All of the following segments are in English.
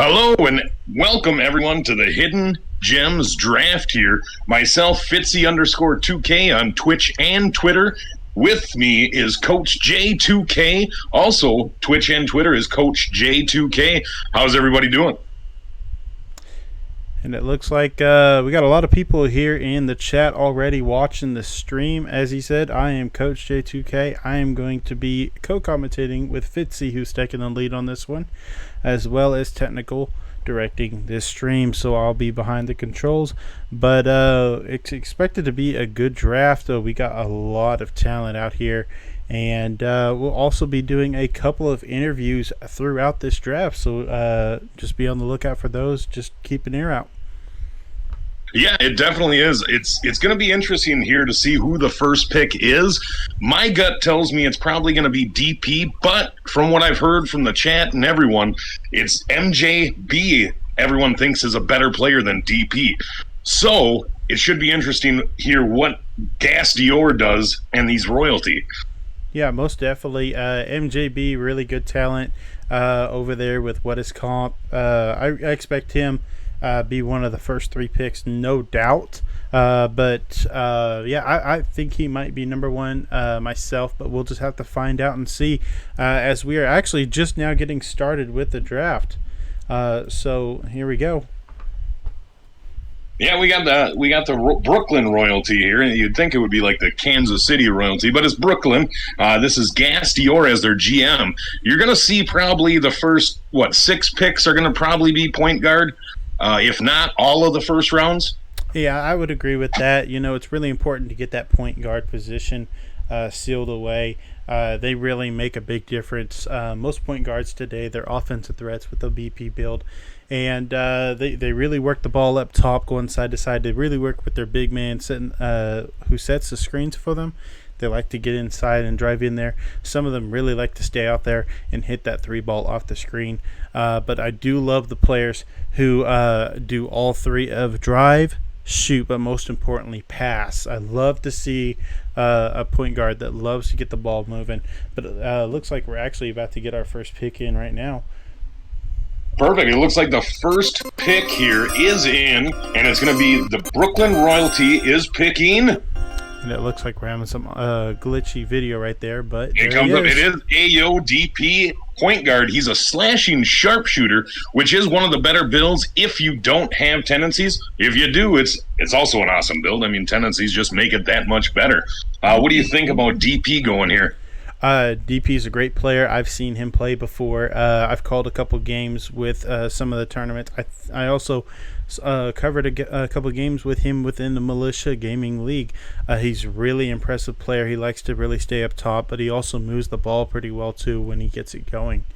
Hello and welcome everyone to the Hidden Gems Draft here. Myself, Fitzy_2K on Twitch and Twitter. With me is Coach J2K. Also, Twitch and Twitter is Coach J2K. How's everybody doing? And it looks like we got a lot of people here in the chat already watching the stream. As he said, I am Coach J2K. I am going to be co-commentating with Fitzy, who's taking the lead on this one, as well as technical directing this stream. So I'll be behind the controls. But it's expected to be a good draft. We got a lot of talent out here. And we'll also be doing a couple of interviews throughout this draft. So just be on the lookout for those. Just keep an ear out. Yeah, it definitely is. It's going to be interesting here to see who the first pick is. My gut tells me it's probably going to be DP, but from what I've heard from the chat and everyone, it's MJB everyone thinks is a better player than DP. So it should be interesting here what Gas Dior does and these royalty. Yeah, most definitely. MJB, really good talent over there with What Is Comp. I expect him be one of the first three picks, no doubt. But I think he might be number one myself, but we'll just have to find out and see as we are actually just now getting started with the draft. So here we go. Yeah, we got the Brooklyn royalty here, and you'd think it would be like the Kansas City royalty, but it's Brooklyn. This is Gas Dior as their GM. You're going to see probably the first, 6 picks are going to probably be point guard, if not all of the first rounds. Yeah, I would agree with that. You know, it's really important to get that point guard position sealed away. They really make a big difference. Most point guards today, they're offensive threats with the BP build. And they really work the ball up top, going side to side. They really work with their big man who sets the screens for them. They like to get inside and drive in there. Some of them really like to stay out there and hit that 3-ball off the screen. But I do love the players who do all three of drive, shoot, but most importantly, pass. I love to see a point guard that loves to get the ball moving. But it looks like we're actually about to get our first pick in right now. Perfect. It looks like the first pick here is in, and it's going to be the Brooklyn royalty is picking. And it looks like we're having some glitchy video right there, but it comes up. It is AODP point guard. He's a slashing sharpshooter, which is one of the better builds if you don't have tendencies. If you do, it's also an awesome build. I mean, tendencies just make it that much better. What do you think about DP going here? DP is a great player. I've seen him play before. I've called a couple games with some of the tournaments. I also covered a couple games with him within the Militia Gaming League. He's a really impressive player. He likes to really stay up top, but he also moves the ball pretty well too when he gets it going.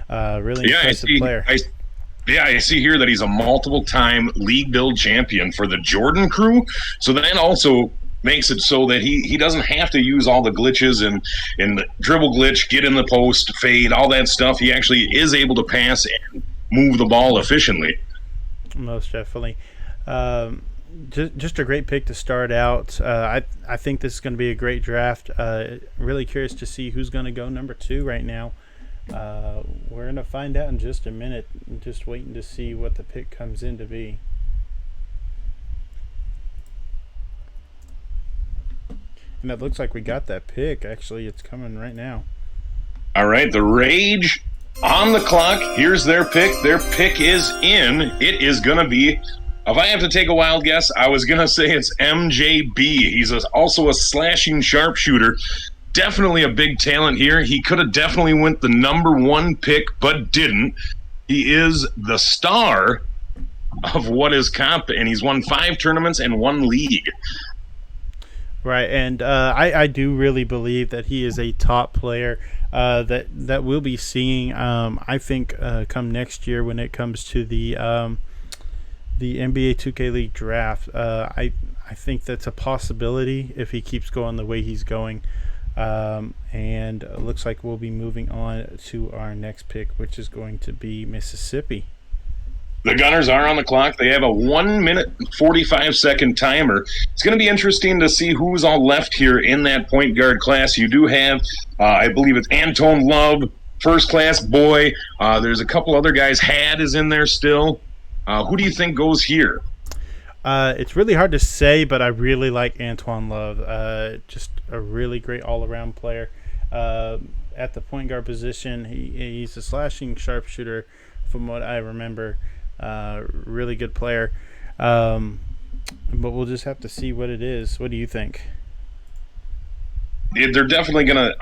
Really impressive player. I see here that he's a multiple-time league build champion for the Jordan crew. So that also makes it so that he doesn't have to use all the glitches and the dribble glitch, get in the post, fade, all that stuff. He actually is able to pass and move the ball efficiently. Most definitely. Just a great pick to start out. I think this is going to be a great draft. Really curious to see who's going to go number 2 right now. We're going to find out in just a minute. I'm just waiting to see what the pick comes in to be. And it looks like we got that pick. Actually, it's coming right now. All right, the Rage on the clock. Here's their pick. Their pick is in. It is going to be, if I have to take a wild guess, I was going to say it's MJB. He's also a slashing sharpshooter. Definitely a big talent here. He could have definitely went the number 1 pick, but didn't. He is the star of What Is Comp, and he's won 5 tournaments and 1 league. Right, and I do really believe that he is a top player that we'll be seeing. I think come next year when it comes to the NBA 2K League draft. I think that's a possibility if he keeps going the way he's going. And it looks like we'll be moving on to our next pick, which is going to be Mississippi. The Gunners are on the clock. They have a 1-minute, 45-second timer. It's going to be interesting to see who's all left here in that point guard class. You do have, I believe it's Anton Love, first class boy. There's a couple other guys. Had is in there still. Who do you think goes here? It's really hard to say, but I really like Antoine Love. Just a really great all-around player. At the point guard position, he's a slashing sharpshooter, from what I remember. Really good player. But we'll just have to see what it is. What do you think? They're definitely gonna.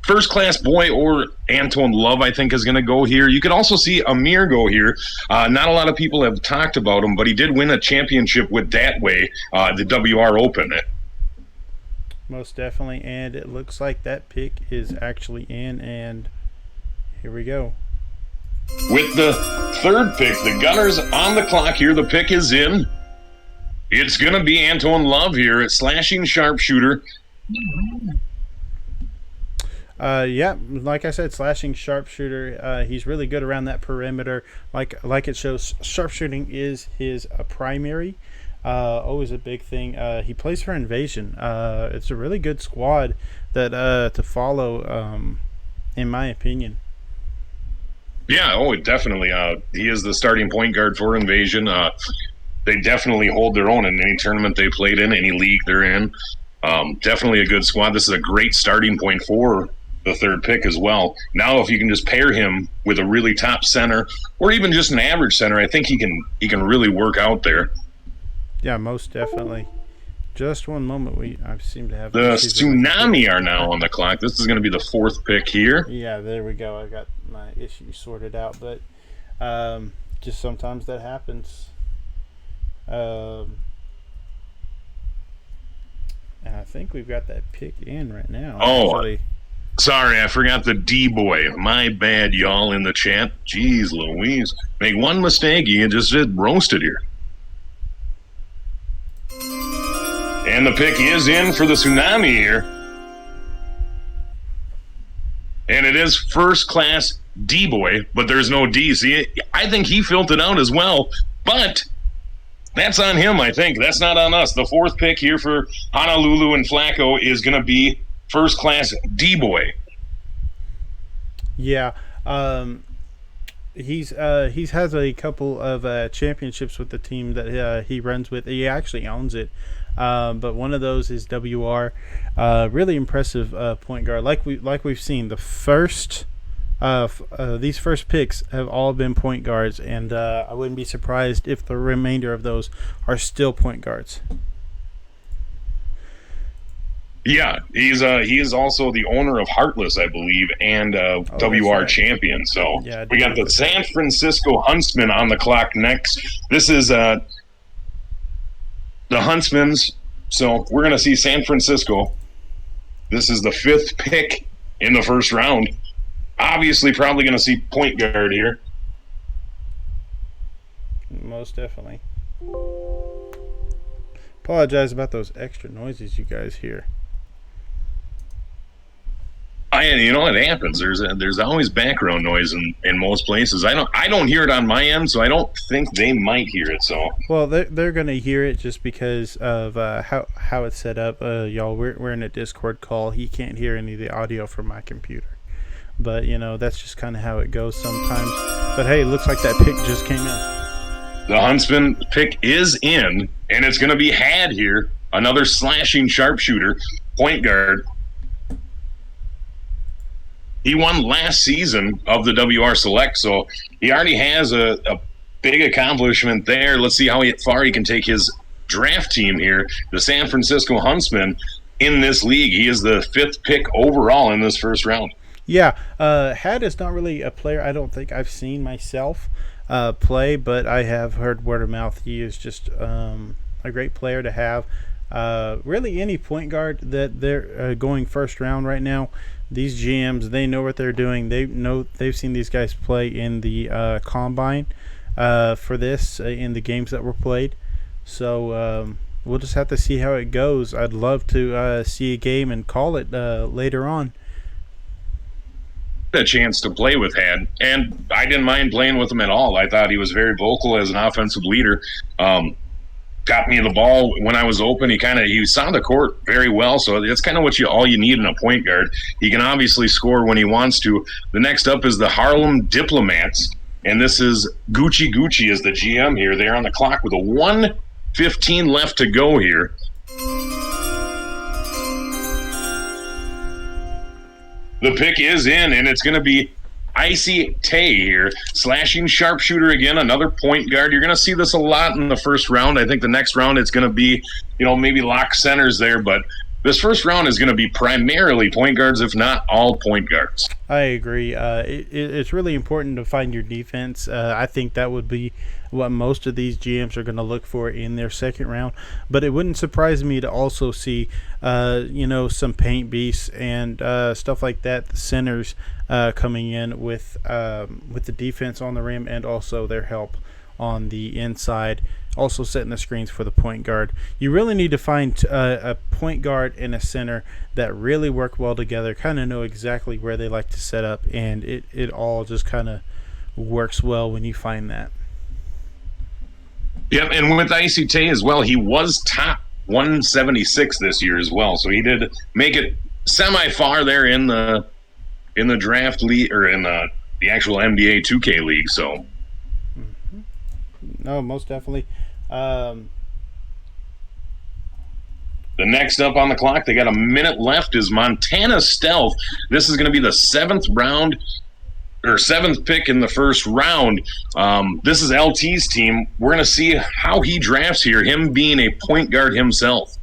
First class boy or Antoine Love, I think, is going to go here. You could also see Amir go here. Not a lot of people have talked about him, but he did win a championship with that way, the WR Open. Most definitely, and it looks like that pick is actually in, and here we go. With the third pick, the Gunners on the clock here. The pick is in. It's going to be Antoine Love here at slashing sharpshooter. Yeah, like I said, slashing sharpshooter. He's really good around that perimeter. Like it shows, sharpshooting is his primary. Always a big thing. He plays for Invasion. It's a really good squad that to follow, in my opinion. Yeah, definitely. He is the starting point guard for Invasion. They definitely hold their own in any tournament they played in, any league they're in. Definitely a good squad. This is a great starting point for the third pick as well. Now, if you can just pair him with a really top center, or even just an average center, I think he can really work out there. Yeah, most definitely. Just one moment. I seem to have the Tsunami are now on the clock. This is going to be the fourth pick here. Yeah, there we go. I got my issue sorted out, but just sometimes that happens. And I think we've got that pick in right now. Oh, sorry, I forgot the D-boy. My bad, y'all in the chat. Jeez Louise. Make one mistake, you just roasted here. And the pick is in for the Tsunami here. And it is first class D-boy, but there's no D. See, I think he filled it out as well, but that's on him, I think. That's not on us. The fourth pick here for Honolulu and Flacco is going to be first class D-boy. Yeah. He's has a couple of championships with the team that he runs with. He actually owns it. But one of those is WR. Really impressive point guard. Like we've seen, the first these first picks have all been point guards, and I wouldn't be surprised if the remainder of those are still point guards. Yeah, he is also the owner of Heartless, I believe, and WR right. champion. So yeah, we got the San Francisco Huntsmen on the clock next. This is the Huntsmen's. So we're going to see San Francisco. This is the fifth pick in the first round. Obviously, probably going to see point guard here. Most definitely. Apologize about those extra noises you guys hear. You know it happens. There's always background noise in most places. I don't hear it on my end, so I don't think they might hear it. So well, they're gonna hear it just because of how it's set up. Y'all, we're in a Discord call. He can't hear any of the audio from my computer, but that's just kind of how it goes sometimes. But hey, it looks like that pick just came in. The Huntsman pick is in, and it's gonna be Had here, another slashing sharpshooter, point guard. He won last season of the WR Select, so he already has a big accomplishment there. Let's see how far he can take his draft team here, the San Francisco Huntsmen, in this league. He is the fifth pick overall in this first round. Yeah, Had is not really a player I don't think I've seen myself play, but I have heard word of mouth. He is just a great player to have. Really, any point guard that they're going first round right now, these GMs, they know what they're doing. They've seen these guys play in the combine for this in the games that were played. So we'll just have to see how it goes. I'd love to see a game and call it later on. A chance to play with Had, and I didn't mind playing with him at all. I thought he was very vocal as an offensive leader. got me the ball when I was open. He saw the court very well, so that's kind of all you need in a point guard. He can obviously score when he wants to. The next up is the Harlem Diplomats, and this is Gucci is the GM here. They're on the clock with a 1:15 left to go here. The pick is in, and it's going to be Icy Tay here, slashing sharpshooter again, another point guard. You're going to see this a lot in the first round. I think the next round it's going to be, maybe lock centers there, but this first round is going to be primarily point guards, if not all point guards. I agree. It's really important to find your defense. I think that would be what most of these GMs are going to look for in their second round. But it wouldn't surprise me to also see, some paint beasts and stuff like that. The centers coming in with the defense on the rim and also their help on the inside. Also setting the screens for the point guard. You really need to find a point guard and a center that really work well together, kind of know exactly where they like to set up, and it all just kind of works well when you find that. Yep, and with Icy Tay as well, he was top 176 this year as well, so he did make it semi-far there in the draft league, or in the actual MGL2K league, so... No, most definitely. The next up on the clock, they got a minute left, is Montana Stealth. This is going to be the seventh pick in the first round. This is LT's team. We're going to see how he drafts here, him being a point guard himself.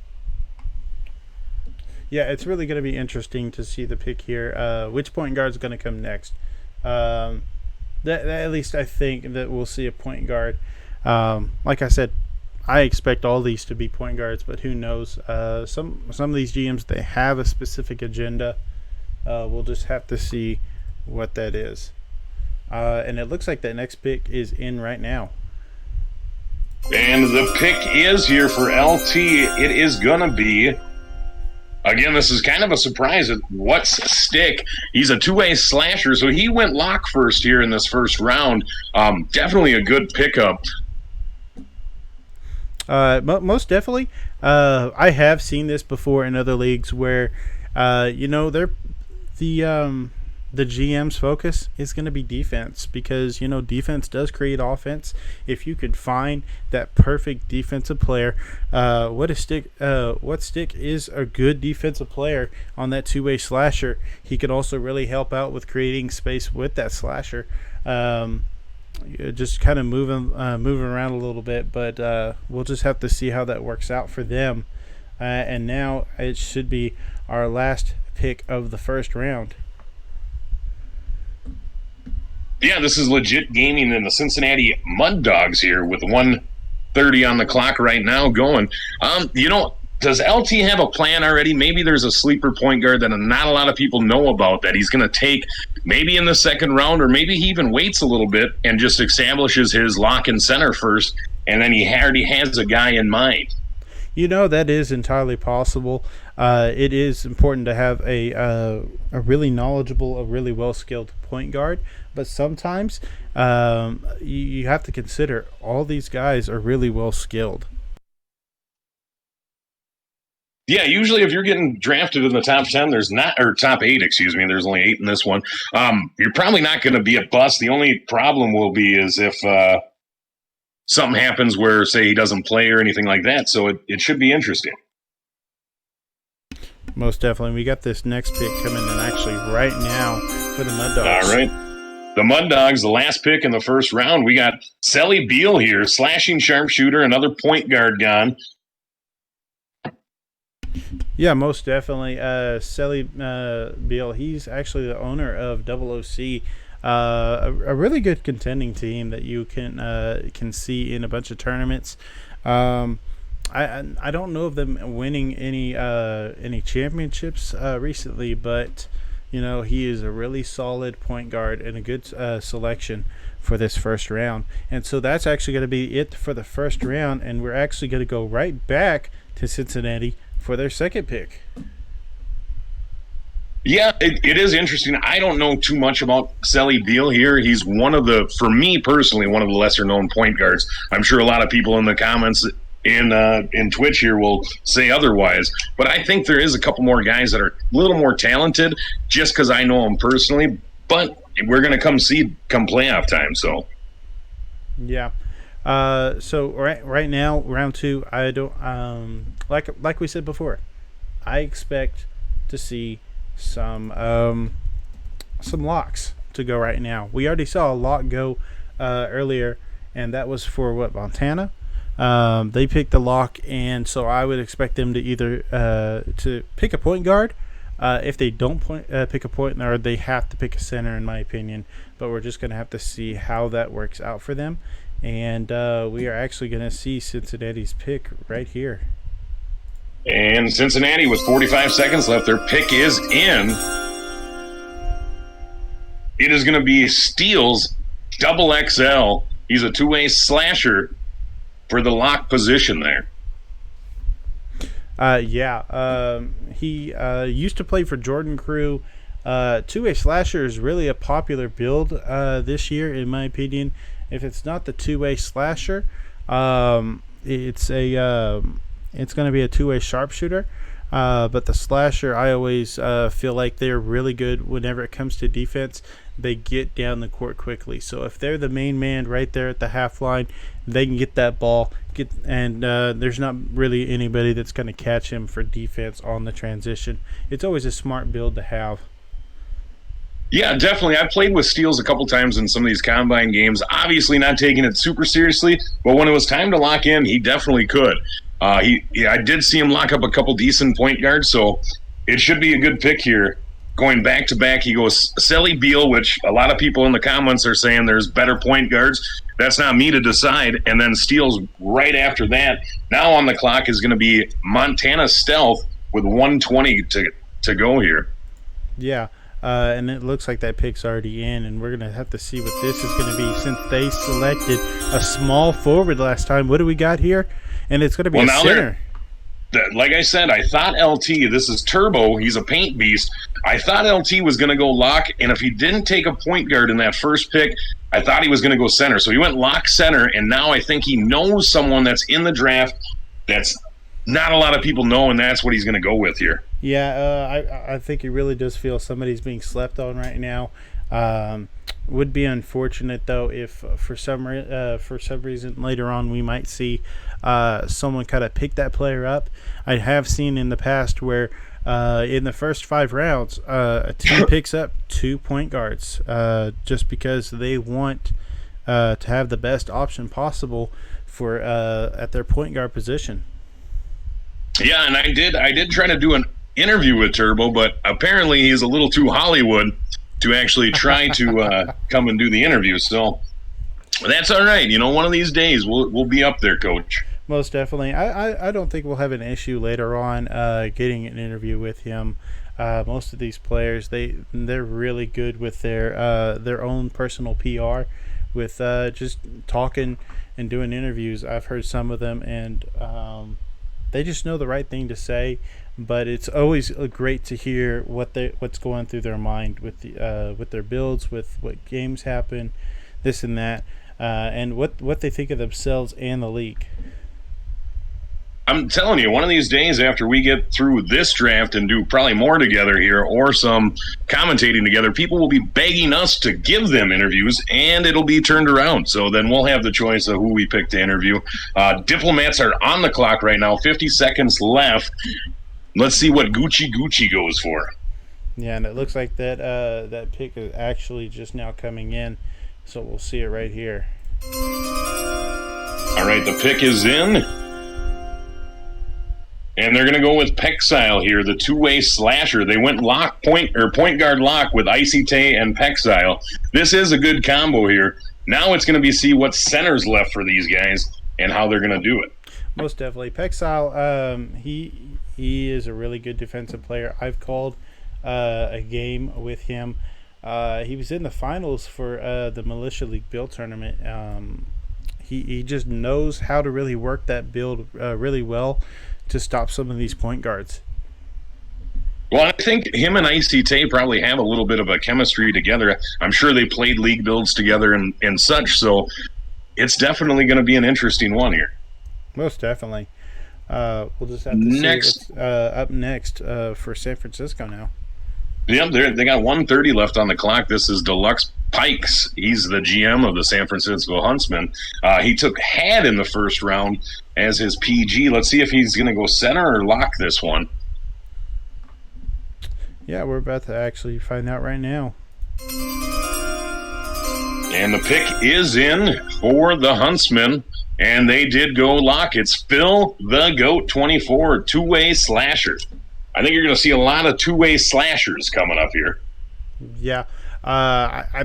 Yeah, it's really going to be interesting to see the pick here. Which point guard is going to come next? That at least I think that we'll see a point guard. Like I said, I expect all these to be point guards, but who knows? Some of these GMs, they have a specific agenda. We'll just have to see what that is. And it looks like that next pick is in right now. And the pick is here for LT. It is going to be, again, this is kind of a surprise. What's Stick? He's a two-way slasher, so he went lock first here in this first round. Definitely a good pickup. Most definitely. I have seen this before in other leagues where, the GM's focus is going to be defense because, defense does create offense. If you could find that perfect defensive player, what Stick is a good defensive player on that two-way slasher. He could also really help out with creating space with that slasher. Just kind of moving around a little bit, but we'll just have to see how that works out for them. And now it should be our last pick of the first round. Yeah, this is legit gaming in the Cincinnati Mud Dogs here with 1:30 on the clock right now going. Does LT have a plan already? Maybe there's a sleeper point guard that not a lot of people know about that he's going to take maybe in the second round, or maybe he even waits a little bit and just establishes his lock and center first, and then he already has a guy in mind. That is entirely possible. It is important to have a really knowledgeable, a really well-skilled point guard, but sometimes you have to consider all these guys are really well-skilled. Yeah, usually if you're getting drafted in the top 10, top 8, excuse me, there's only 8 in this one, you're probably not going to be a bust. The only problem will be is if something happens where, say, he doesn't play or anything like that, so it should be interesting. Most definitely. We got this next pick coming in actually right now for the Mud Dogs. All right. The Mud Dogs, the last pick in the first round, we got Selly Beal here, slashing sharpshooter, another point guard gone. Yeah, most definitely. Selly Beal, he's actually the owner of OOC, a really good contending team that you can see in a bunch of tournaments. I don't know of them winning any championships recently, but he is a really solid point guard and a good selection for this first round. And so that's actually going to be it for the first round, and we're actually going to go right back to Cincinnati for their second pick. Yeah, it is interesting. I don't know too much about Selly Beal here. He's for me personally, one of the lesser known point guards. I'm sure a lot of people in the comments in Twitch here will say otherwise. But I think there is a couple more guys that are a little more talented, just because I know them personally. But we're going to come see come playoff time. So Yeah. So right now, round two, I don't like we said before, I expect to see some locks to go right now. We already saw a lock go earlier, and that was for what, Montana. They picked the lock, and so I would expect them to either to pick a point guard. If they don't pick a point guard, they have to pick a center, in my opinion. But we're just going to have to see how that works out for them. And we are actually going to see Cincinnati's pick right here. And Cincinnati, with 45 seconds left, their pick is in. It is going to be Steele's double XL. He's a two-way slasher for the lock position there. He used to play for Jordan Crew. Two-way slasher is really a popular build this year, in my opinion. If it's not the two-way slasher, it's going to be a two-way sharpshooter. But the slasher, I always feel like they're really good whenever it comes to defense. They get down the court quickly. So if they're the main man right there at the half line, they can get that ball. There's not really anybody that's going to catch him for defense on the transition. It's always a smart build to have. Yeah, definitely. I've played with Steels a couple times in some of these combine games. Obviously not taking it super seriously, but when it was time to lock in, he definitely could. I did see him lock up a couple decent point guards, so it should be a good pick here. Going back to back, he goes Selly Beal, which a lot of people in the comments are saying there's better point guards. That's not me to decide. And then Steele's right after that. Now on the clock is going to be Montana Stealth with 1:20 to go here. Yeah. And it looks like that pick's already in, and we're going to have to see what this is going to be since they selected a small forward last time. What do we got here? And it's going to be a center. Like I said, I thought LT, this is Turbo, he's a paint beast. I thought LT was going to go lock, and if he didn't take a point guard in that first pick, I thought he was going to go center. So he went lock center, and now I think he knows someone that's in the draft that's not a lot of people know, and that's what he's going to go with here. Yeah, I think he really does feel somebody's being slept on right now. Would be unfortunate though if for some reason later on we might see someone kind of pick that player up. I have seen in the past where in the first 5 rounds a team picks up 2 point guards just because they want to have the best option possible for at their point guard position. Yeah, and I did try to do an interview with Turbo, but apparently he's a little too Hollywood to actually try to come and do the interview. So that's all right. You know, one of these days we'll be up there, Coach. Most definitely. I don't think we'll have an issue later on getting an interview with him. Most of these players, they're really good with their own personal PR, with just talking and doing interviews. I've heard some of them, and they just know the right thing to say. But it's always great to hear what's going through their mind with their builds, with what games happen, this and that, and what they think of themselves and the league. I'm telling you, one of these days after we get through this draft and do probably more together here or some commentating together, people will be begging us to give them interviews, and it'll be turned around. So then we'll have the choice of who we pick to interview. Diplomats are on the clock right now, 50 seconds left. Let's see what Gucci goes for. Yeah, and it looks like that pick is actually just now coming in, so we'll see it right here. All right, the pick is in. And they're going to go with Pexile here, the two-way slasher. They went point guard lock with Icy Tay and Pexile. This is a good combo here. Now it's going to be see what center's left for these guys and how they're going to do it. Most definitely. Pexile, he is a really good defensive player. I've called a game with him. He was in the finals for the Militia League build tournament. He just knows how to really work that build really well to stop some of these point guards. Well, I think him and Icy Tay probably have a little bit of a chemistry together. I'm sure they played league builds together and such, so it's definitely going to be an interesting one here. Most definitely. We'll just have to see Next, what's up next for San Francisco now. yep, they got 130 left on the clock. This is Deluxe Pikes. He's the GM of the San Francisco Huntsmen. He took Had in the first round as his PG. Let's see if he's going to go center or lock this one. Yeah, we're about to actually find out right now. And the pick is in for the Huntsmen. And they did go lock. It's Phil the Goat 24, two-way slasher. I think you're going to see a lot of two-way slashers coming up here. Yeah, I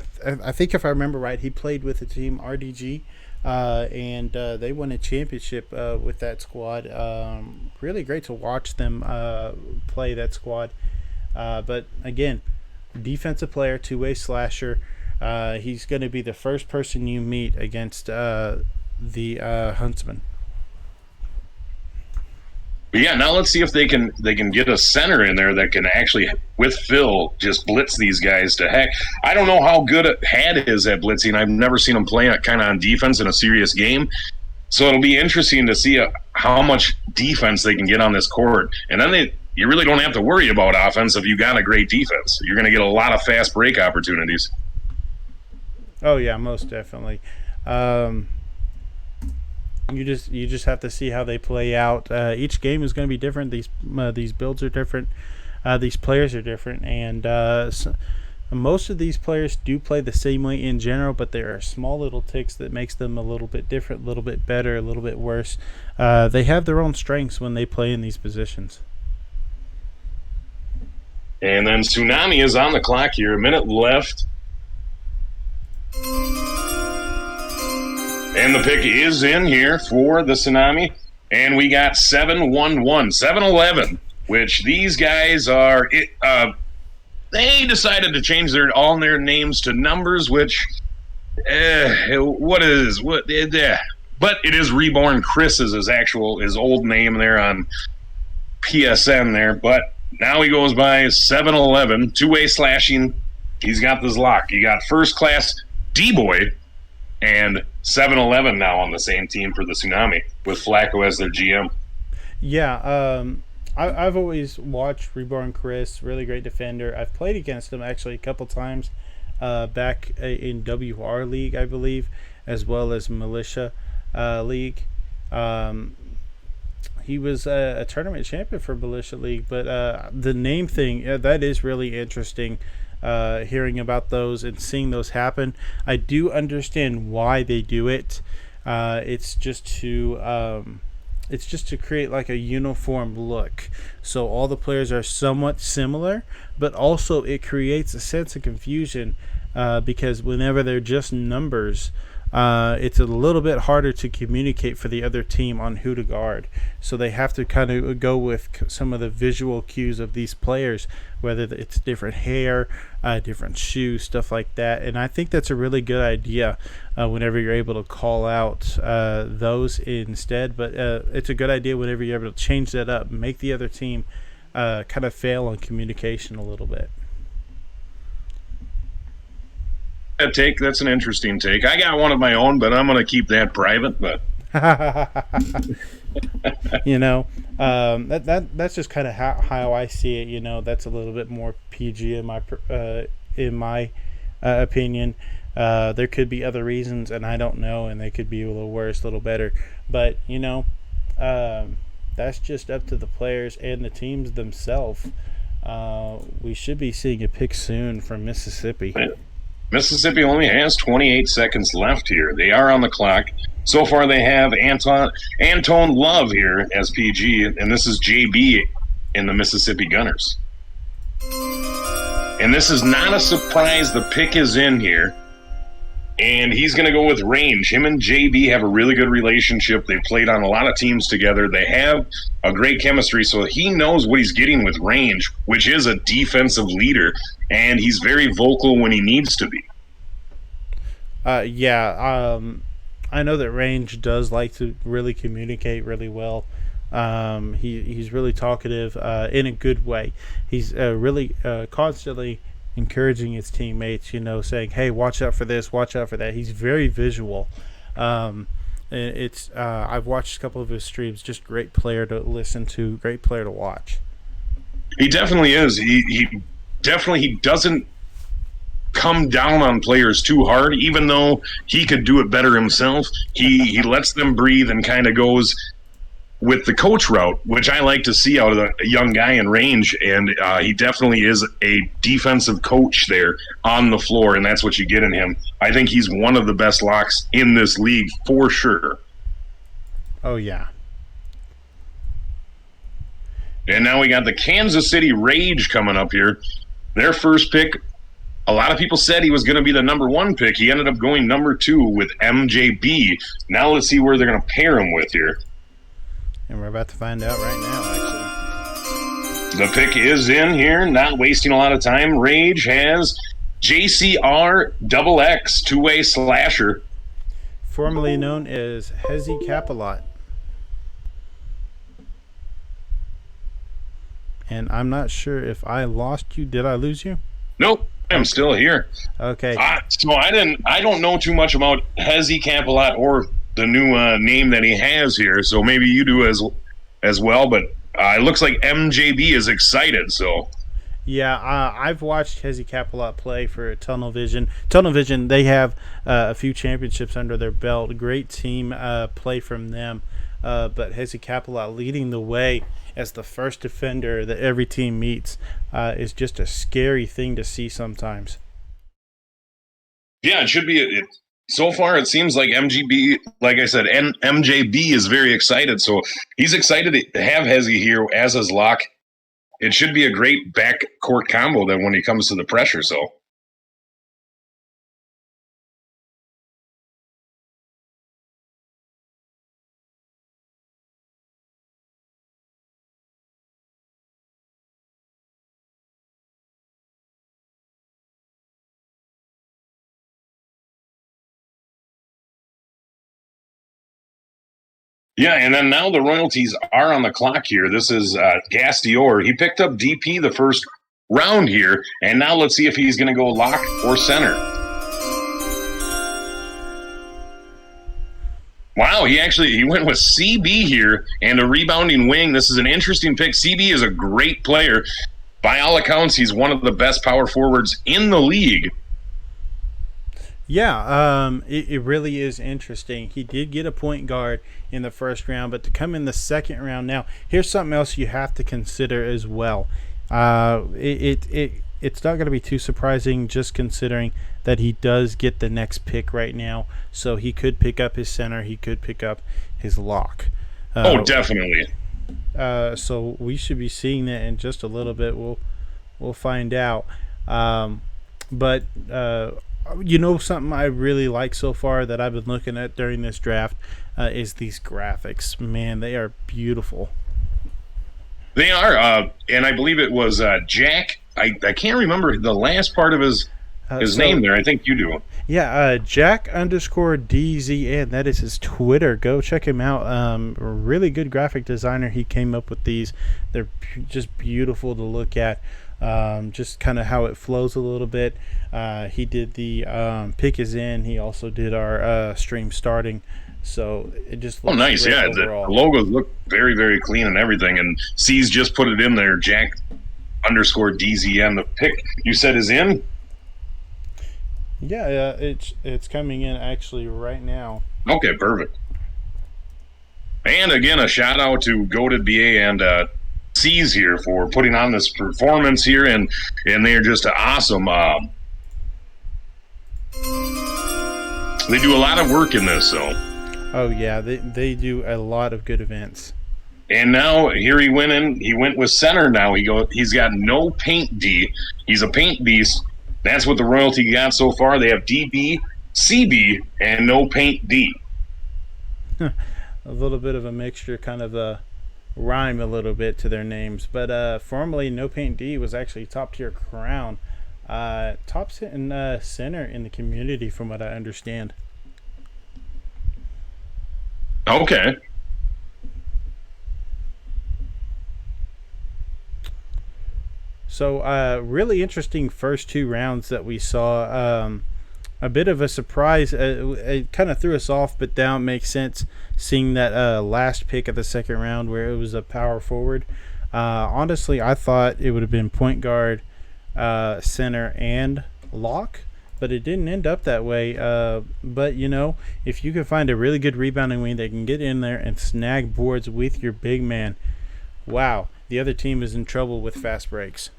think if I remember right, he played with the team RDG, and they won a championship with that squad. Really great to watch them play that squad. But again, defensive player, two-way slasher. He's going to be the first person you meet against the Huntsman. But yeah, now let's see if they can get a center in there that can actually, with Phil, just blitz these guys to heck. I don't know how good Had is at blitzing. I've never seen him play kind of on defense in a serious game. So it'll be interesting to see how much defense they can get on this court. And then you really don't have to worry about offense if you got a great defense. You're going to get a lot of fast break opportunities. Oh yeah, most definitely. You just have to see how they play out. Each game is going to be different. These builds are different. These players are different, and most of these players do play the same way in general. But there are small little ticks that makes them a little bit different, a little bit better, a little bit worse. They have their own strengths when they play in these positions. And then Tsunami is on the clock here. A minute left. And the pick is in here for the Tsunami. And we got 7-1-1, 7-11, which these guys are, they decided to change all their names to numbers, which, but it is Reborn Chris is his old name there on PSN there. But now he goes by 7-11, two-way slashing. He's got this lock. You got First Class D-Boy and 7-11 now on the same team for the Tsunami with Flacco as their GM. Yeah, I've always watched Reborn Chris, really great defender. I've played against him actually a couple times back in WR League, I believe, as well as Militia League. He was a tournament champion for Militia League, but the name thing, that is really interesting. Hearing about those and seeing those happen, I do understand why they do it. It's just to create like a uniform look, so all the players are somewhat similar, but also it creates a sense of confusion because whenever they're just numbers, it's a little bit harder to communicate for the other team on who to guard. So they have to kind of go with some of the visual cues of these players, whether it's different hair, different shoes, stuff like that. And I think that's a really good idea whenever you're able to call out those instead. But it's a good idea whenever you're able to change that up, make the other team kind of fail on communication a little bit. That's an interesting take. I got one of my own, but I'm going to keep that private. But that's just kind of how I see it. That's a little bit more PG in my opinion. There could be other reasons, and I don't know, and they could be a little worse, a little better. But that's just up to the players and the teams themselves. We should be seeing a pick soon from Mississippi. Mississippi only has 28 seconds left here. They are on the clock. So far, they have Antone Love here as PG, and this is JB in the Mississippi Gunners. And this is not a surprise. The pick is in here, and he's going to go with Range. Him and JB have a really good relationship. They played on a lot of teams together. They have a great chemistry, so he knows what he's getting with Range, which is a defensive leader, and he's very vocal when he needs to be. I know that Range does like to really communicate really well. He's really talkative in a good way. He's really constantly encouraging his teammates, saying, hey, watch out for this, watch out for that. He's very visual. It's I've watched a couple of his streams. Just great player to listen to, great player to watch. He definitely is. He definitely he doesn't come down on players too hard, even though he could do it better himself. He lets them breathe and kind of goes with the coach route, which I like to see out of a young guy in range. And he definitely is a defensive coach there on the floor, and that's what you get in him. I think he's one of the best locks in this league for sure. Oh yeah. And now we got the Kansas City Rage coming up here. Their first pick, a lot of people said he was going to be the number 1 pick. He ended up going number 2 with MJB. Now let's see where they're going to pair him with here. And we're about to find out right now, actually. The pick is in here, not wasting a lot of time. Rage has JCR XX, two-way slasher. Formerly known as Hezi Capilot. And I'm not sure if I lost you. Did I lose you? Nope, I'm still here. Okay. So I don't know too much about Hezi Capilot or the new name that he has here. So maybe you do as well. But it looks like MJB is excited. So yeah, I've watched Hezi Capilot play for Tunnel Vision. Tunnel Vision, they have a few championships under their belt. Great team play from them. But Hezi Capilot leading the way as the first defender that every team meets is just a scary thing to see sometimes. Yeah, it should be. So far, it seems like MGB, like I said, MJB is very excited. So he's excited to have Hezi here as his lock. It should be a great backcourt combo then when he comes to the pressure. So. Yeah, and then now the royalties are on the clock here. This is Gastior. He picked up DP the first round here, and now let's see if he's going to go lock or center. Wow, he went with CB here and a rebounding wing. This is an interesting pick. CB is a great player. By all accounts, he's one of the best power forwards in the league. Yeah, it really is interesting. He did get a point guard in the first round, but to come in the second round now, here's something else you have to consider as well. It's not going to be too surprising just considering that he does get the next pick right now. So he could pick up his center. He could pick up his lock. Definitely. So we should be seeing that in just a little bit. We'll find out. But something I really like so far that I've been looking at during this draft is these graphics. Man, they are beautiful. They are, and I believe it was Jack. I can't remember the last part of his name there. I think you do. Yeah, Jack_DZN. That is his Twitter. Go check him out. Really good graphic designer. He came up with these. They're just beautiful to look at. Just kind of how it flows a little bit. He did the pick is in. He also did our stream starting. So it just looks nice. great Yeah, overall. The logos look very, very clean and everything. And C's just put it in there. Jack_DZN. The pick you said is in. Yeah, it's coming in actually right now. Okay, perfect. And again, a shout out to Goated BA and C's here for putting on this performance here, and they're just awesome. They do a lot of work in this, so. Oh yeah, they do a lot of good events. And now here he went with center. Now he's got no paint D. He's a paint beast. That's what the royalty got so far. They have DB, CB, and no paint D. A little bit of a mixture, kind of rhyme a little bit to their names. But formerly No Paint D was actually top tier crown. Tops in center in the community from what I understand. Okay. So really interesting first two rounds that we saw. a bit of a surprise. It kind of threw us off, but now it makes sense seeing that last pick of the second round where it was a power forward. Honestly, I thought it would have been point guard, center, and lock, but it didn't end up that way. But, if you can find a really good rebounding wing that can get in there and snag boards with your big man, wow, the other team is in trouble with fast breaks.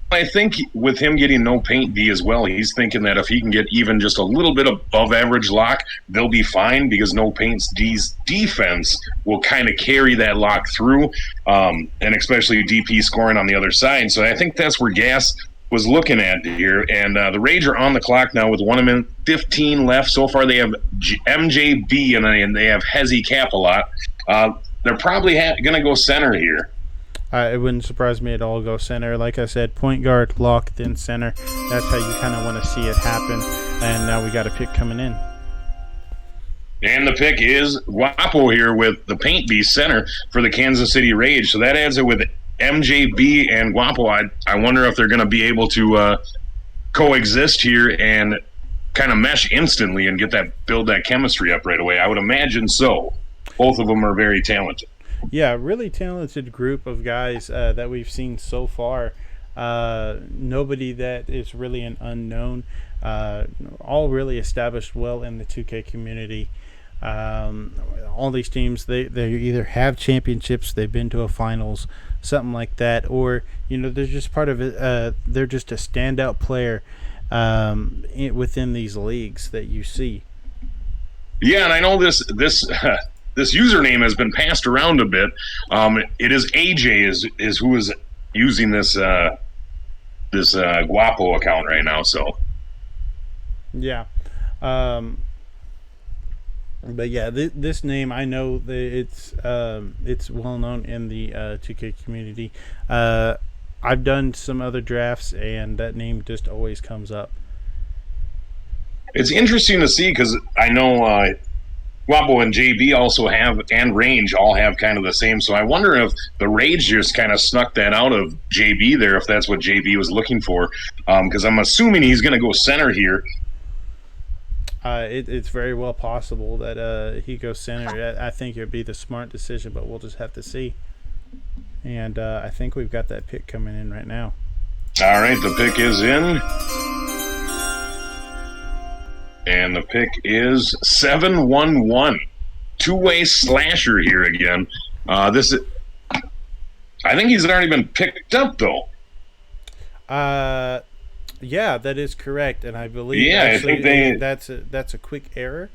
I think with him getting no paint D as well, he's thinking that if he can get even just a little bit above average lock, they'll be fine because no paint D's defense will kind of carry that lock through, and especially DP scoring on the other side. So I think that's where Gas was looking at here. And the Rage are on the clock now with 1 minute 15 left. So far they have MJB and they have Hezi Cap a lot. They're probably going to go center here. It wouldn't surprise me at all. Go center. Like I said, point guard, lock, then center. That's how you kind of want to see it happen. And now we got a pick coming in. And the pick is Guapo here with the Paint Beast center for the Kansas City Rage. So that adds it with MJB and Guapo. I wonder if they're going to be able to coexist here and kind of mesh instantly and build that chemistry up right away. I would imagine so. Both of them are very talented. Yeah, really talented group of guys that we've seen so far. Nobody that is really an unknown. All really established well in the 2K community. All these teams, they either have championships, they've been to a finals, something like that, or they're just part of it. They're just a standout player within these leagues that you see. Yeah, and I know this this username has been passed around a bit. It is AJ is who is using this Guapo account right now. So yeah, but yeah, this name I know that it's well known in the 2K community. I've done some other drafts, and that name just always comes up. It's interesting to see because I know. Guapo and JB also have, and Range all have kind of the same. So I wonder if the Rage just kind of snuck that out of JB there, if that's what JB was looking for. Because I'm assuming he's going to go center here. It's very well possible that he goes center. I think it would be the smart decision, but we'll just have to see. And I think we've got that pick coming in right now. All right, the pick is in. And the pick is 7-1-1. Two-way slasher here again. I think he's already been picked up, though. Yeah, that is correct. And I believe I think that's a quick error.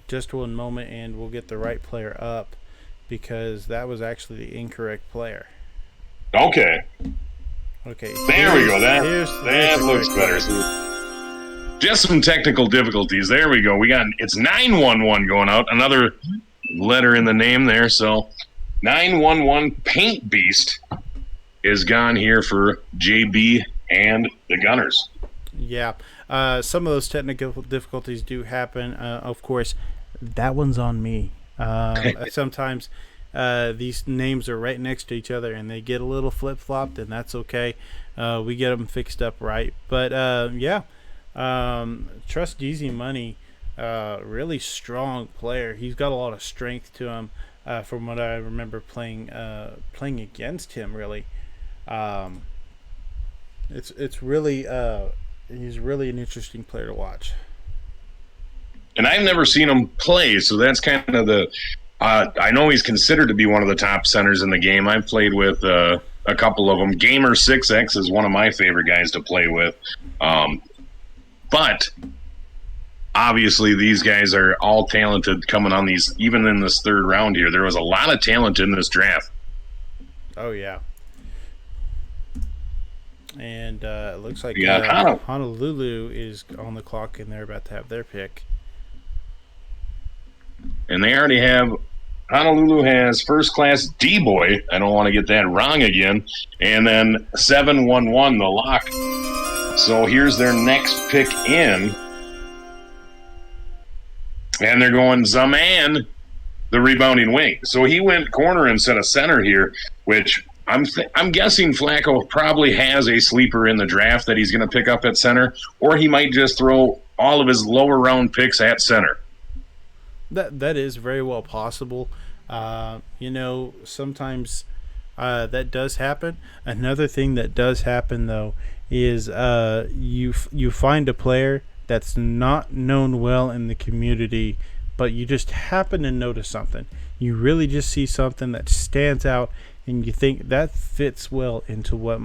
Just one moment, and we'll get the right player up because that was actually the incorrect player. Okay. There we go. That looks better. Just some technical difficulties. There we go. It's 911 going out. Another letter in the name there. So 911 Paint Beast is gone here for JB and the Gunners. Yeah. Some of those technical difficulties do happen. Of course, that one's on me. Sometimes these names are right next to each other and they get a little flip-flopped, and that's okay. We get them fixed up right. But, yeah. Trust Easy Money, really strong player. He's got a lot of strength to him, from what I remember playing against him. Really, it's really he's really an interesting player to watch. And I've never seen him play, so that's kind of the. I know he's considered to be one of the top centers in the game. I've played with a couple of them. Gamer 6X is one of my favorite guys to play with. But obviously these guys are all talented coming on these, even in this third round here. There was a lot of talent in this draft. Oh, yeah. And it looks like Honolulu is on the clock, and they're about to have their pick. And they already have – Honolulu has first class D-Boy. I don't want to get that wrong again. And then 7-1-1, the lock. So here's their next pick in. And they're going Zaman, the rebounding wing. So he went corner instead of center here, which I'm guessing Flacco probably has a sleeper in the draft that he's going to pick up at center, or he might just throw all of his lower round picks at center. That is very well possible. Sometimes that does happen. Another thing that does happen though is you find a player that's not known well in the community, but you just happen to notice something. You really just see something that stands out, and you think that fits well into what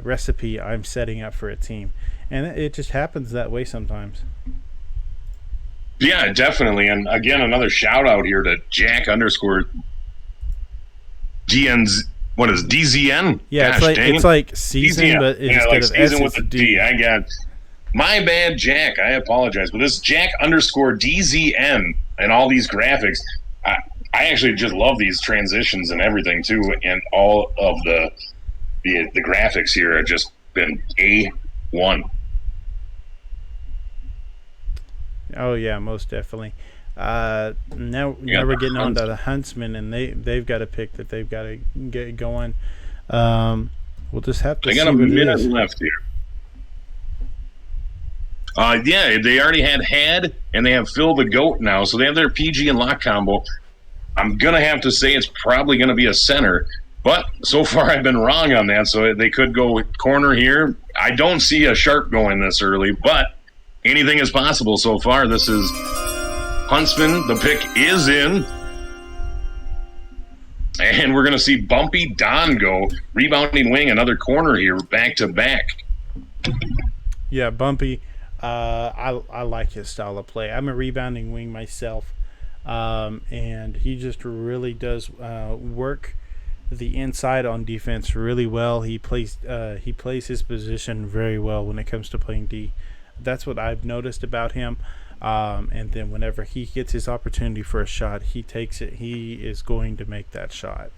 recipe I'm setting up for a team, and it just happens that way sometimes. Yeah, definitely. And again, another shout out here to Jack underscore DN's. What is DZN? Yeah, Gosh, it's like season, DZN. but Yeah, instead like of season S, with it's a D. D. I got my bad, Jack. I apologize, but this Jack underscore DZN and all these graphics. I, I actually just love these transitions and everything too, and all of the graphics here have just been A1. Oh yeah, most definitely. Now we're getting on to the Huntsman, and they've got a pick that they've got to get going. We'll just have to. I see got a what it minute is. left here. Yeah, they already had, and they have Phil the Goat now, so they have their PG and lock combo. I'm gonna have to say it's probably gonna be a center, but so far I've been wrong on that. So they could go corner here. I don't see a sharp going this early, but anything is possible so far. This is Huntsman. The pick is in. And we're going to see Bumpy Don go. Rebounding wing, another corner here, back to back. Yeah, Bumpy. I like his style of play. I'm a rebounding wing myself, and he just really does work the inside on defense really well. He plays his position very well when it comes to playing D. That's what I've noticed about him. And then whenever he gets his opportunity for a shot, he takes it. He is going to make that shot.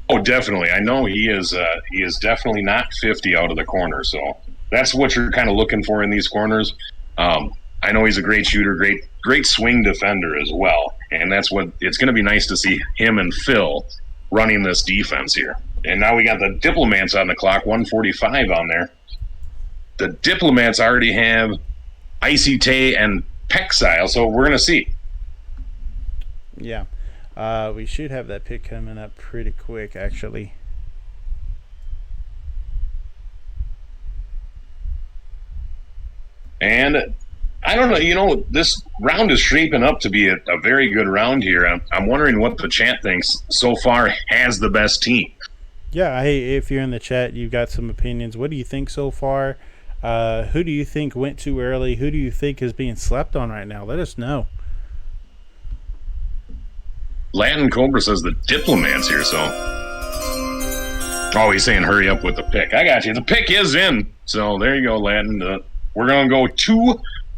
Oh, definitely. I know he is. He is definitely not 50 out of the corner. So that's what you're kind of looking for in these corners. I know he's a great shooter, great swing defender as well, and that's what it's going to be nice to see him and Phil running this defense here. And now we got the Diplomats on the clock, 145 on there. The Diplomats already have Icy Tay and Pexile, so we're going to see. Yeah. We should have that pick coming up pretty quick, actually. And I don't know, this round is shaping up to be a very good round here. I'm wondering what the chat thinks so far has the best team. Yeah, hey, if you're in the chat, you've got some opinions. What do you think so far? Who do you think went too early? Who do you think is being slept on right now? Let us know. Latin Cobra says the Diplomats here, so. Oh, he's saying hurry up with the pick. I got you. The pick is in. So there you go, Latin. We're going to go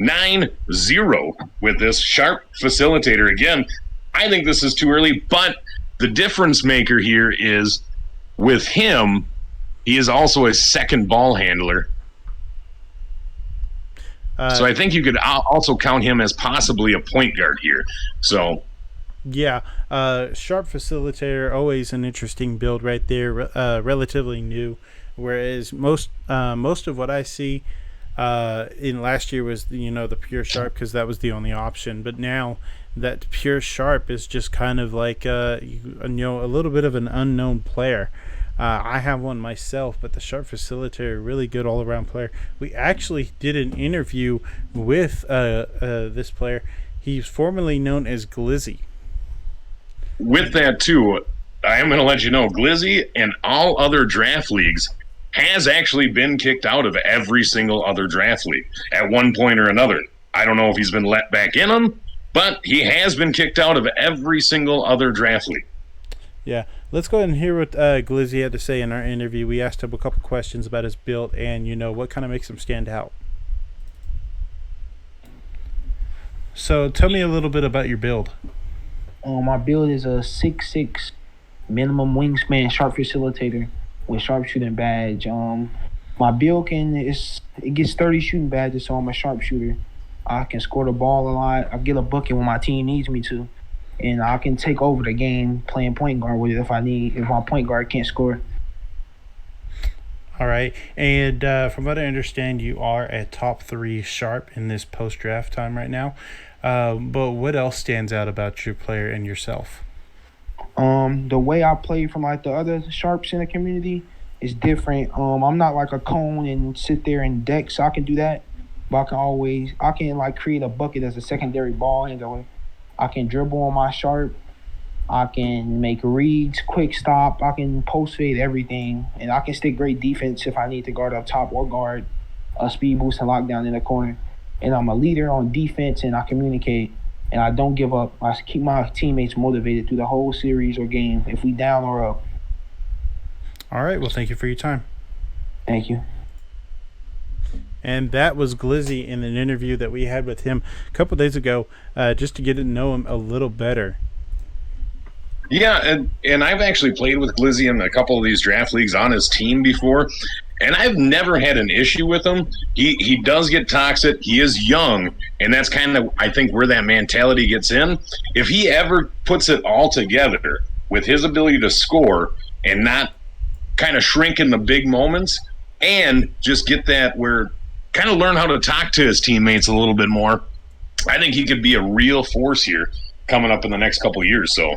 2-9-0 with this sharp facilitator. Again, I think this is too early, but the difference maker here is with him, he is also a second ball handler. So I think you could also count him as possibly a point guard here. So, yeah, sharp facilitator, always an interesting build right there. Relatively new, whereas most of what I see in last year was the pure sharp, because that was the only option. But now that pure sharp is just kind of like a little bit of an unknown player. I have one myself, but the sharp facilitator, really good all-around player. We actually did an interview with this player. He's formerly known as Glizzy. With that, too, I am going to let you know, Glizzy in all other draft leagues has actually been kicked out of every single other draft league at one point or another. I don't know if he's been let back in them, but he has been kicked out of every single other draft league. Yeah, let's go ahead and hear what Glizzy had to say in our interview. We asked him a couple questions about his build and, what kind of makes him stand out. So tell me a little bit about your build. My build is a 6'6" minimum wingspan sharp facilitator with sharpshooting badge. My build it gets 30 shooting badges, so I'm a sharpshooter. I can score the ball a lot. I get a bucket when my team needs me to. and I can take over the game playing point guard with it if I need. If my point guard can't score. All right. And from what I understand, you are at top 3 sharp in this post draft time right now. But what else stands out about your player and yourself? The way I play from like the other sharps in the community is different. I'm not like a cone and sit there and deck, so I can do that. But I can like create a bucket as a secondary ball handler. I can dribble on my sharp. I can make reads, quick stop. I can post fade everything, and I can stick great defense if I need to guard up top or guard a speed boost and lockdown in the corner. And I'm a leader on defense, and I communicate, and I don't give up. I keep my teammates motivated through the whole series or game if we down or up. All right. Well, thank you for your time. Thank you. And that was Glizzy in an interview that we had with him a couple days ago, just to get to know him a little better. Yeah, and I've actually played with Glizzy in a couple of these draft leagues on his team before, and I've never had an issue with him. He does get toxic. He is young, and that's kind of, I think, where that mentality gets in. If he ever puts it all together with his ability to score and not kind of shrink in the big moments and just get that where kind of learn how to talk to his teammates a little bit more, I think he could be a real force here coming up in the next couple of years. So.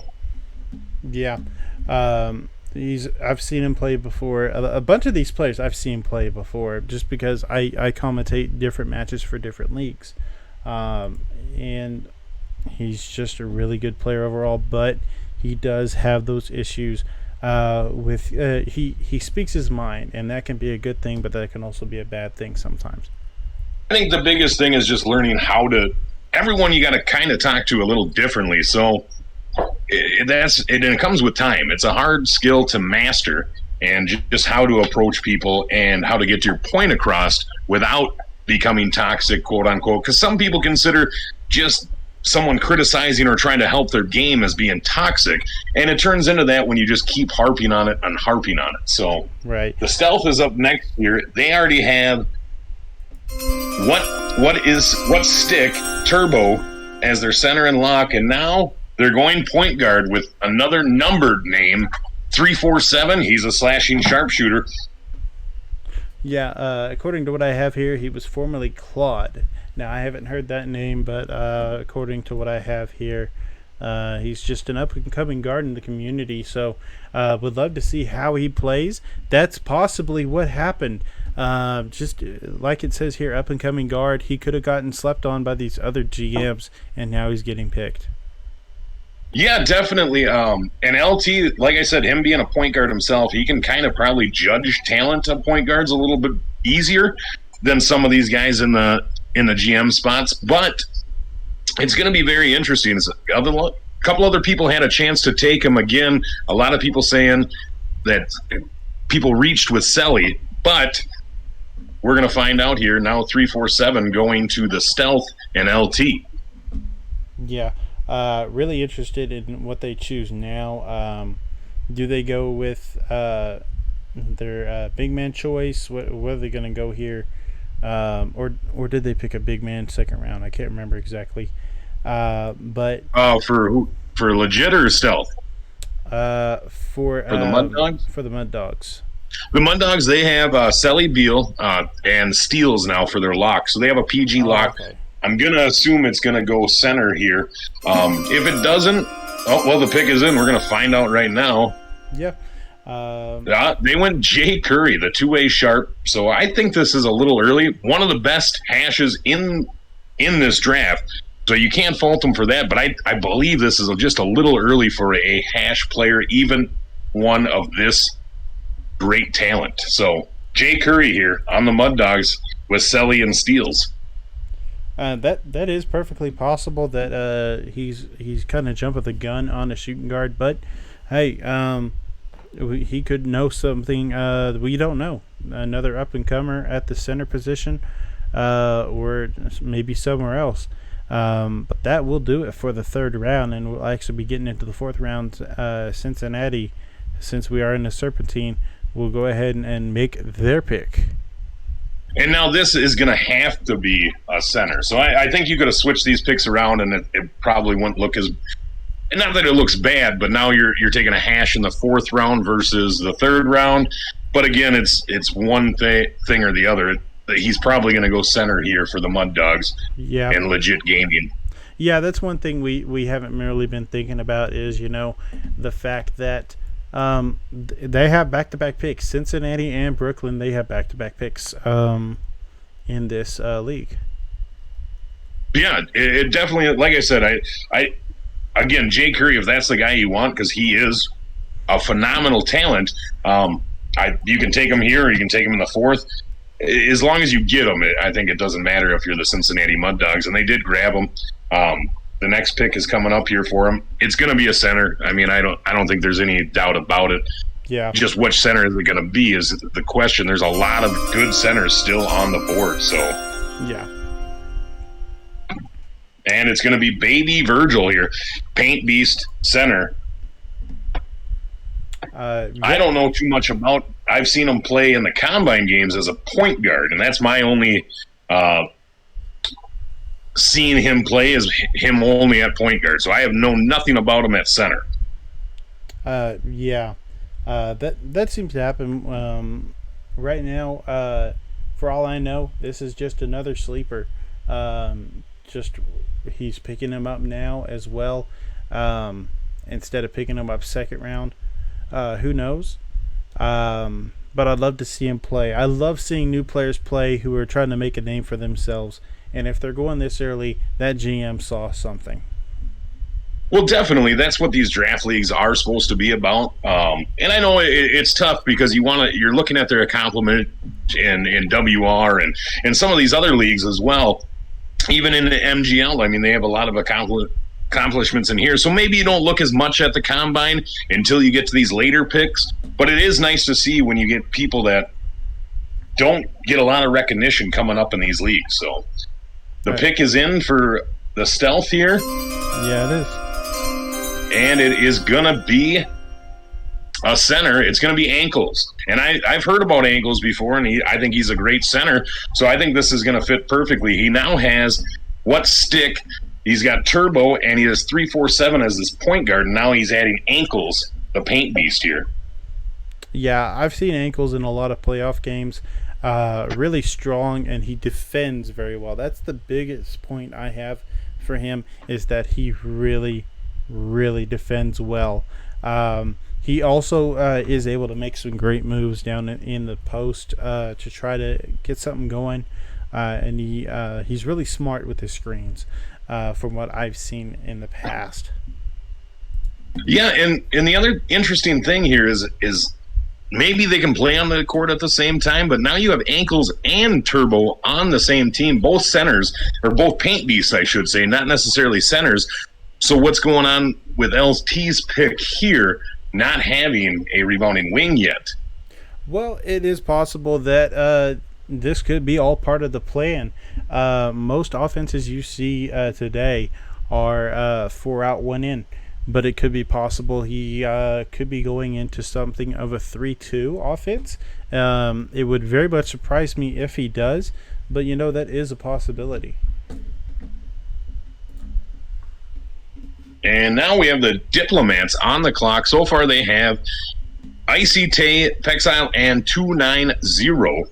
Yeah. I've seen him play before. A bunch of these players I've seen play before just because I commentate different matches for different leagues. And he's just a really good player overall, but he does have those issues with he speaks his mind, and that can be a good thing, but that can also be a bad thing sometimes. I think the biggest thing is just learning how to – everyone you got to kind of talk to a little differently. So – and it comes with time. It's a hard skill to master, and just how to approach people and how to get your point across without becoming toxic, quote unquote. Because some people consider just someone criticizing or trying to help their game as being toxic, and it turns into that when you just keep harping on it and harping on it. So right. The Stealth is up next year. They already have what stick Turbo as their center and lock, and now they're going point guard with another numbered name, 347. He's a slashing sharpshooter. Yeah, according to what I have here, he was formerly Claude. Now, I haven't heard that name, but according to what I have here, he's just an up-and-coming guard in the community. So would love to see how he plays. That's possibly what happened. Just like it says here, up-and-coming guard. He could have gotten slept on by these other GMs, and now he's getting picked. Yeah, definitely. And LT, like I said, him being a point guard himself, he can kind of probably judge talent of point guards a little bit easier than some of these guys in the GM spots. But it's going to be very interesting. A couple other people had a chance to take him again. A lot of people saying that people reached with Selly, but we're going to find out here now. 347 going to the Stealth and LT. Yeah. Really interested in what they choose now. Do they go with their big man choice? What are they going to go here? Or did they pick a big man second round? I can't remember exactly. But for legit or Stealth? For the Mud Dogs? For the Mud Dogs. The Mud Dogs, they have Selly Beal and Steels now for their lock. So they have a PG lock. Okay. I'm going to assume it's going to go center here. If it doesn't, the pick is in. We're going to find out right now. Yeah. They went Jay Curry, the two-way sharp. So I think this is a little early. One of the best hashes in this draft. So you can't fault them for that. But I believe this is just a little early for a hash player, even one of this great talent. So Jay Curry here on the Mud Dogs with Selly and Steels. That is perfectly possible that he's kind of jumping the gun on a shooting guard, but hey, he could know something we don't know. Another up and comer at the center position, or maybe somewhere else. But that will do it for the third round, and we'll actually be getting into the fourth round. Cincinnati, since we are in the Serpentine, will go ahead and make their pick. And now this is going to have to be a center. So I think you could have switched these picks around, and it probably wouldn't look not that it looks bad, but now you're taking a hash in the 4th round versus the 3rd round. But again, it's one thing or the other. He's probably going to go center here for the Mud Dogs Yeah. and legit gaming. Yeah, that's one thing we haven't really been thinking about is, the fact that they have back-to-back picks. Cincinnati and Brooklyn, they have back-to-back picks in this league. Yeah, it definitely, like I said, I again, Jay Curry, if that's the guy you want, because he is a phenomenal talent, you can take him here or you can take him in the 4th. As long as you get him, I think it doesn't matter if you're the Cincinnati Mud Dogs, and they did grab him. The next pick is coming up here for him. It's going to be a center. I mean, I don't think there's any doubt about it. Yeah. Just which center is it going to be is the question. There's a lot of good centers still on the board. So yeah. And it's going to be Baby Virgil here, Paint Beast center. I don't know too much about. I've seen him play in the combine games as a point guard, and that's my only seeing him play is him only at point guard. So I have known nothing about him at center. Yeah, that seems to happen right now. For all I know, this is just another sleeper. Just he's picking him up now as well, instead of picking him up 2nd round. Who knows? But I'd love to see him play. I love seeing new players play who are trying to make a name for themselves. And if they're going this early, that GM saw something. Well, definitely, that's what these draft leagues are supposed to be about. And I know it's tough because you're looking at their accomplishment in WR and some of these other leagues as well. Even in the MGL, I mean, they have a lot of accomplishments in here. So maybe you don't look as much at the combine until you get to these later picks. But it is nice to see when you get people that don't get a lot of recognition coming up in these leagues. So the pick is in for the stealth here. Yeah, it is. And it is going to be a center. It's going to be Ankles. And I've heard about Ankles before, and I think he's a great center. So I think this is going to fit perfectly. He now has what stick? He's got Turbo, and he has 3-4-7 as his point guard. And now he's adding Ankles, the paint beast here. Yeah, I've seen Ankles in a lot of playoff games. Really strong, and he defends very well. That's the biggest point I have for him, is that he really, really defends well. He also is able to make some great moves down in the post to try to get something going, and he's really smart with his screens from what I've seen in the past. Yeah, and the other interesting thing here is maybe they can play on the court at the same time, but now you have Ankles and Turbo on the same team, both centers, or both paint beasts, I should say, not necessarily centers. So what's going on with LT's pick here, not having a rebounding wing yet? Well, it is possible that this could be all part of the plan. Most offenses you see today are 4 out, 1 in. But it could be possible he could be going into something of a 3-2 offense. It would very much surprise me if he does, but that is a possibility. And now we have the Diplomats on the clock. So far they have Icy Tay, Pexile, and 290.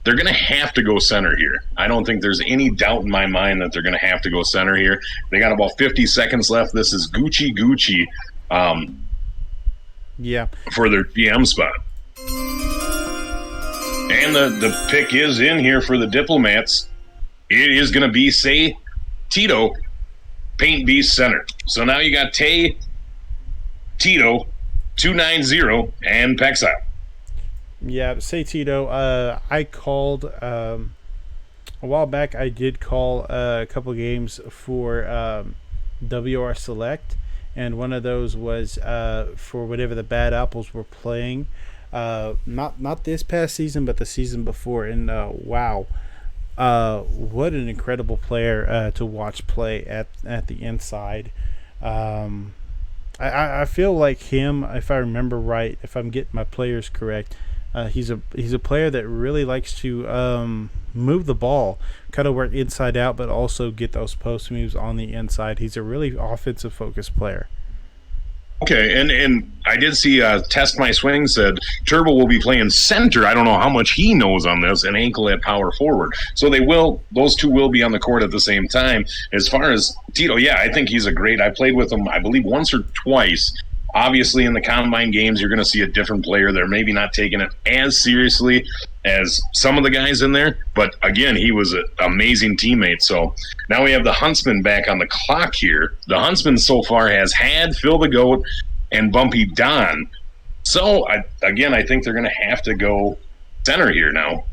They're going to have to go center here. I don't think there's any doubt in my mind that they're going to have to go center here. They got about 50 seconds left. This is Gucci for their GM spot. And the pick is in here for the Diplomats. It is going to be, say, Tito, Paint Beast center. So now you got Tay, Tito, 290, and Pexile. Yeah, say Tito. I called a while back. I did call a couple games for WR Select, and one of those was for whatever the Bad Apples were playing. Not this past season, but the season before. And wow, what an incredible player to watch play at the inside. I feel like him, if I remember right, if I'm getting my players correct. He's a player that really likes to move the ball, kind of work inside out, but also get those post moves on the inside. He's a really offensive focused player. Okay, and I did see Test My Swing said Turbo will be playing center. I don't know how much he knows on this, and Ankle at power forward. So those two will be on the court at the same time. As far as Tito, yeah, I think he's a great. I played with him, I believe, once or twice. Obviously, in the combine games, you're going to see a different player. They're maybe not taking it as seriously as some of the guys in there. But again, he was an amazing teammate. So now we have the Huntsman back on the clock here. The Huntsman so far has had Phil the Goat and Bumpy Don. So, I think they're going to have to go center here now.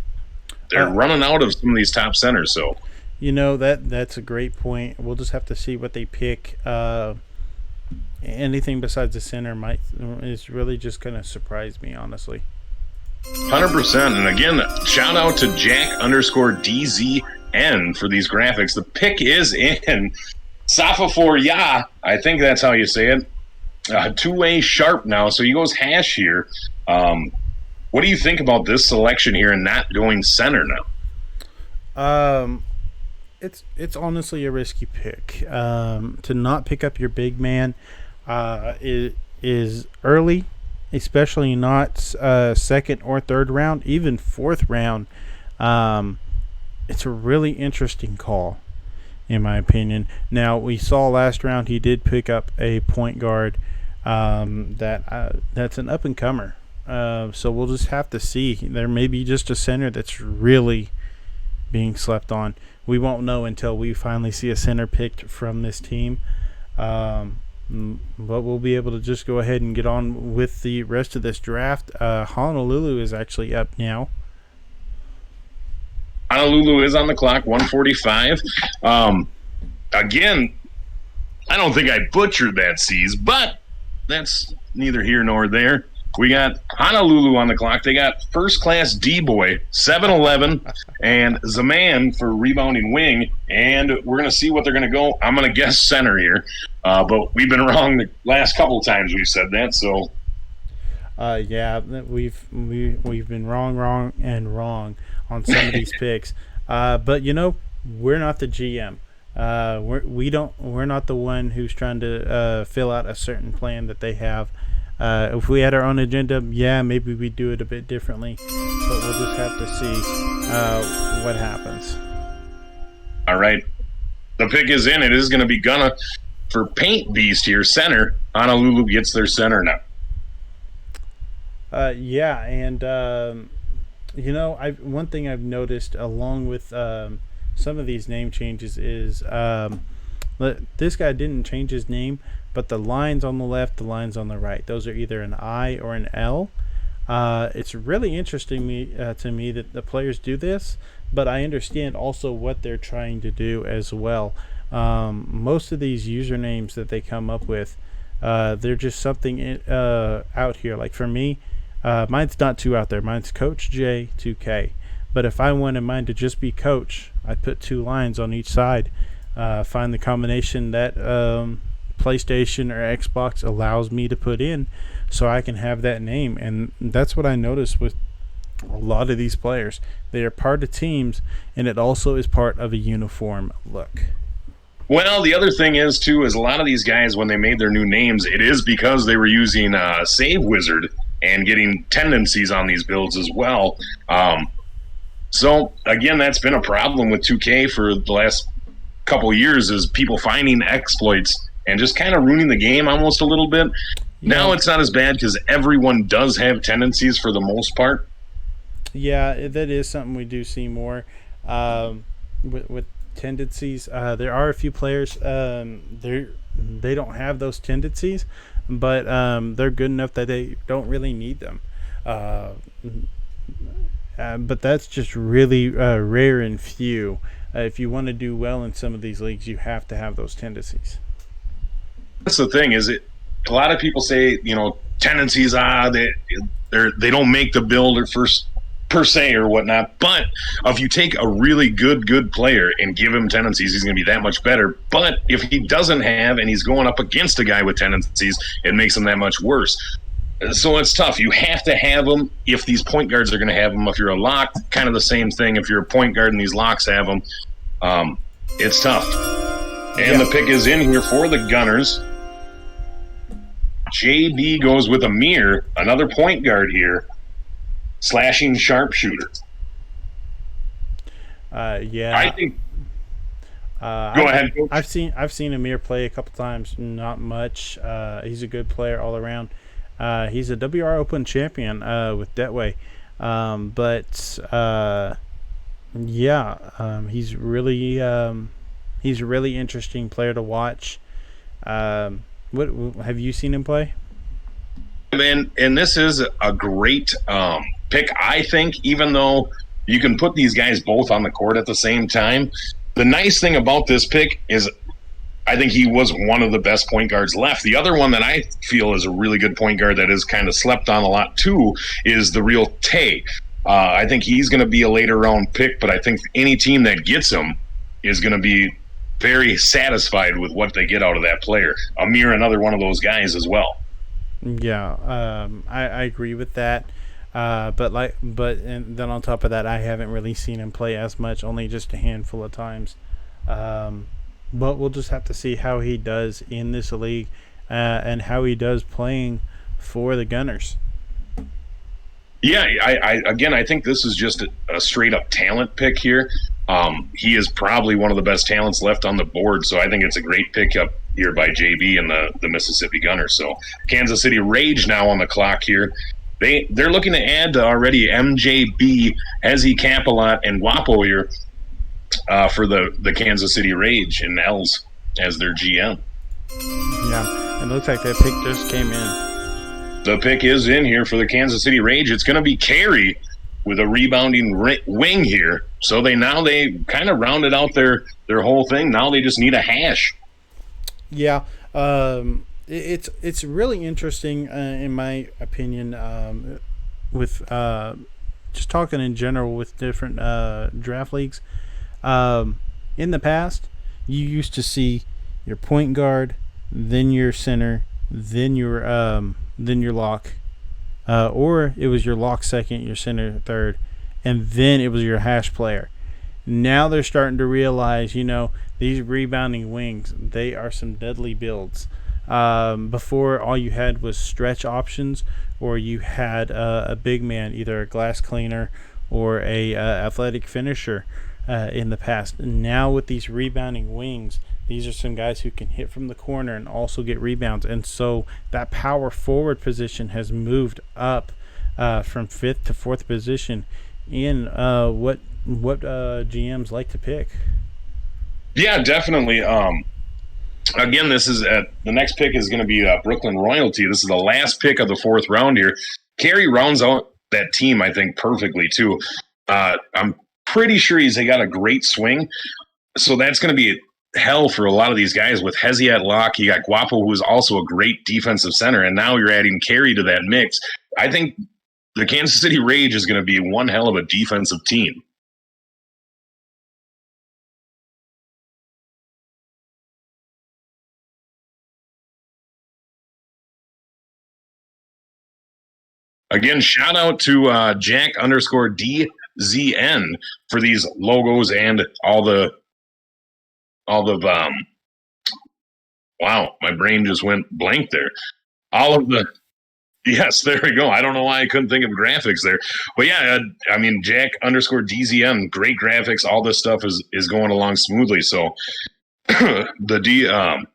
They're running out of some of these top centers. So, that's a great point. We'll just have to see what they pick. Anything besides the center is really just going to surprise me, honestly. 100%. And again, shout out to Jack_DZN for these graphics. The pick is in. Safa for Ya, I think that's how you say it. Two-way sharp now, so he goes hash here. What do you think about this selection here and not going center now? It's honestly a risky pick. To not pick up your big man is early, especially not second or third round, even fourth round. It's a really interesting call, in my opinion. Now, we saw last round he did pick up a point guard that's an up-and-comer. So we'll just have to see. There may be just a center that's really being slept on. We won't know until we finally see a center picked from this team. But we'll be able to just go ahead and get on with the rest of this draft. Honolulu is actually up now. Honolulu is on the clock, 145. Again, I don't think I butchered that C's, but that's neither here nor there. We got Honolulu on the clock. They got first-class D-Boy, 7'11", and Zaman for rebounding wing, and we're going to see what they're going to go. I'm going to guess center here, but we've been wrong the last couple of times we've said that, so. Yeah, we've been wrong on some of these picks. But, we're not the GM. We're not the one who's trying to fill out a certain plan that they have. If we had our own agenda, maybe we'd do it a bit differently, but we'll just have to see what happens. All right. The pick is in. It is going to be Gunna for Paint Beast here, center. Honolulu gets their center now. One thing I've noticed along with some of these name changes is this guy didn't change his name, but the lines on the left, the lines on the right, those are either an I or an L. It's really interesting to me that the players do this, but I understand also what they're trying to do as well. Most of these usernames that they come up with, they're just something out here. Like for me, mine's not too out there. Mine's Coach J2K. But if I wanted mine to just be Coach, I'd put two lines on each side. Find the combination that PlayStation or Xbox allows me to put in so I can have that name. And that's what I noticed with a lot of these players. They are part of teams, and it also is part of a uniform look. Well, the other thing is, too, is a lot of these guys, when they made their new names, it is because they were using Save Wizard and getting tendencies on these builds as well. So, again, that's been a problem with 2K for the last couple of years, is people finding exploits and just kind of ruining the game almost a little bit. Yeah. Now it's not as bad because everyone does have tendencies for the most part. Yeah, that is something we do see more with tendencies. There are a few players they don't have those tendencies, but they're good enough that they don't really need them. But that's just really rare and few. If you want to do well in some of these leagues, you have to have those tendencies. That's the thing, is it? A lot of people say, tendencies, they don't make the build or first per se or whatnot. But if you take a really good player and give him tendencies, he's going to be that much better. But if he doesn't have, and he's going up against a guy with tendencies, it makes him that much worse. So it's tough. You have to have them if these point guards are going to have them. If you're a lock, kind of the same thing. If you're a point guard and these locks have them, it's tough. And the pick is in here for the Gunners. JB goes with Amir, another point guard here, slashing sharpshooter. I think. Go ahead, Coach. I've seen Amir play a couple times. Not much. He's a good player all around. He's a WR Open champion with Detway, he's a really interesting player to watch. What have you seen him play? And this is a great pick, I think, even though you can put these guys both on the court at the same time. The nice thing about this pick is I think he was one of the best point guards left. The other one that I feel is a really good point guard that is kind of slept on a lot too is the real Tay. I think he's going to be a later round pick, but I think any team that gets him is going to be very satisfied with what they get out of that player. Amir, another one of those guys as well. Yeah, I agree with that. And then on top of that, I haven't really seen him play as much, only just a handful of times. But we'll just have to see how he does in this league and how he does playing for the Gunners. Yeah, I think this is just a straight up talent pick here. He is probably one of the best talents left on the board, so I think it's a great pickup here by JB and the Mississippi Gunners. So Kansas City Rage now on the clock here. They're looking to add already MJB, Hezi Capalot, and Guapo here for the Kansas City Rage and Els as their GM. Yeah, it looks like that pick just came in. The pick is in here for the Kansas City Rage. It's going to be Carey with a rebounding wing here. So they kind of rounded out their whole thing. Now they just need a hash. Yeah, it's really interesting in my opinion. With just talking in general with different draft leagues. In the past, you used to see your point guard, then your center, then your lock, or it was your lock second, your center third, and then it was your hash player. Now they're starting to realize, these rebounding wings, they are some deadly builds. Before, all you had was stretch options, or you had a big man, either a glass cleaner or a athletic finisher in the past. Now with these rebounding wings, these are some guys who can hit from the corner and also get rebounds. And so that power forward position has moved up from 5th to 4th position in what GMs like to pick. Yeah, definitely. Again, this is the next pick is going to be Brooklyn Royalty. This is the last pick of the 4th round here. Carey rounds out that team, I think, perfectly too. I'm pretty sure he's got a great swing, so that's going to be hell for a lot of these guys. With Hezi at lock, you got Guapo, who is also a great defensive center, and now you're adding Carey to that mix. I think the Kansas City Rage is going to be one hell of a defensive team. Again, shout out to Jack_DZN for these logos and all the wow, my brain just went blank there. Yes, there we go. I don't know why I couldn't think of graphics there. But yeah, I mean, Jack_DZN, great graphics. All this stuff is going along smoothly. So the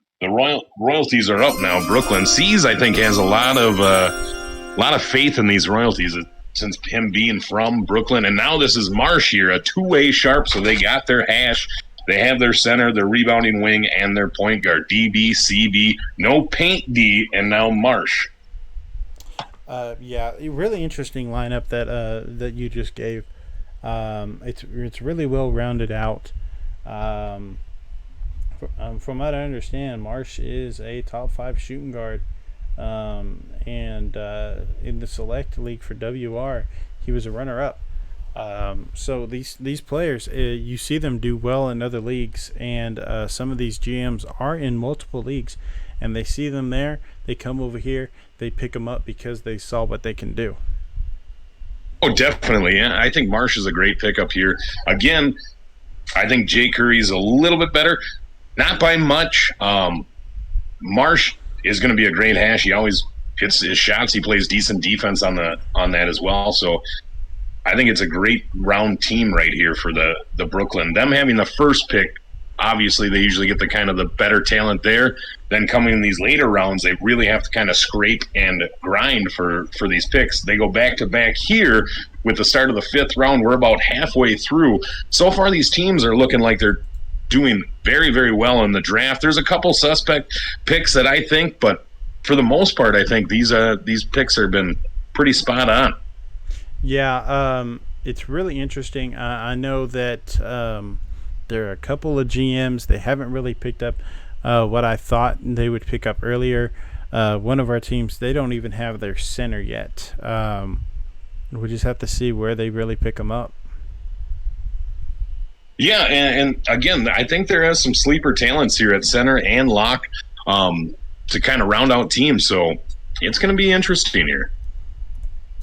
royalties are up now. Brooklyn Seas, I think, has a lot of faith in these royalties since him being from Brooklyn. And now this is Marsh here, a two-way sharp. So they got their hash. They have their center, their rebounding wing, and their point guard. DB, CB, no paint D, and now Marsh. Yeah, a really interesting lineup that you just gave. It's really well rounded out. From what I understand, Marsh is a top 5 shooting guard. And in the select league for WR, he was a runner-up. So these players, you see them do well in other leagues, and some of these GMs are in multiple leagues, and they see them there, they come over here, they pick them up because they saw what they can do. Oh, definitely. Yeah, I think Marsh is a great pickup here. Again, I think Jay Curry's a little bit better, not by much. Marsh is going to be a great hash. He always hits his shots. He plays decent defense on that as well. So I think it's a great round team right here for the Brooklyn. Them having the first pick, obviously they usually get the better talent there. Then coming in these later rounds, they really have to kind of scrape and grind for these picks. They go back to back here with the start of the 5th round. We're about halfway through. So far, these teams are looking like they're doing very, very well in the draft. There's a couple suspect picks that I think, but for the most part, I think these picks have been pretty spot on. Yeah, it's really interesting. I know that there are a couple of GMs. They haven't really picked up what I thought they would pick up earlier. One of our teams, they don't even have their center yet. We just have to see where they really pick them up. Yeah, and again, I think there is some sleeper talents here at center and lock to kind of round out teams. So it's going to be interesting here.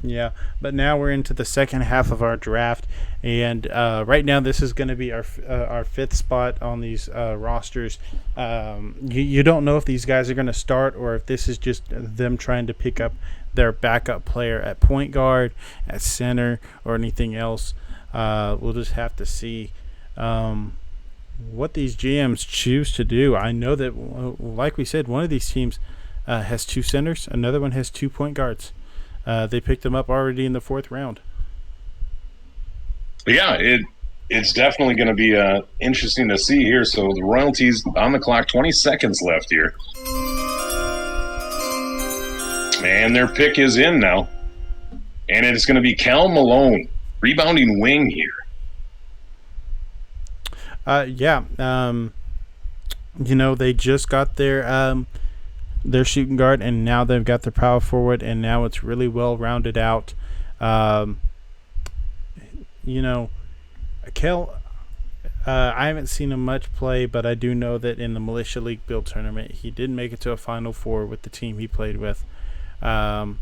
Yeah, but now we're into the second half of our draft, and right now this is going to be our 5th spot on these rosters. You don't know if these guys are going to start or if this is just them trying to pick up their backup player at point guard, at center, or anything else. We'll just have to see what these GMs choose to do. I know that, like we said, one of these teams has 2 centers, another one has 2 point guards. They picked them up already in the 4th round. Yeah, it's definitely going to be interesting to see here. So the royalties on the clock, 20 seconds left here. And their pick is in now. And it's going to be Cal Malone, rebounding wing here. They just got their shooting guard, and now they've got their power forward, and now it's really well rounded out. Kel, I haven't seen him much play, but I do know that in the Militia League Build Tournament, he did make it to a Final Four with the team he played with. And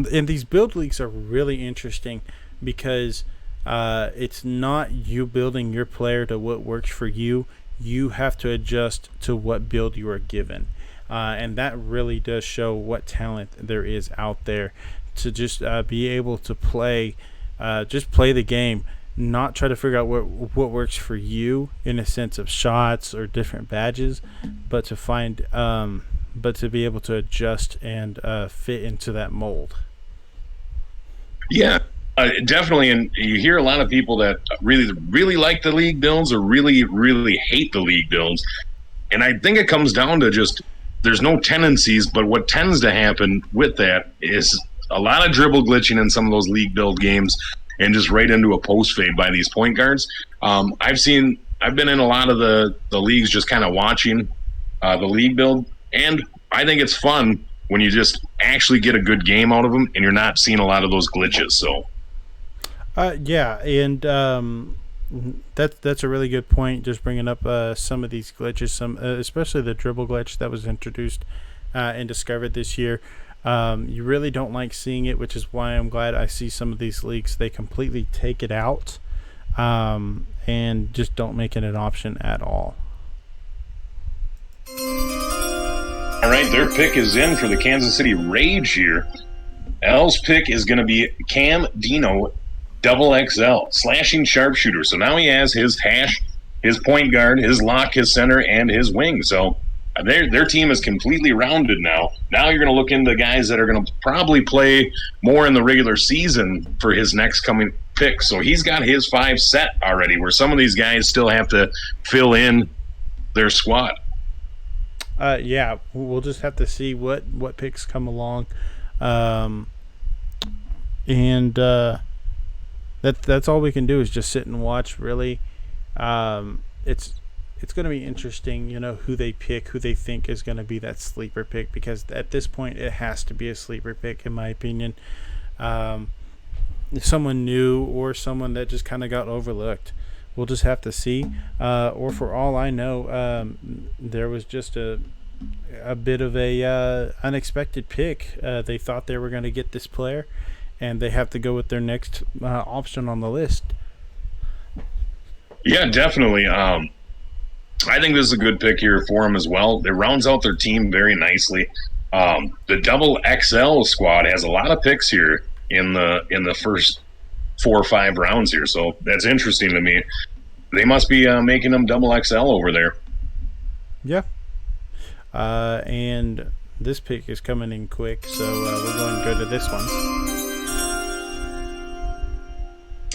these build leagues are really interesting because it's not you building your player to what works for you. You have to adjust to what build you are given. And that really does show what talent there is out there to just be able to play the game, not try to figure out what works for you in a sense of shots or different badges, but to be able to adjust and fit into that mold. Yeah, definitely. And you hear a lot of people that really, really like the league builds or really, really hate the league builds. And I think it comes down to just there's no tendencies, but what tends to happen with that is a lot of dribble glitching in some of those league build games and just right into a post fade by these point guards. I've been in a lot of the leagues just kind of watching the league build, and I think it's fun when you just actually get a good game out of them and you're not seeing a lot of those glitches. So that's a really good point, just bringing up some of these glitches, especially the dribble glitch that was introduced and discovered this year. You really don't like seeing it, which is why I'm glad I see some of these leagues, they completely take it out and just don't make it an option at all. All right, their pick is in for the Kansas City Rage here. L's pick is going to be Cam Dino, double XL, slashing sharpshooter. So now he has his hash, his point guard, his lock, his center, and his wing. So their team is completely rounded now. Now you're going to look into guys that are going to probably play more in the regular season for his next coming pick. So he's got his 5 set already, where some of these guys still have to fill in their squad. We'll just have to see what picks come along. That's all we can do is just sit and watch, really. It's going to be interesting, who they pick, who they think is going to be that sleeper pick, because at this point it has to be a sleeper pick, in my opinion. Someone new or someone that just kind of got overlooked. we'll just have to see. Or for all I know, there was just a bit of a unexpected pick. They thought they were going to get this player, and they have to go with their next option on the list. Yeah, definitely. I think this is a good pick here for them as well. It rounds out their team very nicely. The double XL squad has a lot of picks here in the first 4 or 5 rounds here, so that's interesting to me. They must be making them double XL over there. Yeah. And this pick is coming in quick, so we'll go and go to this one.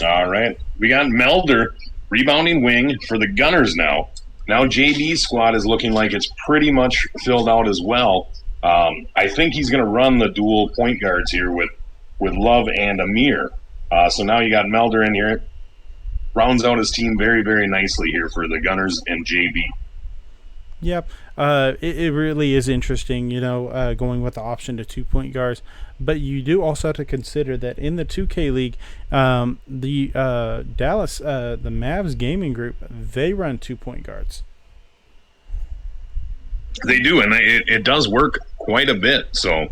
All right. We got Melder, rebounding wing for the Gunners now. Now JB's squad is looking like it's pretty much filled out as well. I think he's going to run the dual point guards here with Love and Amir. So now you got Melder in here. Rounds out his team very, very nicely here for the Gunners and JB. Yep. It really is interesting, going with the option to 2-point guards. But you do also have to consider that in the 2K League, the Dallas, the Mavs gaming group, they run 2-point guards. They do, and it does work quite a bit. So,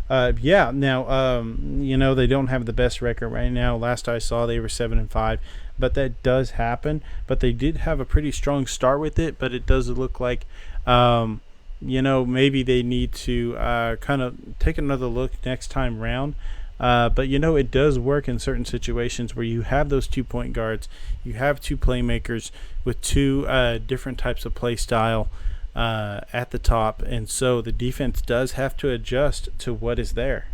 yeah. Now, they don't have the best record right now. Last I saw, they were 7-5. But that does happen. But they did have a pretty strong start with it. But it does look like, maybe they need to kind of take another look next time round. But, it does work in certain situations where you have those 2-point guards. You have 2 playmakers with 2 different types of play style at the top. And so the defense does have to adjust to what is there.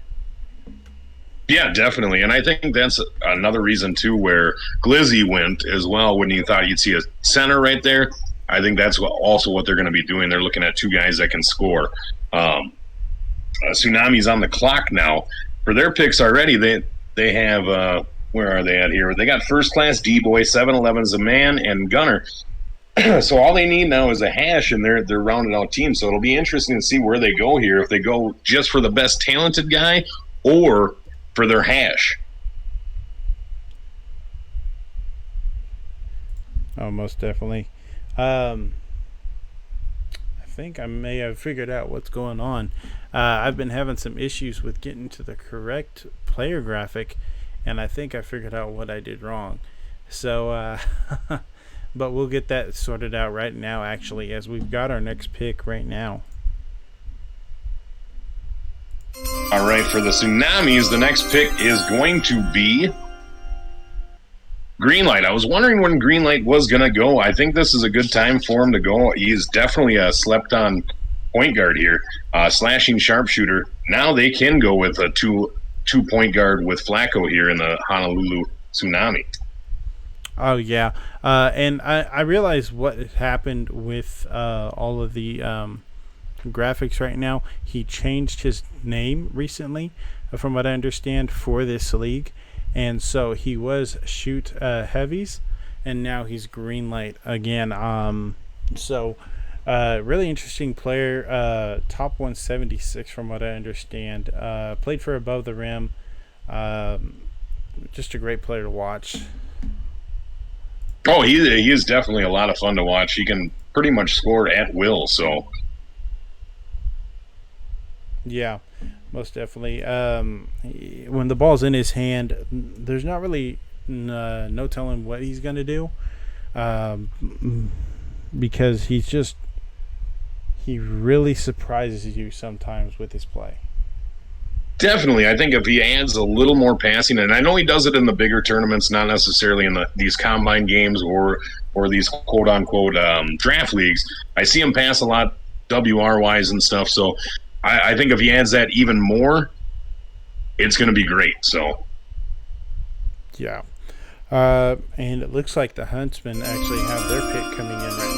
Yeah, definitely. And I think that's another reason, too, where Glizzy went as well when you thought you'd see a center right there. I think that's also what they're going to be doing. They're looking at 2 guys that can score. Tsunami's on the clock now. For their picks already, they have where are they at here? They got First Class, D-Boy, 7-Eleven's a man, and Gunner. So all they need now is a hash, and they're rounded out team. So it'll be interesting to see where they go here, if they go just for the best talented guy or for their hash. Oh, most definitely. I think I may have figured out what's going on. I've been having some issues with getting to the correct player graphic, and I think I figured out what I did wrong. So, but we'll get that sorted out right now, actually, as we've got our next pick right now. All right, for the Tsunamis, the next pick is going to be Greenlight. I was wondering when Greenlight was going to go. I think this is a good time for him to go. He's definitely a slept-on point guard here, slashing sharpshooter. Now they can go with a two-point guard with Flacco here in the Honolulu Tsunami. Oh, yeah. And I realized what happened with all of the graphics right now. He changed his name recently, from what I understand, for this league. And so he was Shoot Heavies, and now he's Greenlight again. Really interesting player. Top 176 from what I understand. Played for Above the Rim. Just a great player to watch. Oh, he is definitely a lot of fun to watch. He can pretty much score at will, so... Yeah, most definitely. When the ball's in his hand, there's not really no telling what he's going to do, because he really surprises you sometimes with his play. Definitely. I think if he adds a little more passing, and I know he does it in the bigger tournaments, not necessarily in these combine games or these quote-unquote draft leagues, I see him pass a lot WR-wise and stuff, so... I think if he adds that even more, it's going to be great. So, yeah. And it looks like the Huntsmen actually have their pick coming in right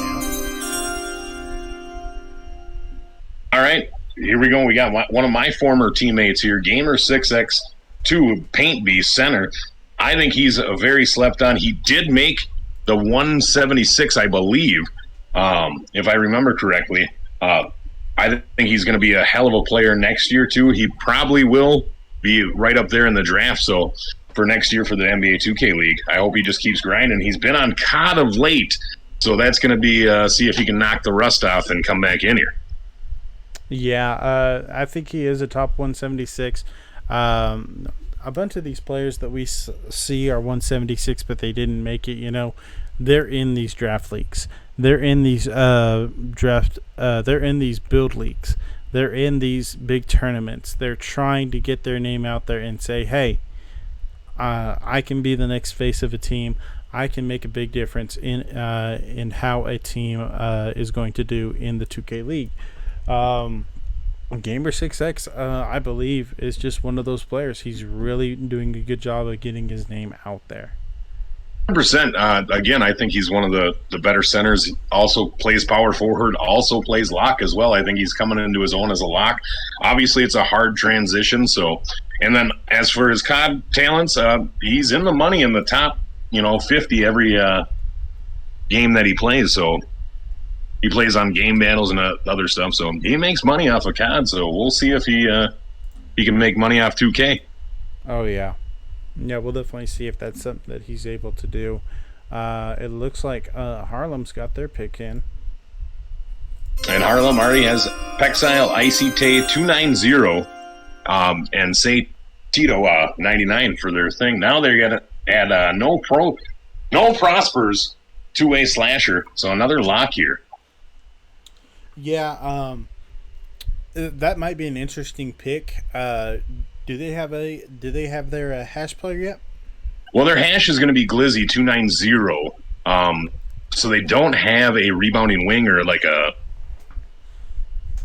now. All right, here we go. We got one of my former teammates here, Gamer6x2, Paint Beast Center. I think he's a very slept on. He did make the 176, I believe, if I remember correctly. I think he's going to be a hell of a player next year, too. He probably will be right up there in the draft. So for next year for the NBA 2K League. I hope he just keeps grinding. He's been on COD of late, so that's going to be see if he can knock the rust off and come back in here. Yeah, I think he is a top 176. A bunch of these players that we see are 176, but they didn't make it. They're in these draft leagues. They're in these they're in these build leagues. They're in these big tournaments. They're trying to get their name out there and say, hey, I can be the next face of a team. I can make a big difference in how a team is going to do in the 2K League. Gamer6x, I believe, is just one of those players. He's really doing a good job of getting his name out there. 100%. Again, I think he's one of the better centers. Also plays power forward, also plays lock as well. I think he's coming into his own as a lock. Obviously, it's a hard transition. So, and then as for his COD talents, he's in the money in the top, 50 every game that he plays. So he plays on game battles and other stuff. So he makes money off of COD. So we'll see if he can make money off 2K. Oh yeah. Yeah, we'll definitely see if that's something that he's able to do. It looks like Harlem's got their pick in. And Harlem already has Pexile, ICT 290, and Say Tito 99 for their thing. Now they're going to add no Prospers, two-way slasher. So another lock here. Yeah, that might be an interesting pick. Do they have their hash player yet? Well, their hash is going to be Glizzy 290. So they don't have a rebounding wing or like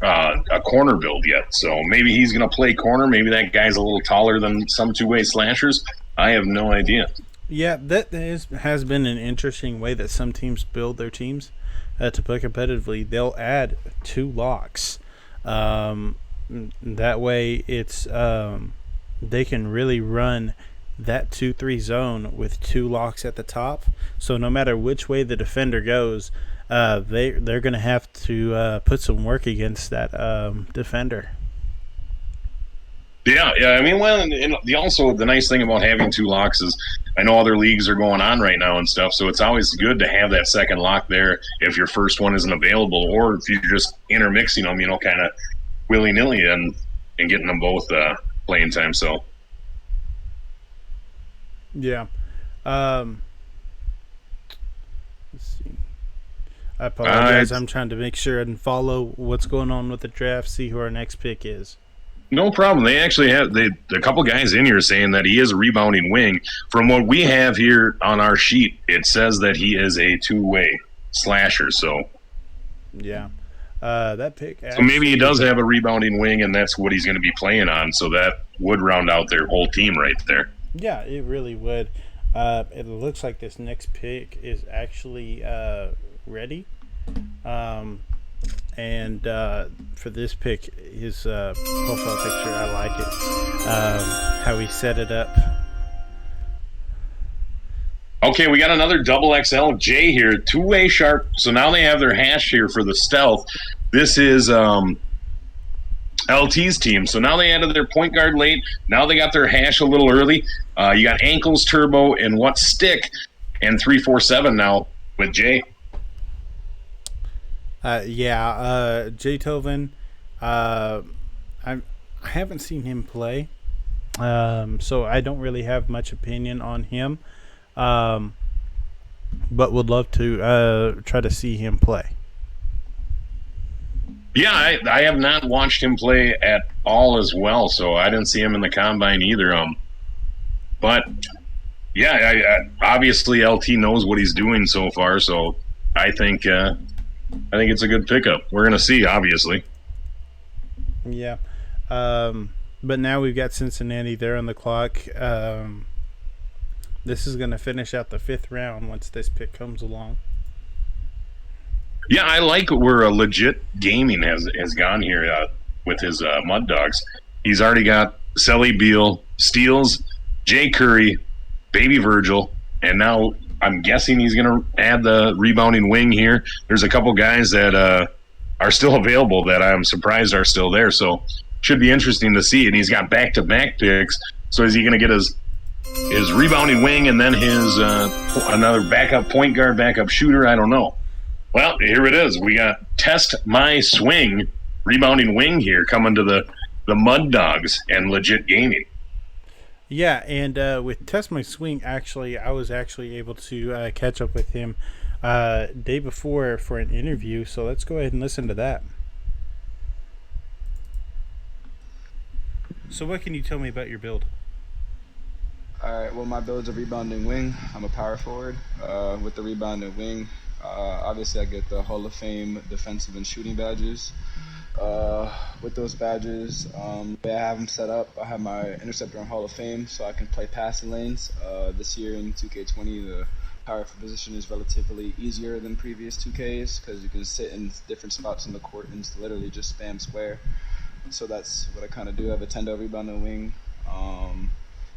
a corner build yet. So maybe he's going to play corner. Maybe that guy's a little taller than some two-way slashers. I have no idea. Yeah, that has been an interesting way that some teams build their teams to play competitively. They'll add 2 locks. That way it's they can really run that 2-3 zone with 2 locks at the top. So no matter which way the defender goes, they're going to have to put some work against that defender. Yeah. I mean, well, and also the nice thing about having 2 locks is I know other leagues are going on right now and stuff, so it's always good to have that second lock there if your first one isn't available, or if you're just intermixing them, kind of willy-nilly and getting them both playing time. So yeah. Let's see. I apologize. I'm trying to make sure and follow what's going on with the draft, see who our next pick is. No problem. They actually have a couple guys in here saying that he is a rebounding wing. From what we have here on our sheet, it says that he is a two-way slasher. So yeah, that pick. So maybe he does have a rebounding wing, and that's what he's going to be playing on. So that would round out their whole team right there. Yeah, it really would. It looks like this next pick is actually ready. And for this pick, his profile picture, I like it. How he set it up. Okay, we got another double XL J here, two-way sharp. So now they have their hash here for the stealth. This is LT's team. So now they added their point guard late. Now they got their hash a little early. You got ankles, turbo, and what stick, and 347 now with Jay. Jay Tovin. I haven't seen him play, so I don't really have much opinion on him. But would love to try to see him play. Yeah, I have not watched him play at all as well, so I didn't see him in the combine either. But yeah, obviously LT knows what he's doing so far, so I think it's a good pickup. We're gonna see, obviously. Yeah, but now we've got Cincinnati there on the clock. This is gonna finish out the 5th round once this pick comes along. Yeah, I like where Legit Gaming has gone here with his Mud Dogs. He's already got Selly Beal, Steels, Jay Curry, Baby Virgil, and now I'm guessing he's going to add the rebounding wing here. There's a couple guys that are still available that I'm surprised are still there, so should be interesting to see. And he's got back-to-back picks, so is he going to get his his rebounding wing, and then his another backup point guard, backup shooter. I don't know. Well, here it is. We got Test My Swing, rebounding wing here coming to the Mud Dogs and Legit Gaming. Yeah, and with Test My Swing, actually, I was actually able to catch up with him day before for an interview. So let's go ahead and listen to that. So what can you tell me about your build? All right. Well, my build's a rebounding wing. I'm a power forward. With the rebounding wing, obviously I get the Hall of Fame defensive and shooting badges. With those badges, I have them set up. I have my interceptor in Hall of Fame, so I can play passing lanes. This year in 2K20, the power forward position is relatively easier than previous 2Ks because you can sit in different spots in the court and literally just spam square. So that's what I kind of do. I have a 10-0 rebounding wing.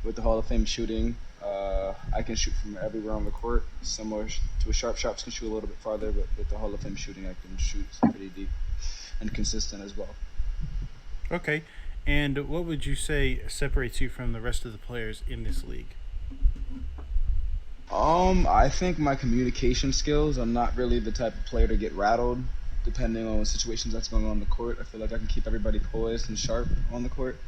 With the Hall of Fame shooting, I can shoot from everywhere on the court, similar to a sharp. Sharps can shoot a little bit farther, but with the Hall of Fame shooting, I can shoot pretty deep and consistent as well. Okay, and what would you say separates you from the rest of the players in this league? I think my communication skills. I'm not really the type of player to get rattled, depending on situations that's going on the court. I feel like I can keep everybody poised and sharp on the court.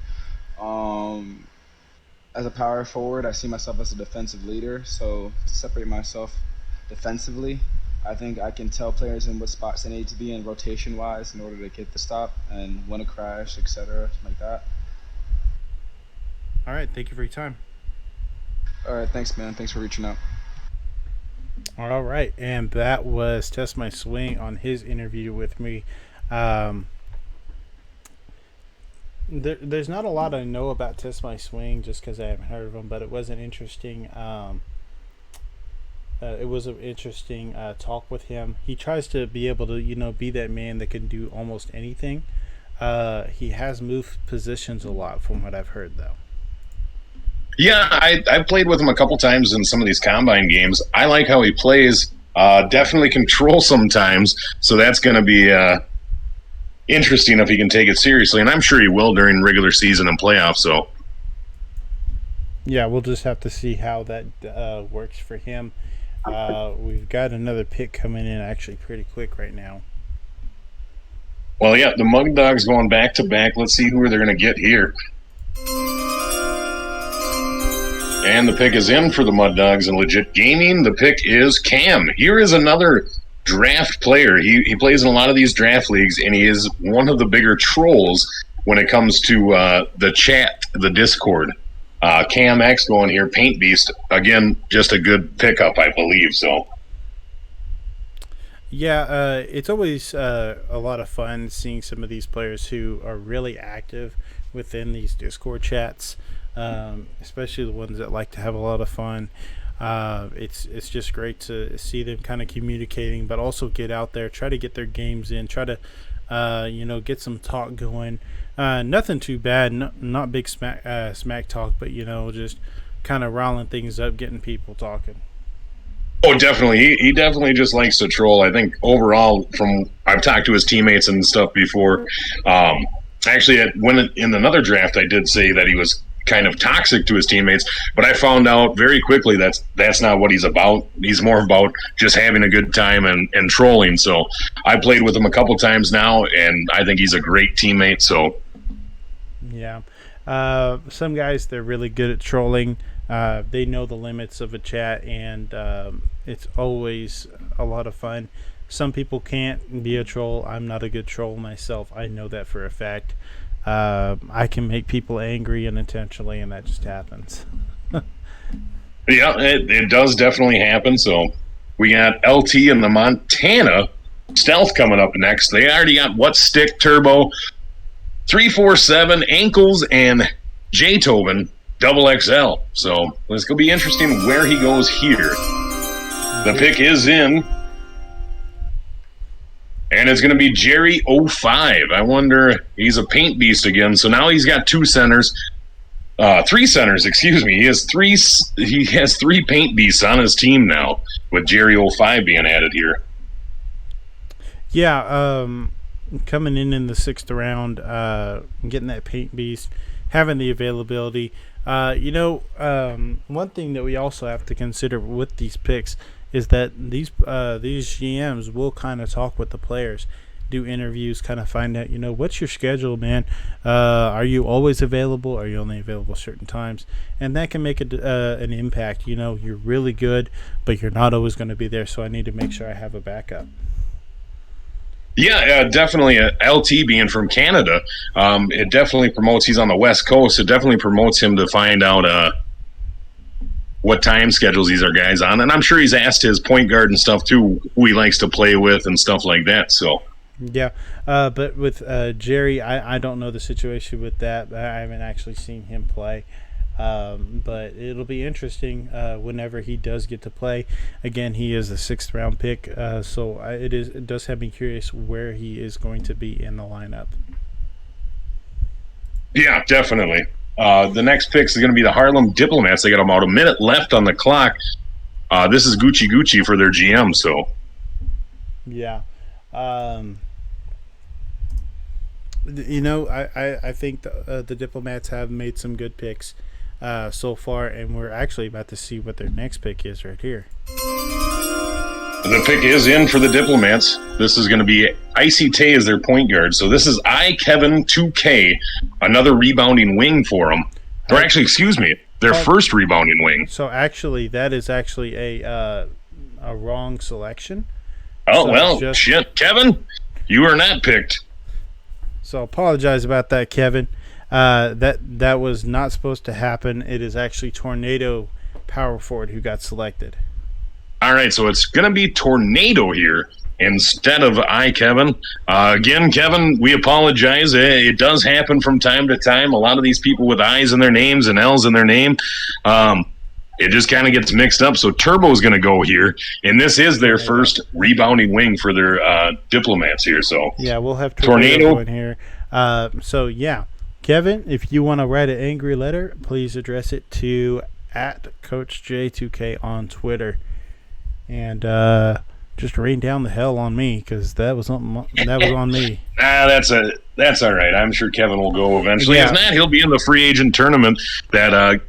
As a power forward, I see myself as a defensive leader. So to separate myself defensively, I think I can tell players in what spots they need to be in rotation-wise in order to get the stop and when to crash, etc., like that. All right, thank you for your time. All right, thanks, man. Thanks for reaching out. All right, and that was Test My Swing on his interview with me. There's not a lot I know about Test My Swing just because I haven't heard of him, but it was an interesting. It was an interesting talk with him. He tries to be able to, be that man that can do almost anything. He has moved positions a lot, from what I've heard, though. Yeah, I've played with him a couple times in some of these combine games. I like how he plays. Definitely control sometimes, so that's going to be interesting if he can take it seriously, and I'm sure he will during regular season and playoffs. So, yeah, we'll just have to see how that works for him. We've got another pick coming in actually pretty quick right now. Well, yeah, the Mug Dogs going back to back. Let's see who they're going to get here. And the pick is in for the Mud Dogs and Legit Gaming. The pick is Cam. Here is another draft player. He plays in a lot of these draft leagues, and he is one of the bigger trolls when it comes to the chat, the Discord. Cam X going here, Paint Beast. Again, just a good pickup, I believe. So, yeah, it's always a lot of fun seeing some of these players who are really active within these Discord chats. Especially the ones that like to have a lot of fun. It's just great to see them kind of communicating, but also get out there, try to get their games in, try to get some talk going. Nothing too bad, not big smack talk, but just kind of riling things up, getting people talking. Oh, definitely. He definitely just likes to troll. I think overall, from I've talked to his teammates and stuff before. Actually, in another draft, I did say that he was kind of toxic to his teammates, but I found out very quickly that's not what he's about. He's more about just having a good time and trolling. So I played with him a couple times now, and I think he's a great teammate. So yeah, some guys, they're really good at trolling. They know the limits of a chat, and it's always a lot of fun. Some people can't be a troll. I'm not a good troll myself. I know that for a fact. I can make people angry unintentionally, and that just happens. Yeah, it does definitely happen. So we got LT and the Montana Stealth coming up next. They already got What Stick, Turbo, 347, Ankles, and J-Tobin, Double XL. So it's going to be interesting where he goes here. The pick is in. And it's going to be Jerry 05. I wonder, he's a paint beast again. So now he's got three centers, excuse me. He has three paint beasts on his team now, with Jerry 05 being added here. Yeah, coming in the 6th round, getting that paint beast, having the availability. One thing that we also have to consider with these picks is that these GMs will kind of talk with the players, do interviews, kind of find out, what's your schedule, man? Are you always available? Are you only available certain times? And that can make an impact. You're really good, but you're not always going to be there, so I need to make sure I have a backup. Yeah, definitely. LT being from Canada, it definitely promotes. He's on the West Coast. It definitely promotes him to find out what time schedules these are guys on, and I'm sure he's asked his point guard and stuff too, who he likes to play with and stuff like that. So. Yeah, but with Jerry, I don't know the situation with that. I haven't actually seen him play. But it'll be interesting whenever he does get to play. Again, he is a 6th round pick, so it does have me curious where he is going to be in the lineup. Yeah, definitely. The next picks are going to be the Harlem Diplomats. They got about a minute left on the clock. This is Gucci for their GM. So, yeah. I think the Diplomats have made some good picks so far, and we're actually about to see what their next pick is right here. The pick is in for the Diplomats. This is going to be Icy Tay as their point guard. So this is MGL2K, another rebounding wing for them. Or actually, excuse me, their first rebounding wing. So actually, that is actually a wrong selection. Oh, so shit. Kevin, you are not picked. So apologize about that, Kevin. That was not supposed to happen. It is actually Tornado power forward who got selected. All right, so it's going to be Tornado here instead of Kevin. Again, Kevin, we apologize. It does happen from time to time. A lot of these people with I's in their names and L's in their name. It just kind of gets mixed up. So Turbo is going to go here, and this is their first rebounding wing for their Diplomats here. So yeah, we'll have Tornado in here. So yeah, Kevin, if you want to write an angry letter, please address it to @CoachJ2K on Twitter, and just rain down the hell on me because that was on me. That's all right. I'm sure Kevin will go eventually. Yeah. If not, he'll be in the free agent tournament that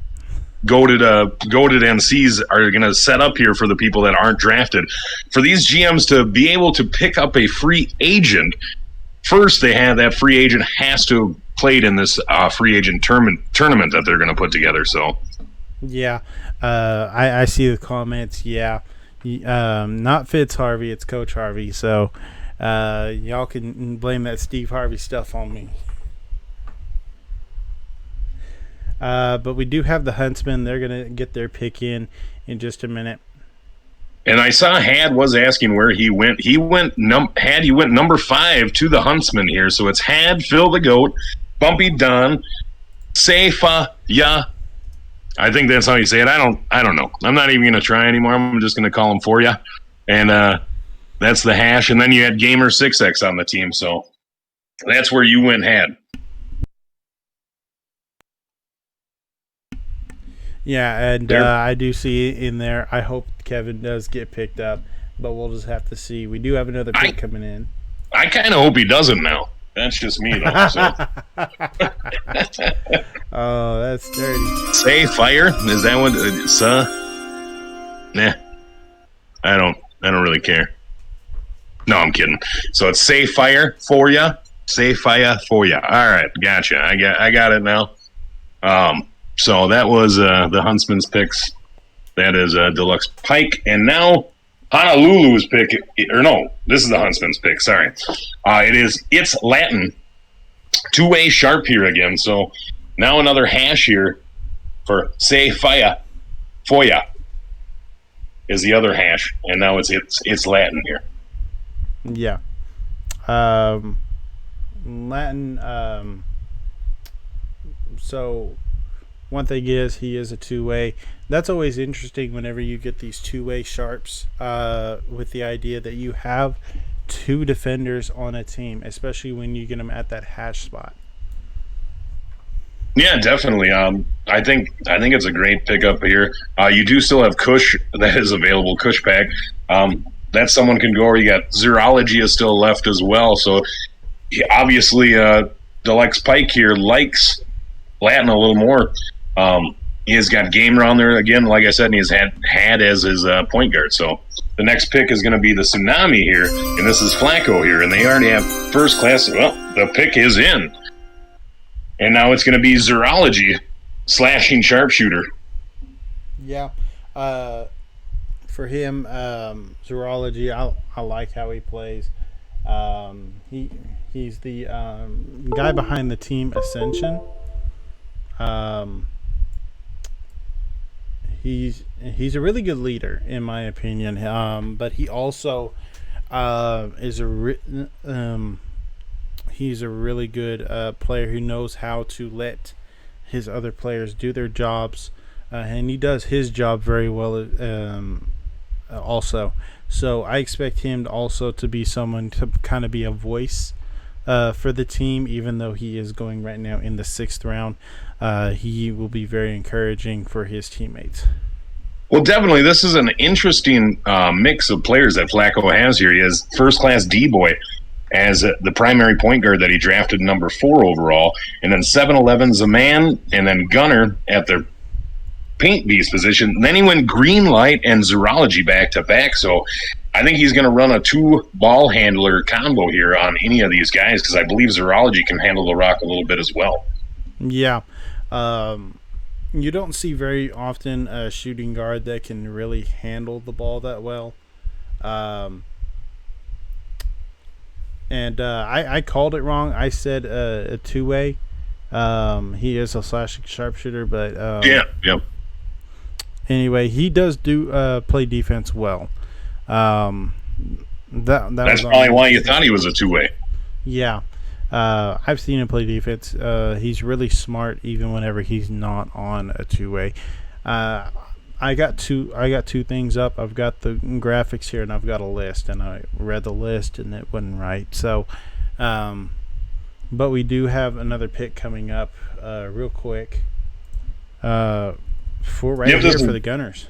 goated NCs are going to set up here for the people that aren't drafted. For these GMs to be able to pick up a free agent, first they have that free agent has to have played in this free agent tournament that they're going to put together. So, yeah, I see the comments. Yeah, not Fitz Harvey, it's Coach Harvey. So, y'all can blame that Steve Harvey stuff on me. But we do have the Huntsmen. They're going to get their pick in just a minute. And I saw Had was asking where he went. He went number 5 to the Huntsmen here. So it's Had, Phil the Goat, Bumpy Don, Seifa, Ya. I think that's how you say it. I don't know. I'm not even going to try anymore. I'm just going to call him for ya. And that's the hash. And then you had Gamer 6X on the team. So that's where you went, Had. Yeah, and I do see it in there. I hope Kevin does get picked up, but we'll just have to see. We do have another pick coming in. I kind of hope he doesn't now. That's just me, though. So. Oh, that's dirty. Say fire? Is that what? Nah, I don't really care. No, I'm kidding. So it's say fire for ya. Say fire for ya. All right, gotcha. I got it now. So that was the Huntsman's picks. That is Deluxe Pike. And now Honolulu's pick, or no, this is the Huntsman's pick, sorry. It's Latin. 2-way sharp here again. So now another hash here for Say Faya. Foya is the other hash. And now it's Latin here. Yeah. Latin, so one thing is he is a 2-way. That's always interesting whenever you get these 2-way sharps with the idea that you have 2 defenders on a team, especially when you get them at that hash spot. Yeah, definitely. I think it's a great pickup here. You do still have Kush that is available, Kush Pack. That someone can go, or you got Xerology is still left as well. So obviously Deluxe Pike here likes Latin a little more. He has got Gamer on there again, like I said, and he's had as his point guard. So the next pick is going to be the Tsunami here, and this is Flacco here, and they already have first class. Well, the pick is in, and now it's going to be Zoology, slashing sharpshooter. Yeah. For him, Zoology, I like how he plays. He's the guy behind the team Ascension. He's a really good leader in my opinion. But he also is he's a really good player who knows how to let his other players do their jobs, and he does his job very well. Also, so I expect him also to be someone to kind of be a voice for the team, even though he is going right now in the 6th round. He will be very encouraging for his teammates. Well, definitely, this is an interesting mix of players that Flacco has here. He has first-class D-Boy as the primary point guard that he drafted number 4 overall, and then 7-11's a man, and then Gunner at the paint beast position. Then he went green light and Zoology back to back. So I think he's going to run a 2 ball handler combo here on any of these guys, because I believe Zoology can handle the rock a little bit as well. Yeah. You don't see very often a shooting guard that can really handle the ball that well. I called it wrong. I said a 2-way. He is a slashing sharpshooter, but yeah. Anyway, he does play defense well. That's probably why you thought he was a 2-way. Yeah. I've seen him play defense. He's really smart, even whenever he's not on a 2-way. I got two things up. I've got the graphics here, and I've got a list, and I read the list, and it wasn't right. So, but we do have another pick coming up, real quick. For the Gunners.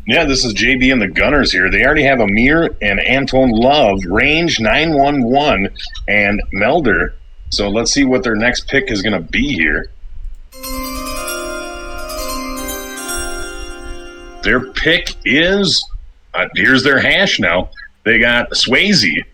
Yeah, this is JB and the Gunners here. They already have Amir and Anton Love, range 911, and Melder. So let's see what their next pick is going to be here. Their pick is, here's their hash now. They got Swayze.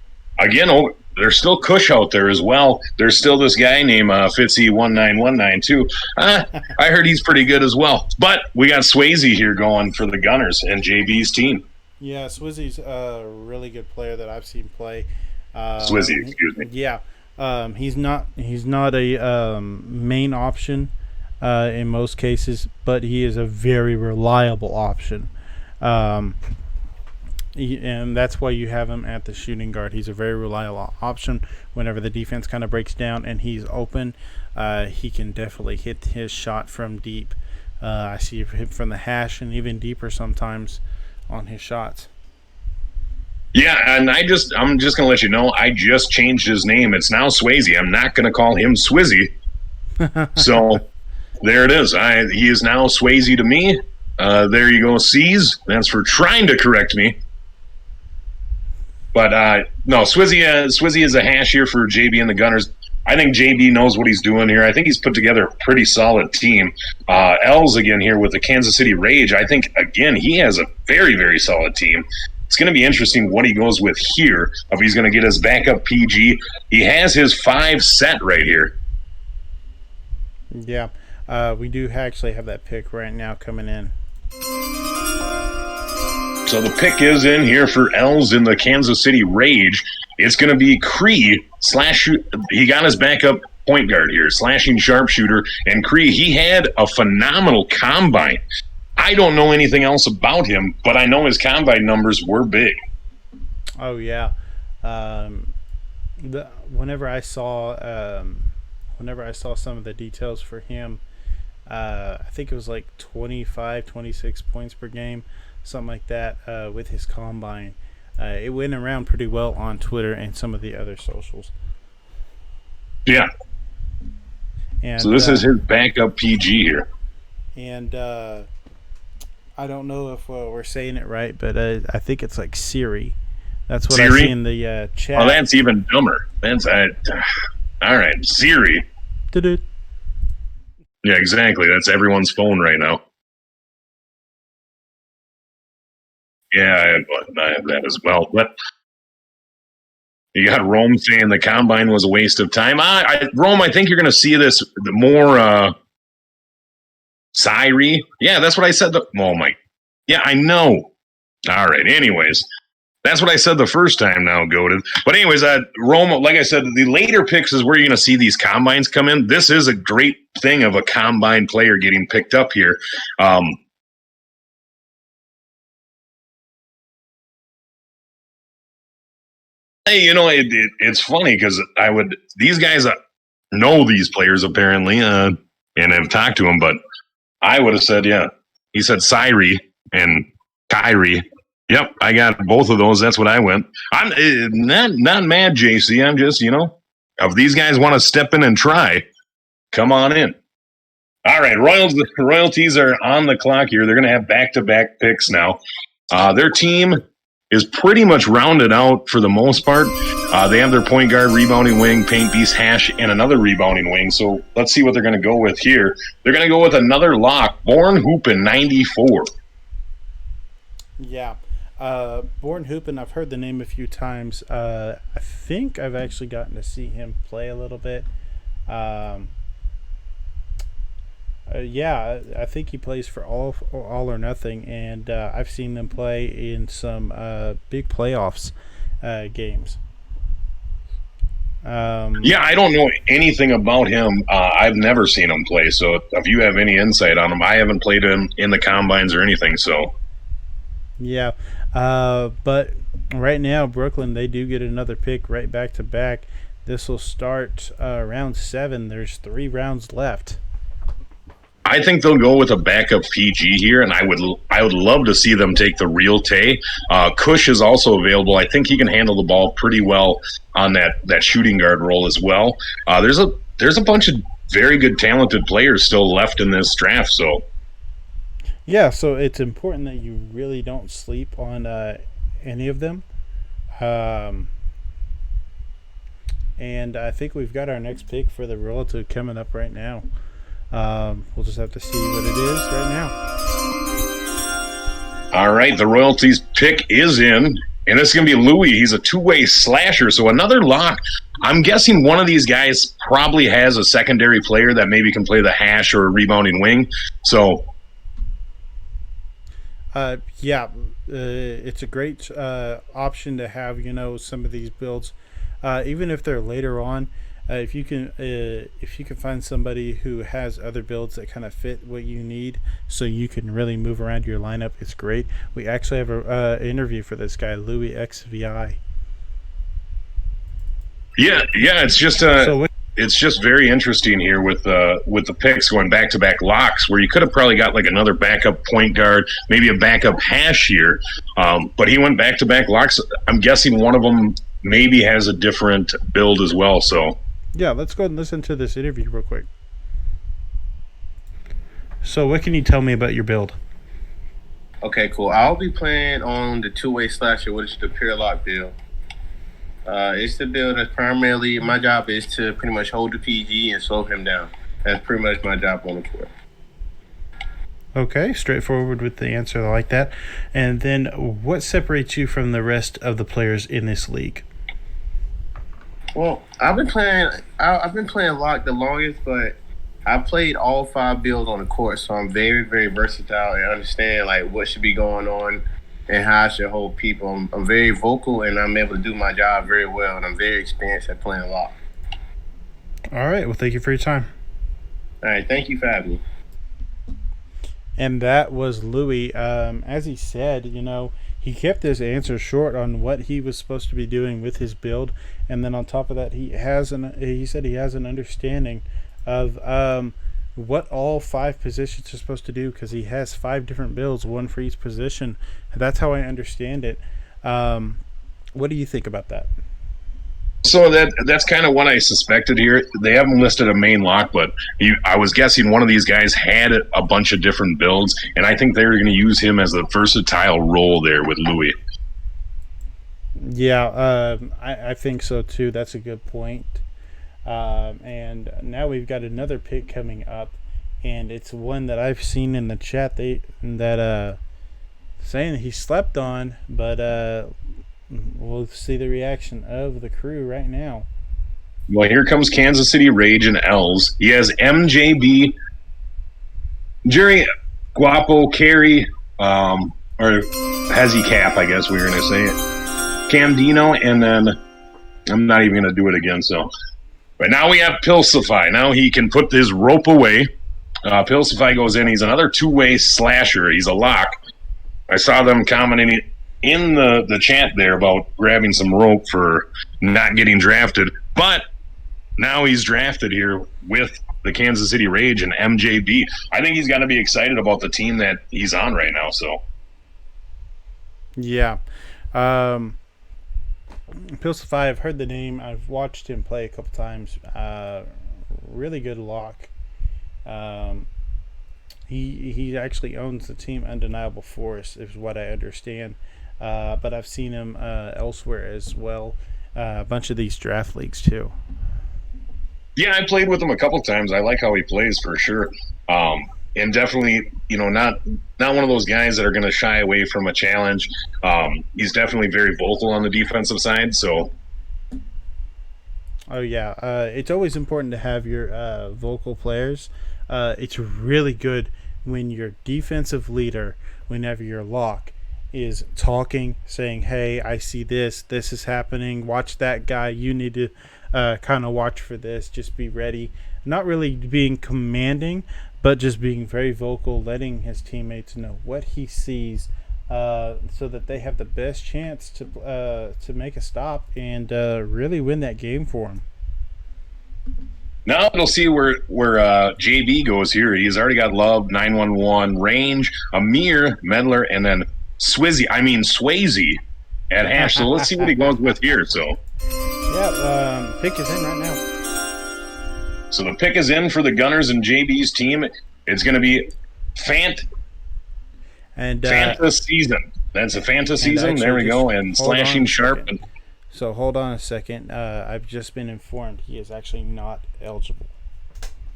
Again, there's still Kush out there as well. There's still this guy named Fitzy19192. I heard he's pretty good as well. But we got Swayze here going for the Gunners and JB's team. Yeah, Swizzy's a really good player that I've seen play. Swizzy, excuse me. Yeah, he's not a main option in most cases, but he is a very reliable option. And that's why you have him at the shooting guard. He's a very reliable option. Whenever the defense kind of breaks down and he's open, he can definitely hit his shot from deep. I see him from the hash and even deeper sometimes on his shots. Yeah, and I'm just going to let you know, I just changed his name. It's now Swayze. I'm not going to call him Swizzy. So there it is. He is now Swayze to me. There you go, C's. That's for trying to correct me. But no, Swizzy is a hash here for JB and the Gunners. I think JB knows what he's doing here. I think he's put together a pretty solid team. L's again here with the Kansas City Rage. I think, again, he has a very, very solid team. It's going to be interesting what he goes with here, if he's going to get his backup PG. He has his 5 set right here. Yeah, we do actually have that pick right now coming in. So the pick is in here for L's in the Kansas City Rage. It's going to be Cree he got his backup point guard here, slashing sharpshooter. And Cree, he had a phenomenal combine. I don't know anything else about him, but I know his combine numbers were big. Oh yeah. Whenever I saw some of the details for him, I think it was like 25, 26 points per game, something like that, with his combine. It went around pretty well on Twitter and some of the other socials. Yeah. And, so this is his backup PG here. And I don't know if we're saying it right, but I think it's like Siri. That's what Siri? I see in the chat. Oh, that's even dumber. That's all right, Siri. Da-da. Yeah, exactly. That's everyone's phone right now. Yeah, I have that as well. But you got Rome saying the combine was a waste of time. Rome, I think you're going to see this the more Syrie. Yeah, that's what I said. Oh my. Yeah, I know. All right. Anyways, that's what I said the first time. Now, goaded. But anyways, Rome, like I said, the later picks is where you're going to see these combines come in. This is a great thing of a combine player getting picked up here. Hey, it's funny because these guys know these players apparently and have talked to them, but I would have said, yeah. He said Syrie and Kyrie. Yep, I got both of those. That's what I went. I'm not mad, JC. I'm just, if these guys want to step in and try, come on in. All right, royalties are on the clock here. They're going to have back-to-back picks now. Their team is pretty much rounded out for the most part. They have their point guard, rebounding wing, paint beast, hash, and another rebounding wing. So let's see what they're going to go with here. They're going to go with another lock, Born Hoopin 94. Yeah. Born Hoopin, I've heard the name a few times. I think I've actually gotten to see him play a little bit. Yeah, I think he plays for all or nothing, and I've seen them play in some big playoffs games. Yeah, I don't know anything about him. I've never seen him play, so if you have any insight on him, I haven't played him in the combines or anything. So, yeah, but right now Brooklyn, they do get another pick right back to back. This will start round 7. There's 3 rounds left. I think they'll go with a backup PG here, and I would love to see them take the real Tay. Kush is also available. I think he can handle the ball pretty well on that shooting guard role as well. There's a bunch of very good, talented players still left in this draft. So, yeah, so it's important that you really don't sleep on any of them. And I think we've got our next pick for the relative coming up right now. We'll just have to see what it is right now. All right, the royalties pick is in, and it's going to be Louis. He's a two-way slasher, so another lock. I'm guessing one of these guys probably has a secondary player that maybe can play the hash or a rebounding wing. So, yeah, it's a great option to have. Some of these builds, even if they're later on. If you can find somebody who has other builds that kind of fit what you need, so you can really move around your lineup, it's great. We actually have an interview for this guy, Louis XVI. Yeah, it's just it's just very interesting here with the picks going back to back locks, where you could have probably got like another backup point guard, maybe a backup hash here, but he went back to back locks. I'm guessing one of them maybe has a different build as well. So. Yeah, let's go ahead and listen to this interview real quick. So what can you tell me about your build? Okay, cool. I'll be playing on the two-way slasher, which is the pure lock build. It's the build that's primarily, my job is to pretty much hold the PG and slow him down. That's pretty much my job on the court. Okay, straightforward with the answer. I like that. And then what separates you from the rest of the players in this league? Well, I've been playing lock the longest, but I've played all 5 builds on the court, so I'm very, very versatile and understand like what should be going on and how I should hold people. I'm very vocal and I'm able to do my job very well, and I'm very experienced at playing lock. All right, well, thank you for your time. All right, thank you for having me. And that was Louis. As he said, he kept his answer short on what he was supposed to be doing with his build, and then on top of that, he said he has an understanding of what all 5 positions are supposed to do, because he has 5 different builds, one for each position. That's how I understand it. What do you think about that? So that's kind of what I suspected here. They haven't listed a main lock, but I was guessing one of these guys had a bunch of different builds, and I think they were going to use him as a versatile role there with Louis. Yeah, I think so too. That's a good point. And now we've got another pick coming up, and it's one that I've seen in the chat saying he slept on, but we'll see the reaction of the crew right now. Well, here comes Kansas City Rage and L's. He has MJB, Jerry Guapo, Carey, or has he Cap, I guess we were going to say it. Candino, and then I'm not even going to do it again. So, but now we have Pilsify. Now he can put his rope away. Pilsify goes in. He's another two-way slasher. He's a lock. I saw them commenting in the chat there about grabbing some rope for not getting drafted. But now he's drafted here with the Kansas City Rage and MJB. I think he's got to be excited about the team that he's on right now. So, yeah. Pilsify, I've heard the name. I've watched him play a couple times. Really good lock. He actually owns the team Undeniable Force, is what I understand. But I've seen him elsewhere as well. A bunch of these draft leagues too. Yeah, I played with him a couple times. I like how he plays for sure. And definitely, not one of those guys that are going to shy away from a challenge. He's definitely very vocal on the defensive side. So, oh yeah, it's always important to have your vocal players. It's really good when your defensive leader, whenever your lock, is talking, saying, "Hey, I see this. This is happening. Watch that guy. You need to kind of watch for this. Just be ready." Not really being commanding, but just being very vocal, letting his teammates know what he sees, so that they have the best chance to make a stop and really win that game for him. now we'll see where JB goes here. He's already got Love, 911, Range, Amir, Medler, and then Swayze at hash. So let's see what he goes with here. So, yeah, pick is in right now. So the pick is in for the Gunners and JB's team. It's going to be Fanta Season. That's a Fanta Season. There we go. And Slashing Sharp. So hold on a second. I've just been informed he is actually not eligible.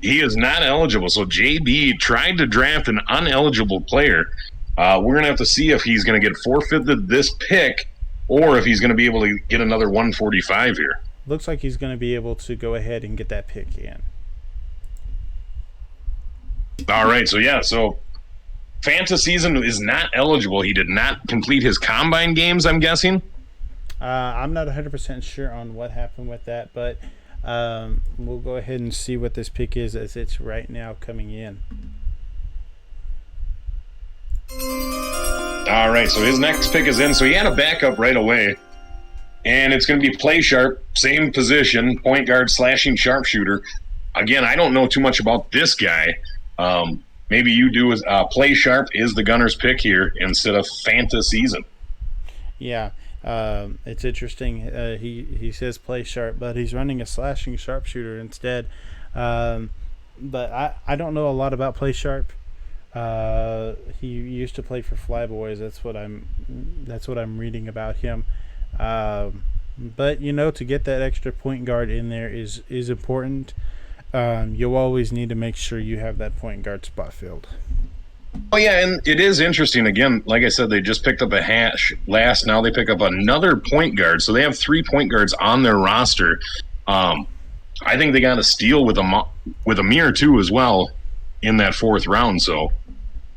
He is not eligible. So JB tried to draft an uneligible player. We're going to have to see if he's going to get forfeited this pick or if he's going to be able to get another 145 here. Looks like he's going to be able to go ahead and get that pick in. All right. So Fanta Season is not eligible. He did not complete his combine games, I'm guessing. I'm not 100% sure on what happened with that, but we'll go ahead and see what this pick is as it's right now coming in. All right, so his next pick is in. So he had a backup right away, and it's going to be Play Sharp, same position, point guard, slashing sharpshooter. Again, I don't know too much about this guy. Maybe you do. Play Sharp is the Gunners pick here instead of Fanta Season. Yeah. It's interesting. He says Play Sharp, but he's running a slashing sharpshooter instead. But I don't know a lot about Play Sharp. He used to play for Flyboys. That's what I'm reading about him. But to get that extra point guard in there is important. You'll always need to make sure you have that point guard spot filled. Oh, yeah, and it is interesting. Again, like I said, they just picked up a hash last. Now they pick up another point guard. So they have 3 point guards on their roster. I think they got a steal with Amir, too, as well, in that 4th round. So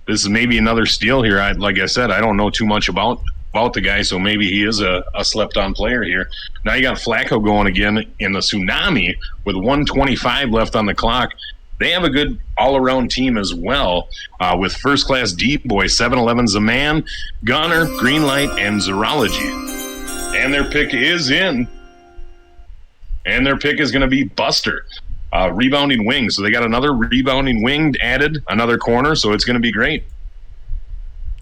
this is maybe another steal here. Like I said, I don't know too much about the guy, so maybe he is a slept-on player here. Now you got Flacco going again in the Tsunami with 1:25 left on the clock. They have a good all-around team as well, with first-class D-Boy, 7-Eleven Zaman, Gunner, Greenlight, and Zerology. And their pick is in. And their pick is going to be Buster, rebounding wing. So they got another rebounding wing added, another corner, so it's going to be great.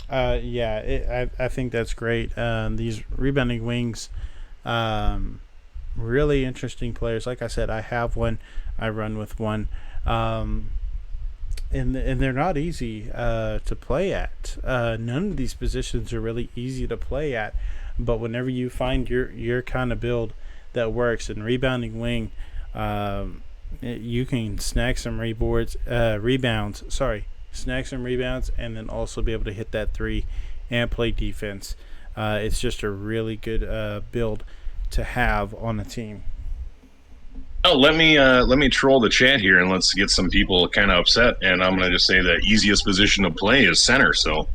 I think that's great. These rebounding wings, really interesting players. Like I said, I have one. I run with one. And they're not easy to play at. None of these positions are really easy to play at, but whenever you find your kind of build that works, and rebounding wing You can snag some rebounds. Sorry, snag some rebounds, and then also be able to hit that three and play defense. It's just a really good build to have on a team. Oh, let me troll the chat here and let's get some people kind of upset. And I'm gonna just say the easiest position to play is center. So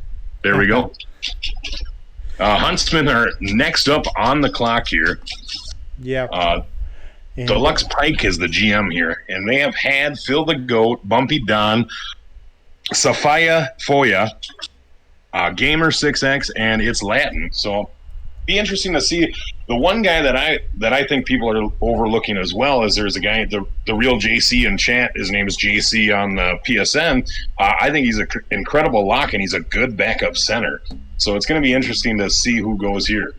there we go. Huntsmen are next up on the clock here. Yeah. Deluxe Pike is the GM here, and they have had Phil the Goat, Bumpy Don, Safaya Foya, Gamer 6X, and it's Latin. So be interesting to see. The one guy that I think people are overlooking as well is there's a guy, the real JC in chat. His name is JC on the PSN. I think he's an incredible lock, and he's a good backup center. So it's going to be interesting to see who goes here.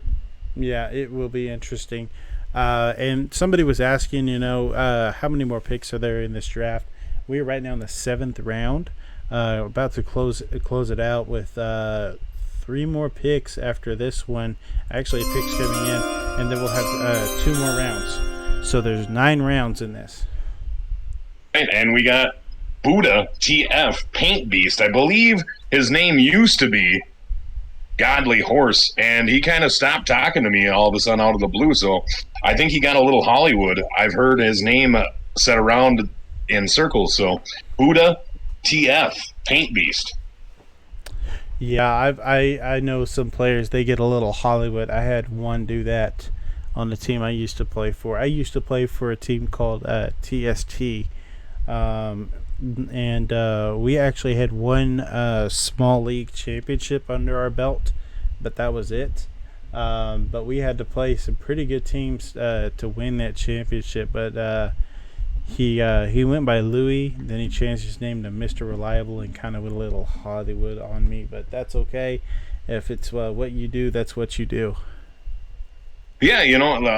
Yeah, it will be interesting. And somebody was asking, how many more picks are there in this draft? We're right now in the 7th round, about to close it out with 3 more picks after this one. Actually, picks coming in, and then we'll have 2 more rounds. So there's 9 rounds in this. Right, and we got Buddha TF Paint Beast. I believe his name used to be Godly Horse, and he kind of stopped talking to me all of a sudden out of the blue. So I think he got a little Hollywood. I've heard his name said around in circles. So Buddha TF Paint Beast. Yeah, I know some players, they get a little Hollywood. I had one do that on the team I used to play for. I used to play for a team called TST, and we actually had one small league championship under our belt, but that was it. But we had to play some pretty good teams to win that championship. But he went by Louis, then he changed his name to Mr. Reliable and kind of went a little Hollywood on me. But that's okay. If it's what you do, that's what you do. Yeah,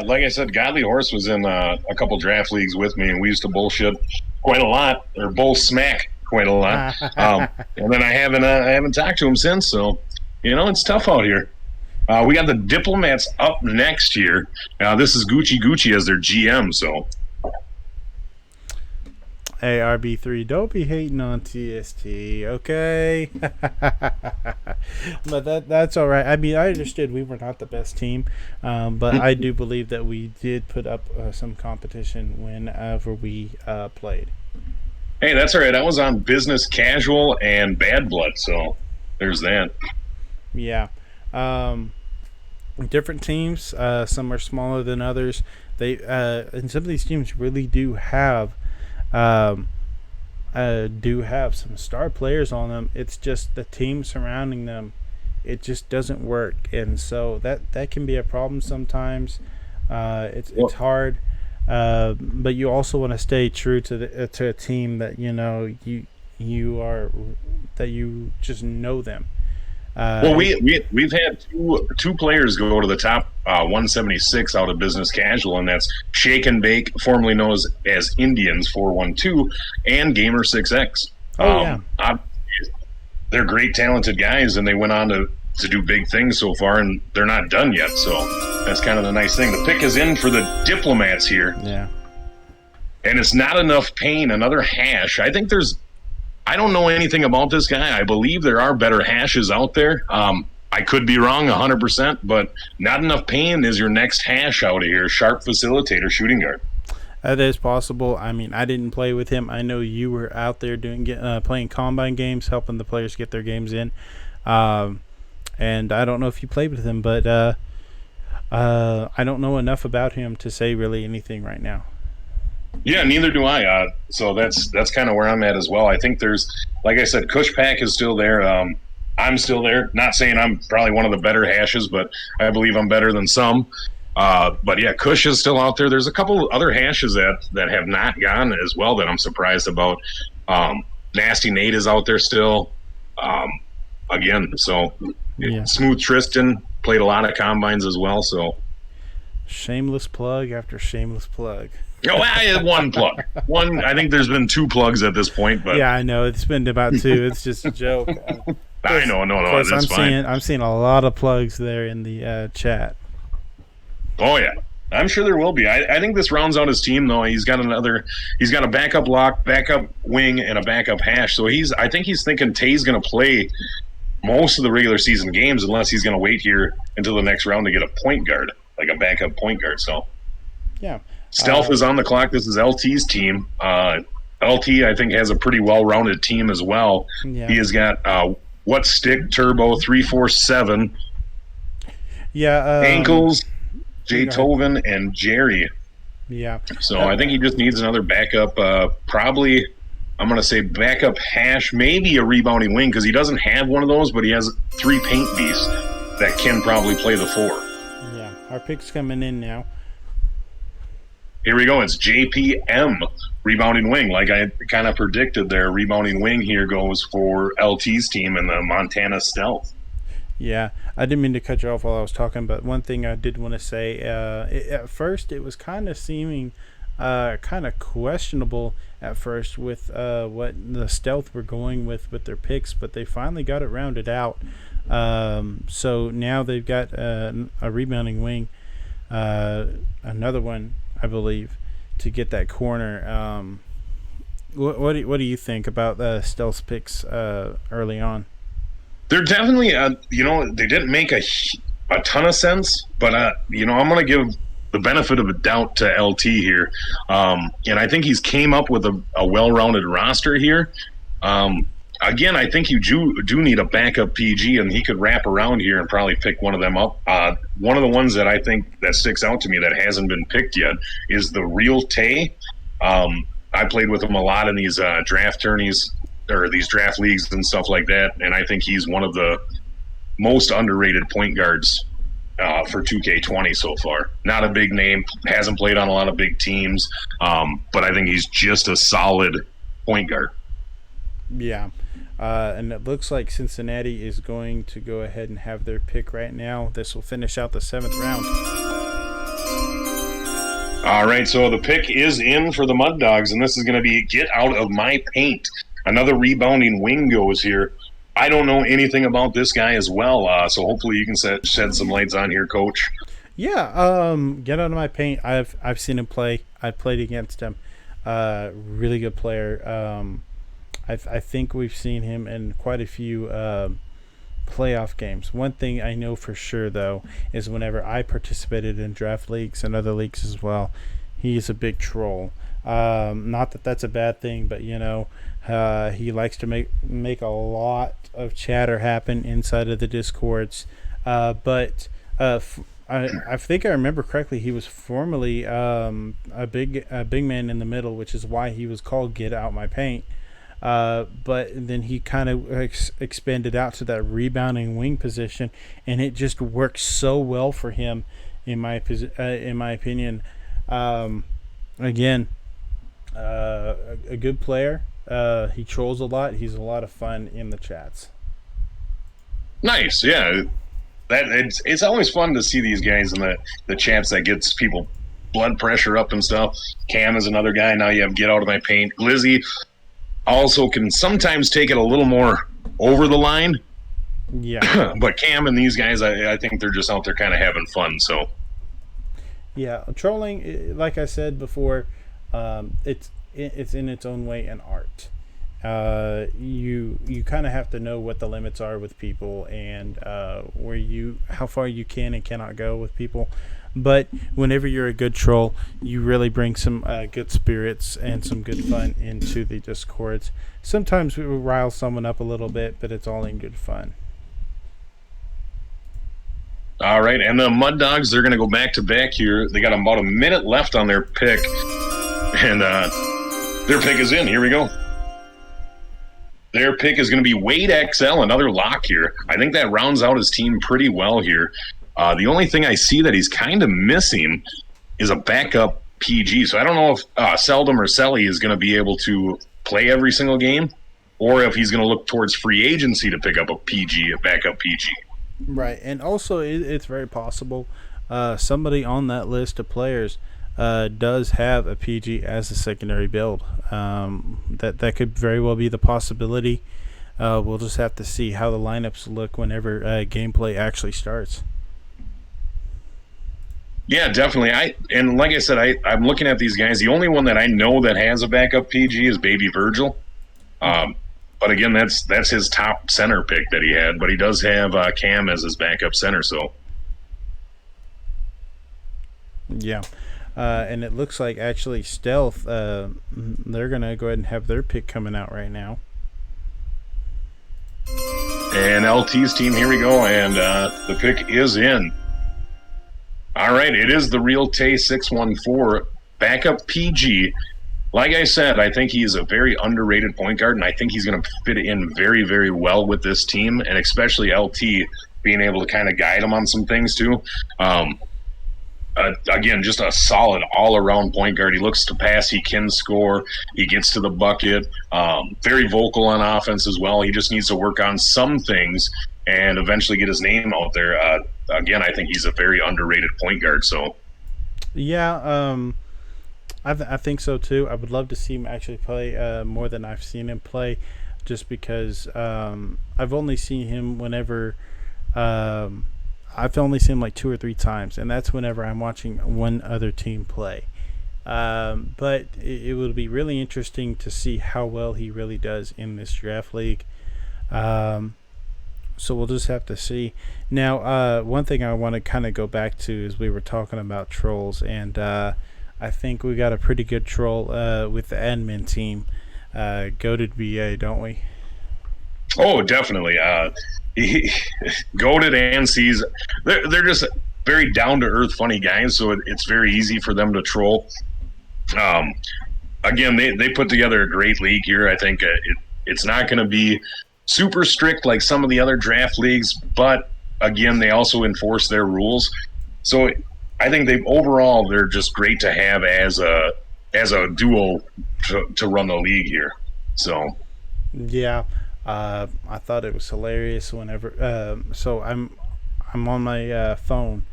like I said, Godly Horse was in a couple draft leagues with me, and we used to bullshit quite a lot, or bull smack quite a lot. And then I haven't talked to him since. So, it's tough out here. We got the Diplomats up next here. This is Gucci as their GM. So, hey, RB3, don't be hating on TST, okay? But that's all right. I mean, I understood we were not the best team, but I do believe that we did put up some competition whenever we played. Hey, that's all right. I was on Business Casual and Bad Blood, so there's that. Yeah. Different teams. Some are smaller than others. And some of these teams really do have some star players on them. It's just the team surrounding them, it just doesn't work, and so that can be a problem sometimes. It's hard, but you also want to stay true to a team that you just know them. Well, we've had two players go to the top 176 out of Business Casual, and that's Shake and Bake, formerly known as Indians 412, and Gamer 6X. They're great, talented guys, and they went on to do big things so far, and they're not done yet. So that's kind of the nice thing. The pick is in for the Diplomats here. Yeah. And it's not enough pain. Another hash. I don't know anything about this guy. I believe there are better hashes out there. I could be wrong 100%, but not enough pain is your next hash out of here. Sharp facilitator, shooting guard. That is possible. I mean, I didn't play with him. I know you were out there playing combine games, helping the players get their games in. And I don't know if you played with him, but I don't know enough about him to say really anything right now. Yeah, neither do I. So that's kind of where I'm at as well. I think there's, like I said, Kush Pack is still there. I'm still there. Not saying I'm probably one of the better hashes, but I believe I'm better than some. But yeah, Kush is still out there. There's a couple other hashes that have not gone as well that I'm surprised about. Nasty Nate is out there still. Again, so yeah. Smooth Tristan played a lot of combines as well. So shameless plug after shameless plug. Oh, I had one plug. I think there's been 2 plugs at this point, but yeah, I know it's been about 2. It's just a joke. I know, no, that's fine. I'm seeing a lot of plugs there in the chat. Oh yeah, I'm sure there will be. I think this rounds out his team, though. He's got a backup lock, backup wing, and a backup hash. So I think he's thinking Tay's going to play most of the regular season games unless he's going to wait here until the next round to get a point guard, like a backup point guard. So, Yeah. Stealth is on the clock. This is LT's team. LT, I think, has a pretty well-rounded team as well. Yeah. He has got What Stick, Turbo, 347, Ankles, Jay Tovin, and Jerry. Yeah. So I think he just needs another backup, probably, I'm going to say backup hash, maybe a rebounding wing, because he doesn't have one of those, but he has 3 paint beasts that can probably play the 4. Yeah. Our pick's coming in now. Here we go. It's JPM, rebounding wing. Like I kind of predicted there, rebounding wing here goes for LT's team and the Montana Stealth. Yeah, I didn't mean to cut you off while I was talking, but one thing I did want to say, at first it was kind of seeming kind of questionable at first with what the Stealth were going with their picks, but they finally got it rounded out. So now they've got a rebounding wing, another one, I believe, to get that corner. What do you think about the Stealth's picks early on? They're definitely, they didn't make a ton of sense, but, I'm going to give the benefit of a doubt to LT here. And I think he's came up with a well-rounded roster here. Again, I think you do need a backup PG, and he could wrap around here and probably pick one of them up. One of the ones that I think that sticks out to me that hasn't been picked yet is the real Tay. I played with him a lot in these draft tourneys, or these draft leagues and stuff like that, and I think he's one of the most underrated point guards for 2K20 so far. Not a big name, hasn't played on a lot of big teams, but I think he's just a solid point guard. Yeah, and it looks like Cincinnati is going to go ahead and have their pick right now. This will finish out the 7th round. All right, so the pick is in for the Mud Dogs, and this is going to be Get Out of My Paint. Another rebounding wing goes here. I don't know anything about this guy as well, so hopefully you can shed some lights on here, Coach. Yeah, Get Out of My Paint. I've seen him play. I've played against him. Really good player. I think we've seen him in quite a few playoff games. One thing I know for sure, though, is whenever I participated in draft leagues and other leagues as well, he's a big troll. Not that that's a bad thing, but he likes to make a lot of chatter happen inside of the discords. But I think I remember correctly, he was formerly a big man in the middle, which is why he was called Get Out My Paint. But then he kind of expanded out to that rebounding wing position, and it just works so well for him, in my opinion. Again, a good player. He trolls a lot. He's a lot of fun in the chats. Nice, yeah. It's always fun to see these guys in the chats that gets people blood pressure up and stuff. Cam is another guy. Now you have Get Out of My Paint. Glizzy also can sometimes take it a little more over the line. Yeah. But Cam and these guys, I think they're just out there kind of having fun. So. Yeah, trolling, like I said before, it's in its own way an art. You kind of have to know what the limits are with people, and how far you can and cannot go with people. But whenever you're a good troll, you really bring some good spirits and some good fun into the discords. Sometimes we will rile someone up a little bit, but it's all in good fun. All right, and the Mud Dogs, they're going to go back-to-back here. They got about a minute left on their pick, and their pick is in. Here we go. Their pick is going to be Wade XL, another lock here. I think that rounds out his team pretty well here. The only thing I see that he's kind of missing is a backup PG. So I don't know if Seldom or Selly is going to be able to play every single game, or if he's going to look towards free agency to pick up a backup PG. Right, and also it's very possible somebody on that list of players does have a PG as a secondary build. That could very well be the possibility. We'll just have to see how the lineups look whenever gameplay actually starts. Yeah, definitely. And like I said, I'm looking at these guys. The only one that I know that has a backup PG is Baby Virgil. But again, that's his top center pick that he had. But he does have Cam as his backup center. So Yeah. And it looks like actually Stealth, they're going to go ahead and have their pick coming out right now. and LT's team, here we go, and the pick is in. All right, it is the Real Tay 614 backup PG. Like I said, I think he's a very underrated point guard, and I think he's going to fit in very, very well with this team, and especially LT being able to kind of guide him on some things too. Again, just a solid all-around point guard. He looks to pass. He can score. He gets to the bucket. Very vocal on offense as well. He just needs to work on some things and eventually get his name out there. Again, I think he's a very underrated point guard. So, yeah, I think so too. I would love to see him actually play more than I've seen him play, just because I've only seen him whenever I've only seen him like 2 or 3 times, and that's whenever I'm watching one other team play. But it will be really interesting to see how well he really does in this draft league. So we'll just have to see. Now, one thing I want to kind of go back to is we were talking about trolls, and I think we got a pretty good troll with the admin team. Goated BA, don't we? Oh, definitely. Goated and C's, they're just very down-to-earth, funny guys, so it's very easy for them to troll. Again, they put together a great league here. I think it's not going to be super strict like some of the other draft leagues, but again, they also enforce their rules. So I think they're just great to have as a duo to run the league here. So yeah, I thought it was hilarious whenever. So I'm on my phone,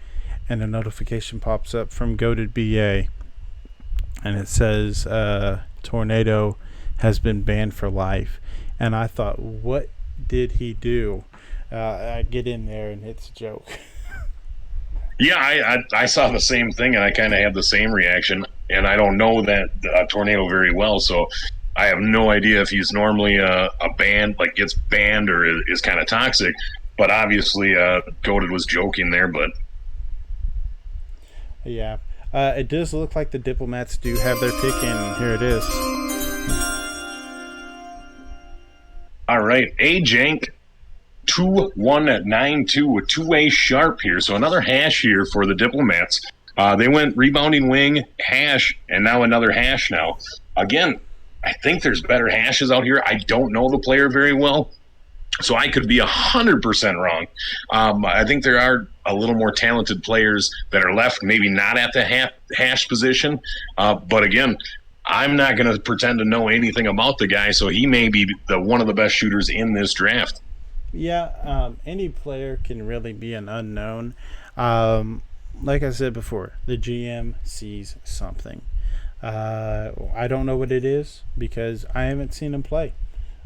and a notification pops up from Goated BA, and it says Tornado has been banned for life. And I thought, what did he do? I get in there, and it's a joke. Yeah, I saw the same thing, and I kind of had the same reaction. And I don't know that Tornado very well, so I have no idea if he's normally a banned, like gets banned, or is kind of toxic. But obviously, Goated was joking there. But yeah, it does look like the Diplomats do have their pick in. Here it is. All right, A-Jank 2192 with two-way sharp here. So another hash here for the Diplomats. They went rebounding wing, hash, and now another hash now. Again, I think there's better hashes out here. I don't know the player very well, so I could be 100% wrong. I think there are a little more talented players that are left, maybe not at the hash position. But again, I'm not going to pretend to know anything about the guy, so he may be one of the best shooters in this draft. Yeah, any player can really be an unknown. Like I said before, the GM sees something. I don't know what it is because I haven't seen him play.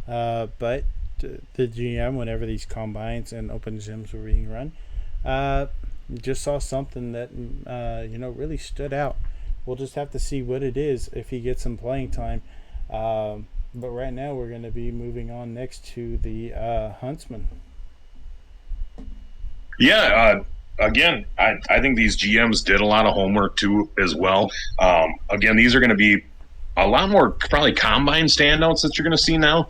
But the GM, whenever these combines and open gyms were being run, just saw something that really stood out. We'll just have to see what it is if he gets some playing time. But right now we're going to be moving on next to the Huntsman. Yeah, again, I think these GMs did a lot of homework too as well. Again, these are going to be a lot more probably combine standouts that you're going to see now.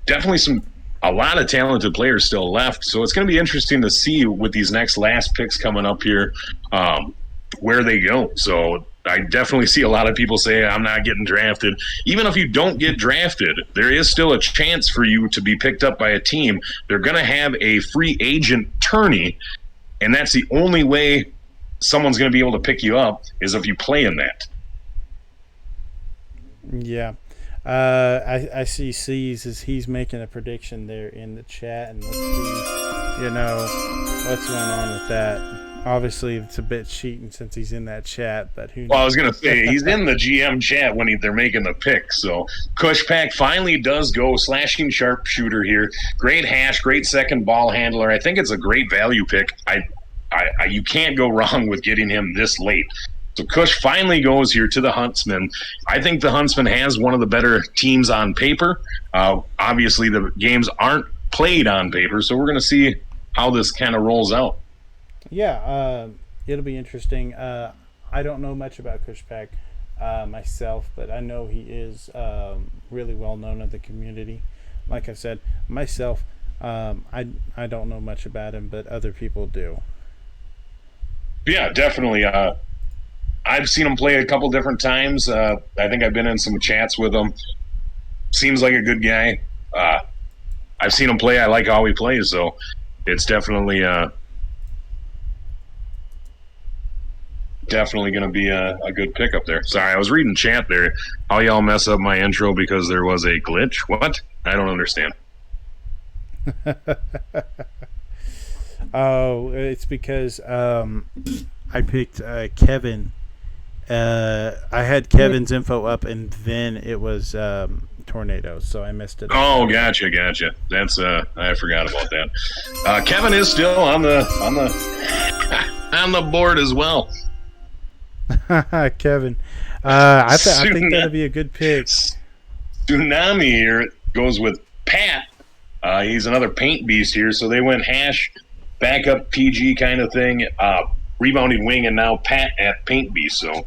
Definitely a lot of talented players still left. So it's going to be interesting to see with these next last picks coming up here where they go. So I definitely see a lot of people say, I'm not getting drafted. Even if you don't get drafted, there is still a chance for you to be picked up by a team. They're going to have a free agent tourney, and that's the only way someone's going to be able to pick you up is if you play in that. Yeah. I see C's as he's making a prediction there in the chat, and let's see, what's going on with that. Obviously, it's a bit cheating since he's in that chat, but who knows? Well, I was going to say, he's in the GM chat when they're making the pick. So, Cushpack finally does go slashing sharpshooter here. Great hash, great second ball handler. I think it's a great value pick. I you can't go wrong with getting him this late. So Kush finally goes here to the Huntsman. I think the Huntsman has one of the better teams on paper. Obviously, the games aren't played on paper, so we're going to see how this kind of rolls out. Yeah, it'll be interesting. I don't know much about Kushpak myself, but I know he is really well known in the community. Like I said, myself, I don't know much about him, but other people do. Yeah, definitely. I've seen him play a couple different times. I think I've been in some chats with him. Seems like a good guy. I've seen him play. I like how he plays, so it's definitely going to be a good pick up there. Sorry, I was reading chat there. How y'all mess up my intro because there was a glitch? What? I don't understand. Oh, it's because I picked Kevin. I had Kevin's info up, and then it was Tornado, so I missed it. Oh, gotcha. That's I forgot about that. Kevin is still on the on the board as well. Kevin, I think that'll be a good pick. Tsunami here goes with Pat. He's another paint beast here, so they went hash, backup PG kind of thing, rebounding wing, and now Pat at paint beast. So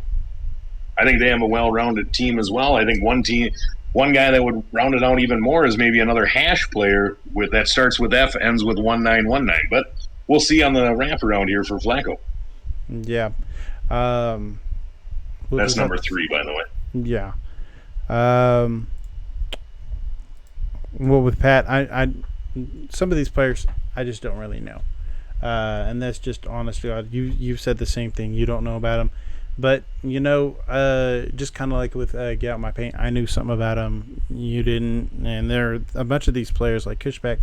I think they have a well-rounded team as well. I think one guy that would round it out even more is maybe another hash player that starts with F, ends with 1919. But we'll see on the wraparound here for Flacco. Yeah. That's number 3, by the way. Yeah. Well, with Pat, I some of these players I just don't really know, and that's just honest to God. You've said the same thing. You don't know about them, but just kind of like with Get Out My Paint, I knew something about them. You didn't, and there are a bunch of these players like Kushback.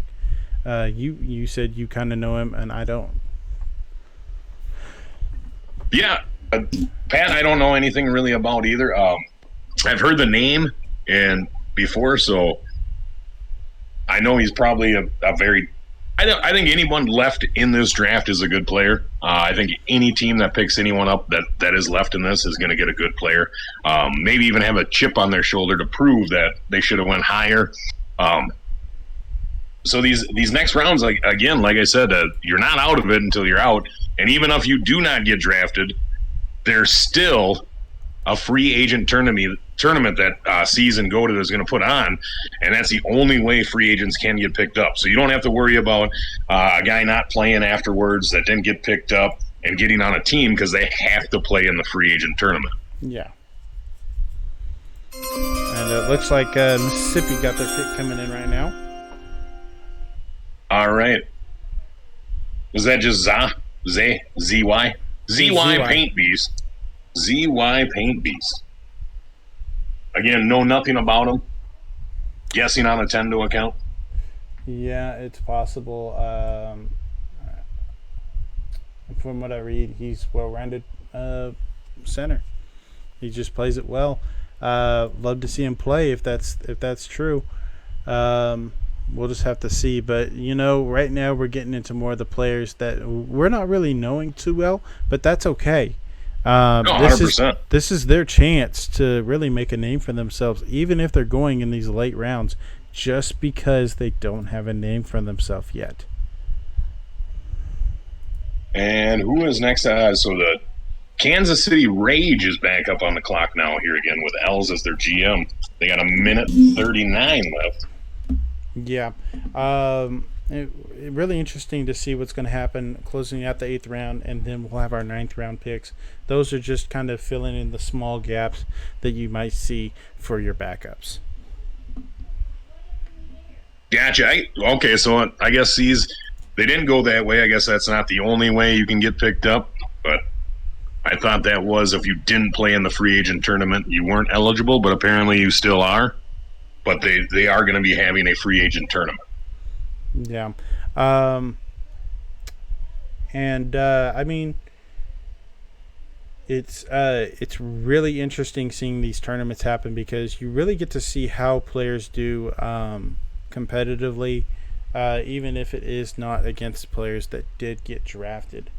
You said you kind of know him, and I don't. Yeah, Pat, I don't know anything really about either. I've heard the name and before, so I know he's probably a very. I think anyone left in this draft is a good player. I think any team that picks anyone up that is left in this is going to get a good player. Maybe even have a chip on their shoulder to prove that they should have went higher. So these next rounds, like I said, you're not out of it until you're out. And even if you do not get drafted, there's still a free agent tournament that Season Goated is going to put on, and that's the only way free agents can get picked up. So you don't have to worry about a guy not playing afterwards that didn't get picked up and getting on a team because they have to play in the free agent tournament. Yeah. And it looks like Mississippi got their pick coming in right now. All right. Was that just ZY Paint Beast? ZY Paint Beast. Again, know nothing about him. Guessing on a Tendo account. Yeah, it's possible. From what I read, he's well-rounded center. He just plays it well. Love to see him play if that's true. We'll just have to see. But, right now we're getting into more of the players that we're not really knowing too well, but that's okay. 100%. This is their chance to really make a name for themselves, even if they're going in these late rounds, just because they don't have a name for themselves yet. And who is next? So the Kansas City Rage is back up on the clock now here again with Els as their GM. They got 1:39 left. Yeah. Really interesting to see what's going to happen closing out the 8th round, and then we'll have our 9th round picks. Those are just kind of filling in the small gaps that you might see for your backups. Gotcha. Okay, so I guess they didn't go that way. I guess that's not the only way you can get picked up, but I thought that was if you didn't play in the free agent tournament, you weren't eligible, but apparently you still are. But they are going to be having a free agent tournament. Yeah. I mean, it's really interesting seeing these tournaments happen because you really get to see how players do competitively, even if it is not against players that did get drafted.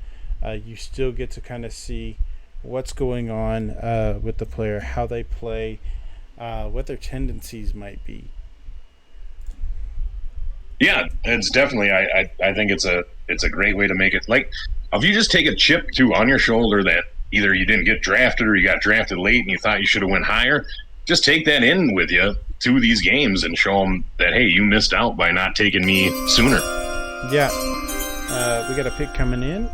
you still get to kind of see what's going on with the player, how they play, what their tendencies might be. Yeah, it's definitely. I think it's a great way to make it. Like, if you just take a chip too on your shoulder that either you didn't get drafted or you got drafted late and you thought you should have went higher, just take that in with you to these games and show them that, hey, you missed out by not taking me sooner. Yeah, we got a pick coming in.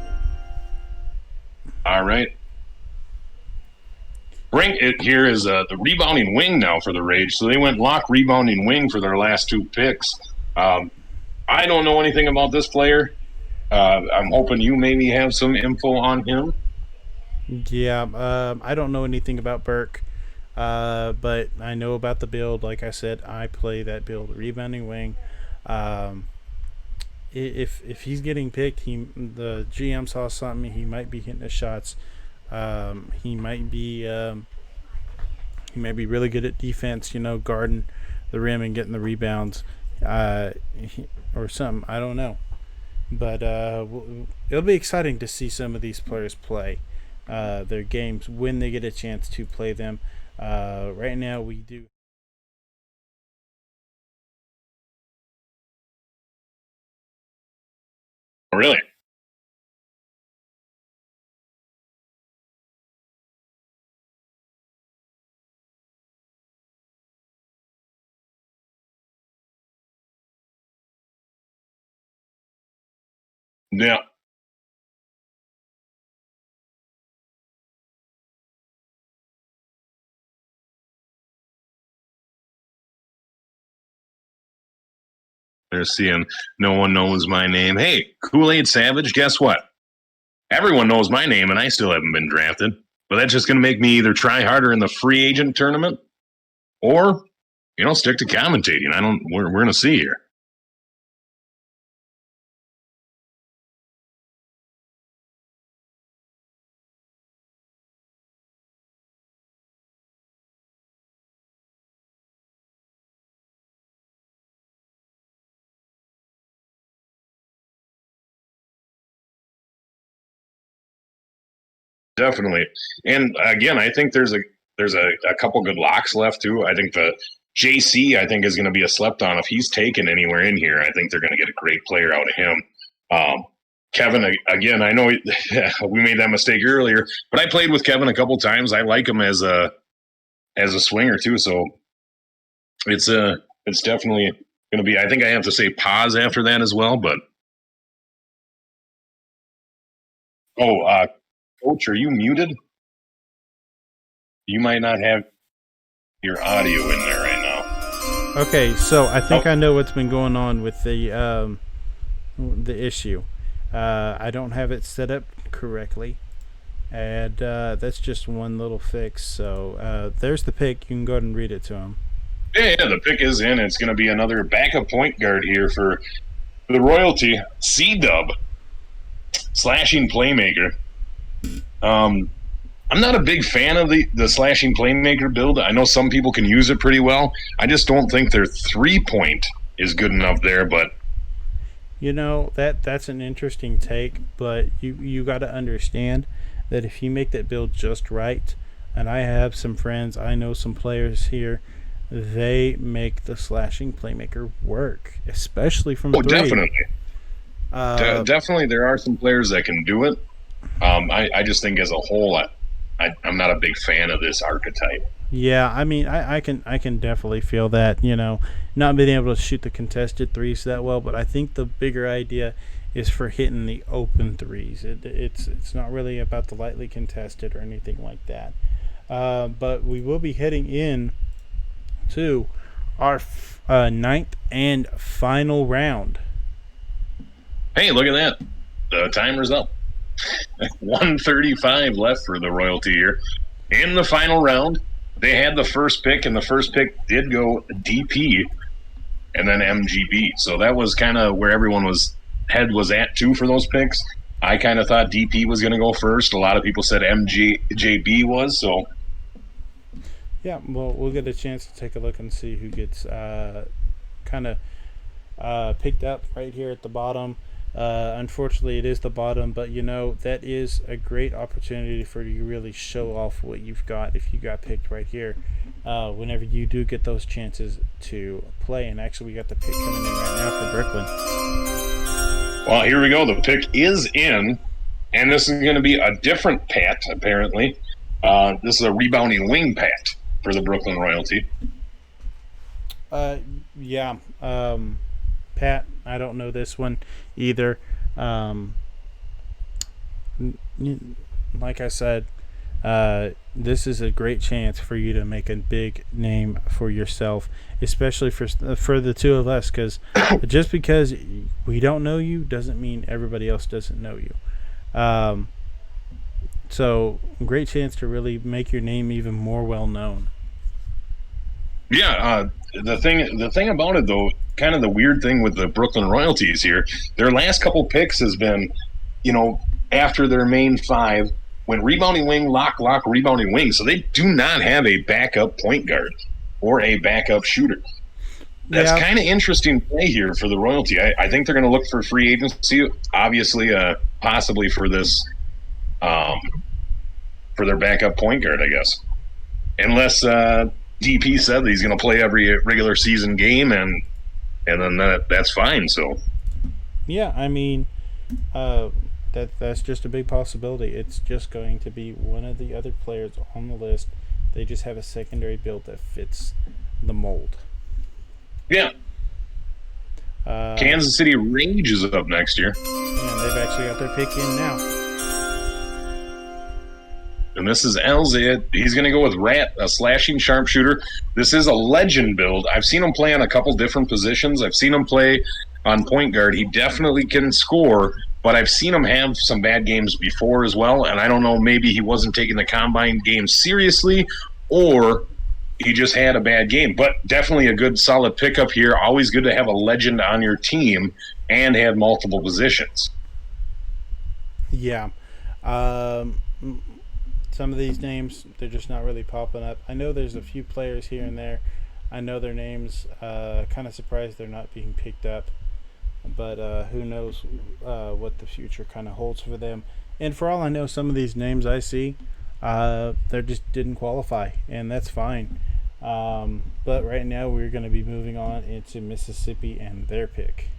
All right. Rank it here is the rebounding wing now for the Rage. So they went lock rebounding wing for their last 2 picks. I don't know anything about this player. I'm hoping you maybe have some info on him. Yeah, I don't know anything about Burke, but I know about the build. Like I said, I play that build, rebounding wing. If he's getting picked, the GM saw something. He might be hitting his shots. He might be really good at defense. Guarding the rim and getting the rebounds, or something. I don't know, but it'll be exciting to see some of these players play their games when they get a chance to play them. Right now, we do. Really? Yeah. They're seeing no one knows my name. Hey, Kool-Aid Savage, guess what? Everyone knows my name, and I still haven't been drafted. But that's just going to make me either try harder in the free agent tournament or, stick to commentating. We're going to see here. Definitely. And again, I think there's a couple good locks left too. I think the JC is going to be a slept on if he's taken anywhere in here. I think they're going to get a great player out of him. Kevin, again, I know we made that mistake earlier, but I played with Kevin a couple times. I like him as a swinger too. So it's definitely going to be. I think I have to say pause after that as well. But Coach, are you muted? You might not have your audio in there right now. Okay, so I think I know what's been going on with the issue. I don't have it set up correctly, and that's just one little fix. So there's the pick. You can go ahead and read it to him. Yeah, the pick is in. It's going to be another backup point guard here for the Royalty. C-Dub, slashing playmaker. I'm not a big fan of the slashing playmaker build. I know some people can use it pretty well. I just don't think their 3-point is good enough there. But that's an interesting take. But you got to understand that if you make that build just right, and I have some friends, I know some players here, they make the slashing playmaker work, especially from three. Definitely. Definitely, there are some players that can do it. I just think as a whole, I'm not a big fan of this archetype. Yeah, I mean, I can definitely feel that, not being able to shoot the contested threes that well, but I think the bigger idea is for hitting the open threes. It's not really about the lightly contested or anything like that. But we will be heading in to our ninth and final round. Hey, look at that. The timer's up. 1:35 left for the Royalty here. In the final round, they had the first pick, and the first pick did go DP and then MGB. So that was kind of where everyone's head was at, too, for those picks. I kind of thought DP was going to go first. A lot of people said MJB was, so... Yeah, well, we'll get a chance to take a look and see who gets kind of picked up right here at the bottom. Unfortunately, it is the bottom, but that is a great opportunity for you to really show off what you've got if you got picked right here. Whenever you do get those chances to play, and actually, we got the pick coming in right now for Brooklyn. Well, here we go. The pick is in, and this is going to be a different Pat, apparently. This is a rebounding wing Pat for the Brooklyn Royalty. Yeah. Pat, I don't know this one either. Like I said, this is a great chance for you to make a big name for yourself, especially for the two of us, because just because we don't know you doesn't mean everybody else doesn't know you. So great chance to really make your name even more well known. Yeah, the thing about it though, kind of the weird thing with the Brooklyn Royalties here, their last couple picks has been, after their main five, went rebounding wing, lock, rebounding wing. So they do not have a backup point guard or a backup shooter. That's kind of interesting play here for the Royalty. I think they're going to look for free agency, obviously, possibly for this, for their backup point guard, I guess, unless DP said that he's going to play every regular season game, and then that's fine. So, yeah, I mean, that's just a big possibility. It's just going to be one of the other players on the list. They just have a secondary build that fits the mold. Yeah. Kansas City Rage is up next year. And they've actually got their pick in now. And this is Elzay. He's going to go with Rat, a slashing sharpshooter. This is a legend build. I've seen him play on a couple different positions. I've seen him play on point guard. He definitely can score, but I've seen him have some bad games before as well. And I don't know, maybe he wasn't taking the combine game seriously, or he just had a bad game. But definitely a good, solid pickup here. Always good to have a legend on your team and have multiple positions. Yeah. Some of these names, they're just not really popping up. I know there's a few players here and there. I know their names. Kind of surprised they're not being picked up. But who knows what the future kind of holds for them. And for all I know, some of these names I see, they just didn't qualify, and that's fine. But right now we're going to be moving on into Mississippi and their pick.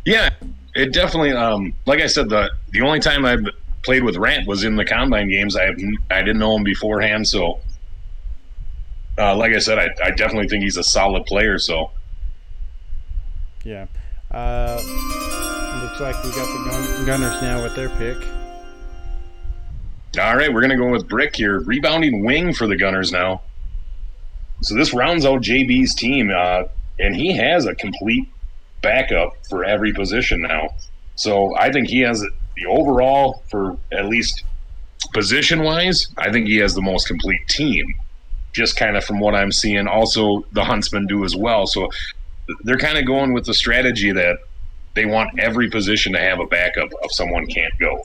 Yeah, it definitely, like I said, the only time I've played with Rat was in the combine games. I didn't know him beforehand, so like I said, I definitely think he's a solid player. So yeah, looks like we got the Gunners now with their pick. All right, we're gonna go with Brick here, rebounding wing for the Gunners now. So this rounds out JB's team, and he has a complete backup for every position now. So I think he has the overall, for at least position-wise, I think he has the most complete team, just kind of from what I'm seeing. Also, the Huntsmen do as well. So they're kind of going with the strategy that they want every position to have a backup if someone can't go.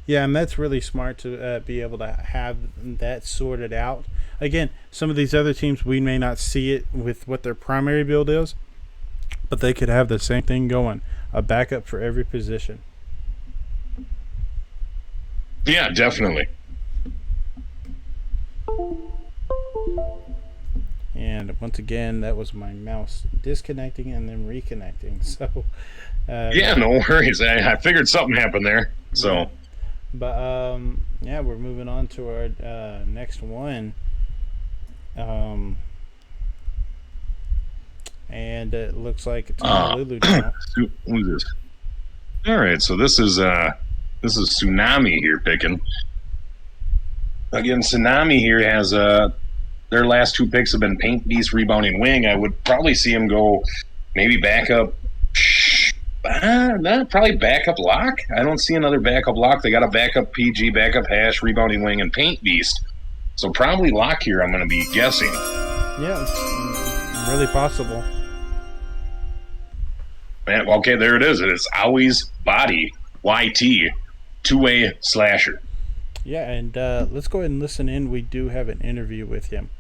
Yeah, and that's really smart to be able to have that sorted out. Again, some of these other teams, we may not see it with what their primary build is, but they could have the same thing going, a backup for every position. Yeah, definitely. And once again, that was my mouse disconnecting and then reconnecting. So, yeah, no worries. I figured something happened there. So, yeah. But yeah, we're moving on to our next one. And it looks like it's Honolulu now. Who's this? All right, so this is Tsunami here picking. Again, Tsunami here has their last two picks have been Paint Beast, Rebounding Wing. I would probably see him go maybe backup. Probably backup lock. I don't see another backup lock. They got a backup PG, backup hash, Rebounding Wing, and Paint Beast. So probably lock here, I'm going to be guessing. Yeah, it's really possible. Man, okay, there it is. It is Aui's Body, YT, two-way slasher. Yeah, and let's go ahead and listen in. We do have an interview with him.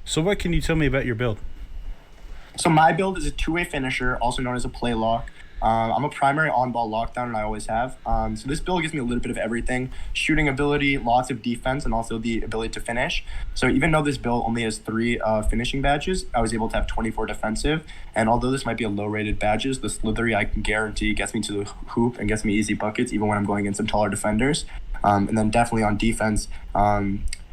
So what can you tell me about your build? So my build is a two-way finisher, also known as a play lock. I'm a primary on-ball lockdown, and I always have. So this build gives me a little bit of everything: shooting ability, lots of defense, and also the ability to finish. So even though this build only has 3 finishing badges, I was able to have 24 defensive. And although this might be a low-rated badges, the slithery I can guarantee gets me to the hoop and gets me easy buckets, even when I'm going against some taller defenders. And then definitely on defense,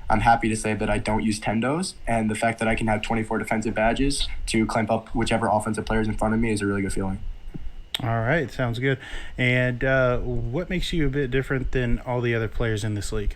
I'm happy to say that I don't use tendos, and the fact that I can have 24 defensive badges to clamp up whichever offensive players in front of me is a really good feeling. All right, sounds good. And what makes you a bit different than all the other players in this league?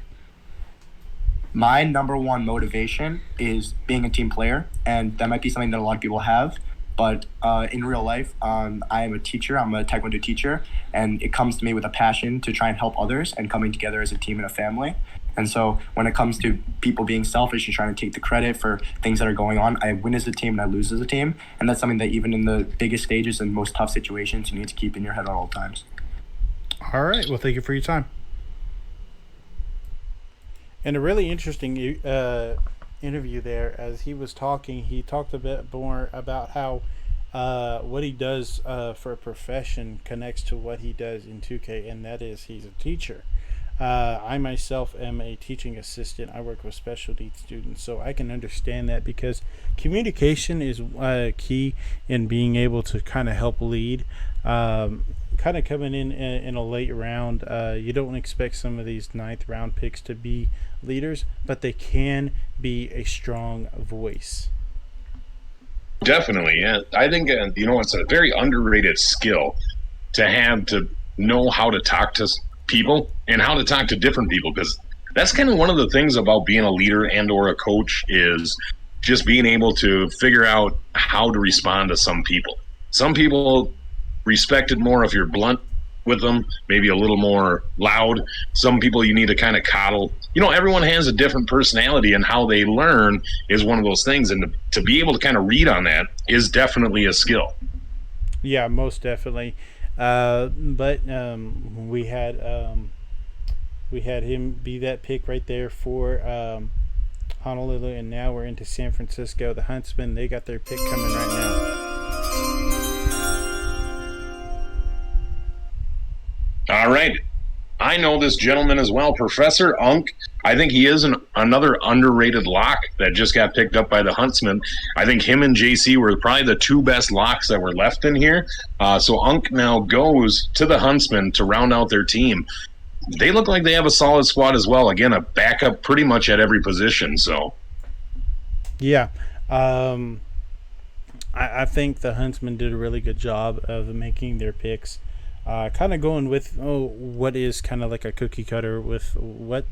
My number one motivation is being a team player, and that might be something that a lot of people have. But in real life, I am a teacher. I'm a Taekwondo teacher, and it comes to me with a passion to try and help others and coming together as a team and a family. And so when it comes to people being selfish and trying to take the credit for things that are going on, I win as a team and I lose as a team. And that's something that even in the biggest stages and most tough situations, you need to keep in your head at all times. All right, well, thank you for your time. And a really interesting interview there. As he was talking, he talked a bit more about how what he does for a profession connects to what he does in 2K, and that is he's a teacher. I myself am a teaching assistant. I work with special needs students, so I can understand that because communication is key in being able to kind of help lead. Kind of coming in a late round, you don't expect some of these ninth round picks to be leaders, but they can be a strong voice. Definitely, yeah. I think it's a very underrated skill to know how to talk to people and how to talk to different people, because that's kind of one of the things about being a leader and or a coach is just being able to figure out how to respond to some people. Some people respect it more if you're blunt with them, maybe a little more loud. Some people you need to kind of coddle. Everyone has a different personality, and how they learn is one of those things, and to be able to kind of read on that is definitely a skill. Yeah, most definitely. But we had him be that pick right there for Honolulu, and now we're into San Francisco. The Huntsmen, they got their pick coming right now. All right. I know this gentleman as well, Professor Unk. I think he is another underrated lock that just got picked up by the Huntsmen. I think him and JC were probably the 2 best locks that were left in here. So Unk now goes to the Huntsmen to round out their team. They look like they have a solid squad as well. Again, a backup pretty much at every position. So, yeah. I think the Huntsmen did a really good job of making their picks. Kind of going with what is kind of like a cookie cutter with what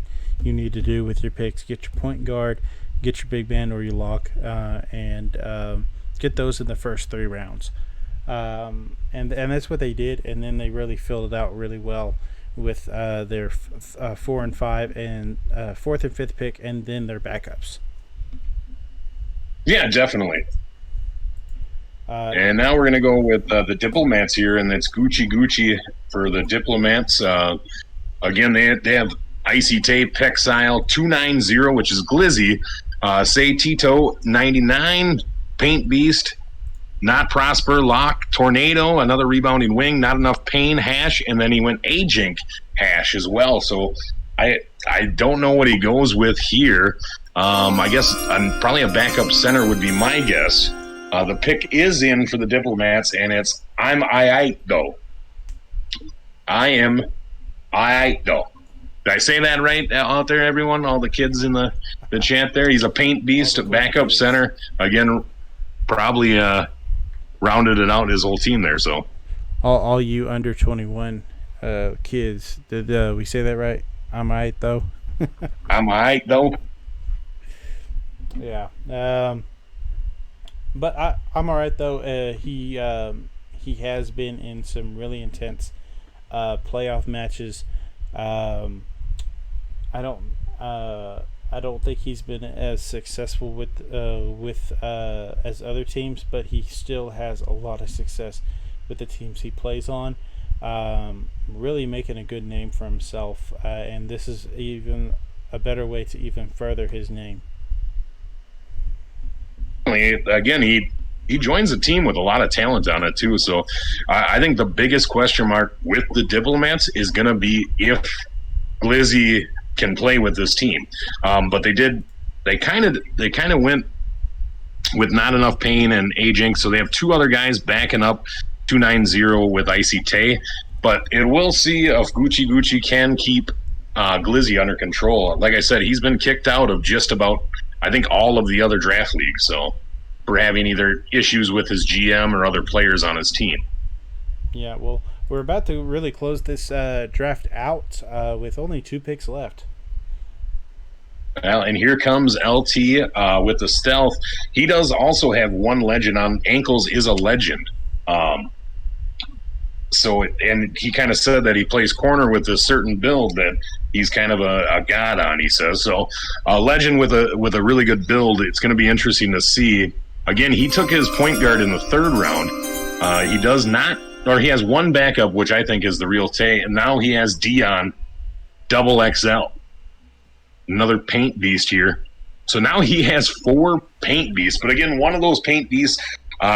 you need to do with your picks. Get your point guard, get your big man or your lock, and get those in the first 3 rounds. And that's what they did, and then they really filled it out really well with their 4 and 5 and 4th and 5th pick, and then their backups. Yeah, definitely. And now we're going to go with the Diplomats here, and it's Gucci for the Diplomats. Again, they have Icy Tape, Pexile 290, which is Glizzy. Say Tito 99, Paint Beast, Not Prosper, Lock, Tornado, another rebounding wing, Not Enough Pain, Hash, and then he went Ajink Hash as well. So I don't know what he goes with here. I guess probably a backup center would be my guess. The pick is in for the Diplomats, and it's I'm I though. I am I though. Did I say that right out there, everyone? All the kids in the chat there. He's a paint beast, backup center. Again, probably rounded it out his whole team there. So all you under 21 kids, did we say that right? I'm right though. I'm right though. Yeah. But I'm all right though. He has been in some really intense playoff matches. I don't think he's been as successful with as other teams, but he still has a lot of success with the teams he plays on. Really making a good name for himself, and this is even a better way to even further his name. again, he joins a team with a lot of talent on it too. So I think the biggest question mark with the Diplomats is going to be if Glizzy can play with this team. But they kind of went with not enough Payne and Ajink, so they have two other guys backing up 290 with Icy Tay. But it will see if Gucci can keep Glizzy under control. Like I said, he's been kicked out of just about, I think, all of the other draft leagues. So for having either issues with his GM or other players on his team. Yeah, well, we're about to really close this draft out with only 2 picks left. Well, and here comes LT with the stealth. He does also have one legend on. Ankles is a legend. So, and he kind of said that he plays corner with a certain build that he's kind of a god on, he says. So a legend with a really good build. It's going to be interesting to see. Again, he took his point guard in the 3rd round. He does not, or he has one backup, which I think is the real Tay. And now he has Dion double XL. Another paint beast here. So now he has 4 paint beasts. But again, one of those paint beasts,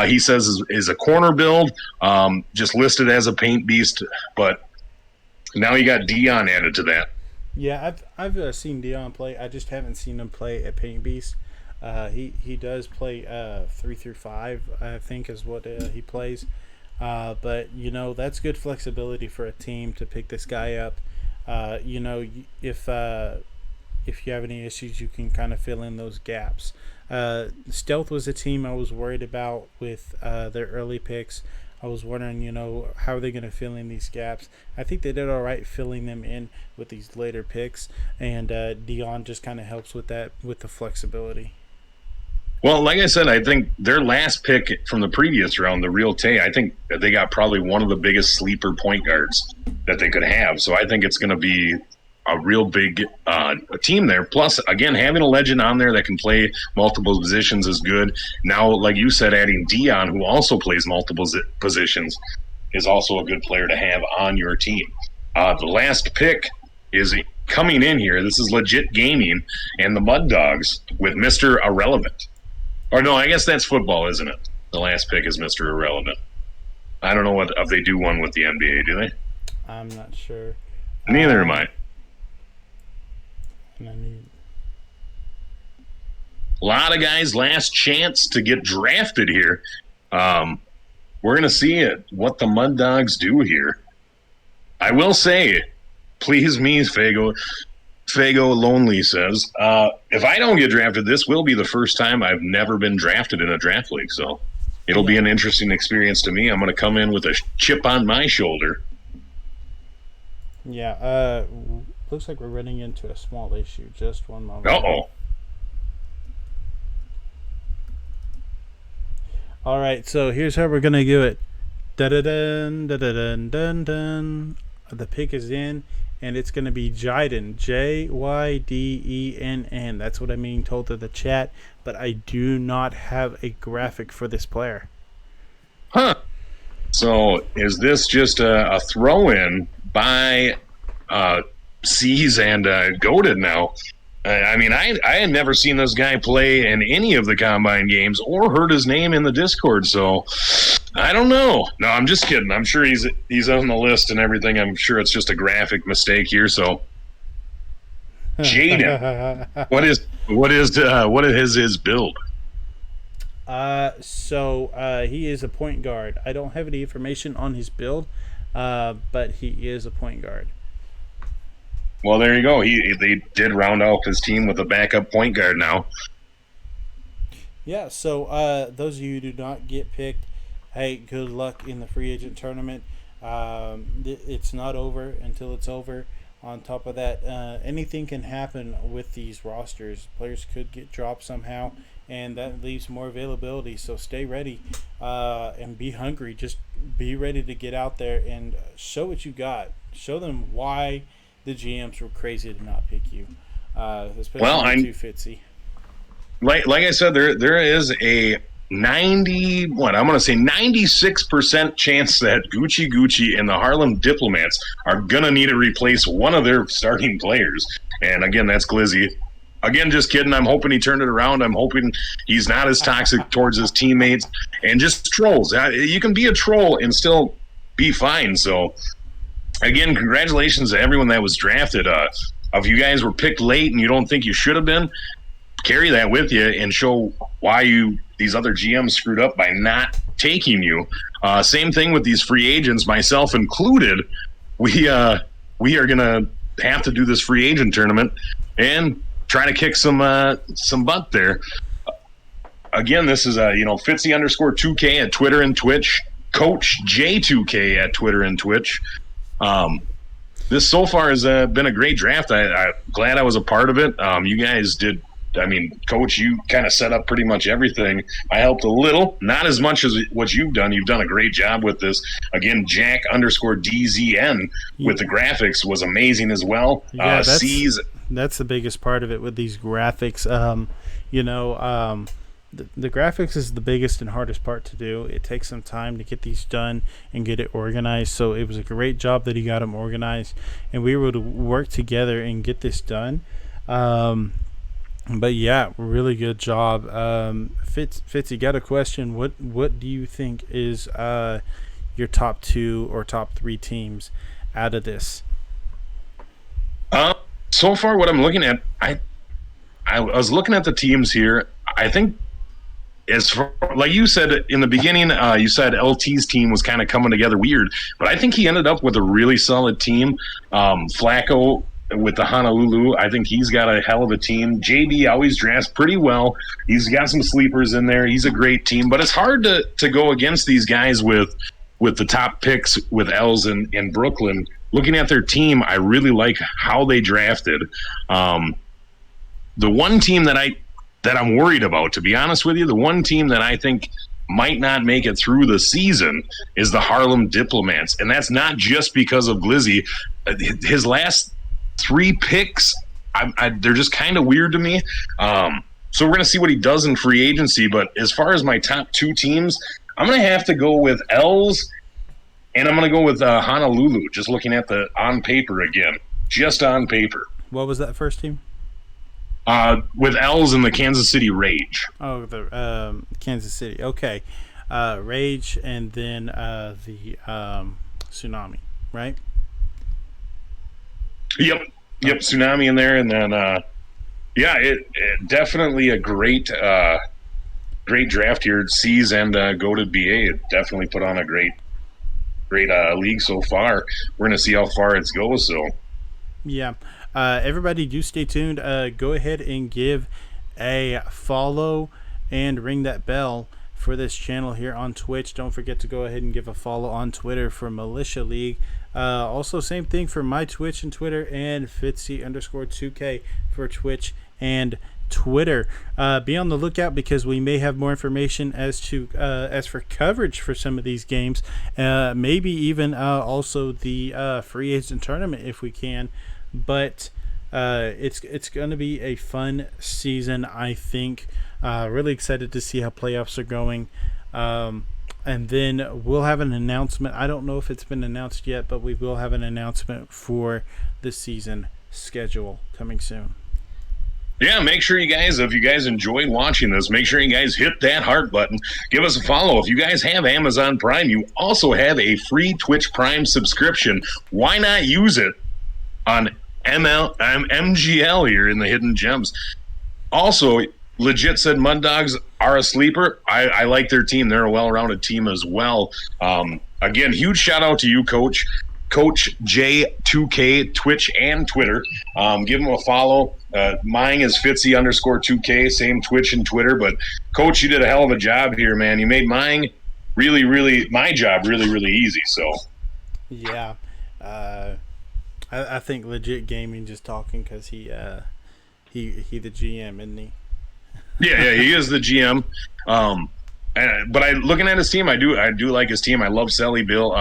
he says is a corner build, just listed as a paint beast. But now you got Dion added to that. Yeah, I've seen Dion play. I just haven't seen him play at Paint Beast. He does play 3 through 5, I think, is what he plays. But that's good flexibility for a team to pick this guy up. If you have any issues, you can kind of fill in those gaps. Stealth was a team I was worried about with their early picks. I was wondering, how are they going to fill in these gaps? I think they did all right filling them in with these later picks, and Dion just kind of helps with that, with the flexibility. Well, like I said, I think their last pick from the previous round, the real Tay, I think that they got probably one of the biggest sleeper point guards that they could have. So I think it's going to be a real big team there. Plus, again, having a legend on there that can play multiple positions is good. Now, like you said, adding Dion, who also plays multiple positions, is also a good player to have on your team. The last pick is coming in here. This is Legit Gaming and the Mud Dogs with Mr. Irrelevant. Or no, I guess that's football, isn't it? The last pick is Mr. Irrelevant. I don't know if they do one with the NBA, do they? I'm not sure. Neither am I. A lot of guys' last chance to get drafted here. We're going to see what the Mud Dogs do here. I will say, please me, Fago Lonely says, if I don't get drafted, this will be the first time I've never been drafted in a draft league. So it'll be an interesting experience to me. I'm going to come in with a chip on my shoulder. Yeah, looks like we're running into a small issue. Just one moment. Uh-oh. All right, so here's how we're going to do it. Da-da-dun, da-da-dun, dun, dun. The pick is in, and it's going to be Jyden, Jydenn. That's what I'm being told to the chat, but I do not have a graphic for this player. Huh. So is this just a throw-in by C's and Goated now? I mean, I had never seen this guy play in any of the Combine games or heard his name in the Discord, so I don't know. No, I'm just kidding. I'm sure he's on the list and everything. I'm sure it's just a graphic mistake here. So, Jayden, what is his build? So he is a point guard. I don't have any information on his build, but he is a point guard. Well, there you go. They did round out his team with a backup point guard now. Yeah, so those of you who do not get picked, hey, good luck in the free agent tournament. It's not over until it's over. On top of that, anything can happen with these rosters. Players could get dropped somehow, and that leaves more availability. So stay ready and be hungry. Just be ready to get out there and show what you got. Show them why the GMs were crazy to not pick you, especially too Fitzy. Like I said, there is a 96% chance that Gucci and the Harlem Diplomats are gonna need to replace one of their starting players. And again, that's Glizzy. again, just kidding. I'm hoping he turned it around. I'm hoping he's not as toxic towards his teammates and just trolls. You can be a troll and still be fine. So, again, congratulations to everyone that was drafted. If you guys were picked late and you don't think you should have been, carry that with you and show why these other GMs screwed up by not taking you. Same thing with these free agents, myself included. We are going to have to do this free agent tournament and try to kick some butt there. Again, this is Fitzy_2K at Twitter and Twitch, Coach J2K at Twitter and Twitch. This so far has been a great draft. I'm glad I was a part of it. You guys did. I mean, Coach, you kind of set up pretty much everything. I helped a little, not as much as what you've done. You've done a great job with this. Again, Jack_DZN with the graphics was amazing as well. Yeah, that's the biggest part of it with these graphics. The graphics is the biggest and hardest part to do. It takes some time to get these done and get it organized. So it was a great job that he got them organized, and we were able to work together and get this done. But yeah, really good job. Fitz, you got a question? What do you think is your top 2 or top 3 teams out of this? So far, what I'm looking at, I was looking at the teams here. I think, as for, like you said in the beginning, you said LT's team was kind of coming together weird, but I think he ended up with a really solid team. Flacco with the Honolulu, I think he's got a hell of a team. JB always drafts pretty well. He's got some sleepers in there. He's a great team, but it's hard to go against these guys with the top picks with Els in Brooklyn. Looking at their team, I really like how they drafted. The one team that I'm worried about, to be honest with you, the one team that I think might not make it through the season is the Harlem Diplomats, and that's not just because of Glizzy. His last 3 picks, they're just kind of weird to me. So we're going to see what he does in free agency. But as far as my top 2 teams, I'm going to have to go with Els, and I'm going to go with Honolulu, just looking at the on paper again, just on paper. What was that first team? With Els and the Kansas City Rage. Oh, the Kansas City. Okay. Rage and then the Tsunami, right? Yep, Tsunami in there, and then it definitely a great draft here. C's and go to BA. It definitely put on a great league so far. We're gonna see how far it goes. So yeah, everybody do stay tuned. Go ahead and give a follow and ring that bell for this channel here on Twitch. Don't forget to go ahead and give a follow on Twitter for Militia League. Also, same thing for my Twitch and Twitter, and Fitzy_2K for Twitch and Twitter. Be on the lookout because we may have more information as for coverage for some of these games. Maybe even also the free agent tournament if we can. But it's going to be a fun season, I think. Really excited to see how playoffs are going. And then we'll have an announcement. I don't know if it's been announced yet, but we will have an announcement for the season schedule coming soon. Yeah, make sure you guys, if you guys enjoyed watching this, make sure you guys hit that heart button. Give us a follow. If you guys have Amazon Prime, you also have a free Twitch Prime subscription. Why not use it on MGL here in the Hidden Gems? Also, Legit said Mud Dogs are a sleeper. I like their team. They're a well-rounded team as well. Again, huge shout out to you, Coach J2K, Twitch and Twitter. Give them a follow. Mine is Fitzy_2K, same Twitch and Twitter. But Coach, you did a hell of a job here, man. You made my job really easy. So yeah, I think Legit Gaming just talking because he the GM, isn't he? Yeah, he is the GM. But looking at his team, I do like his team. I love Sally Bill.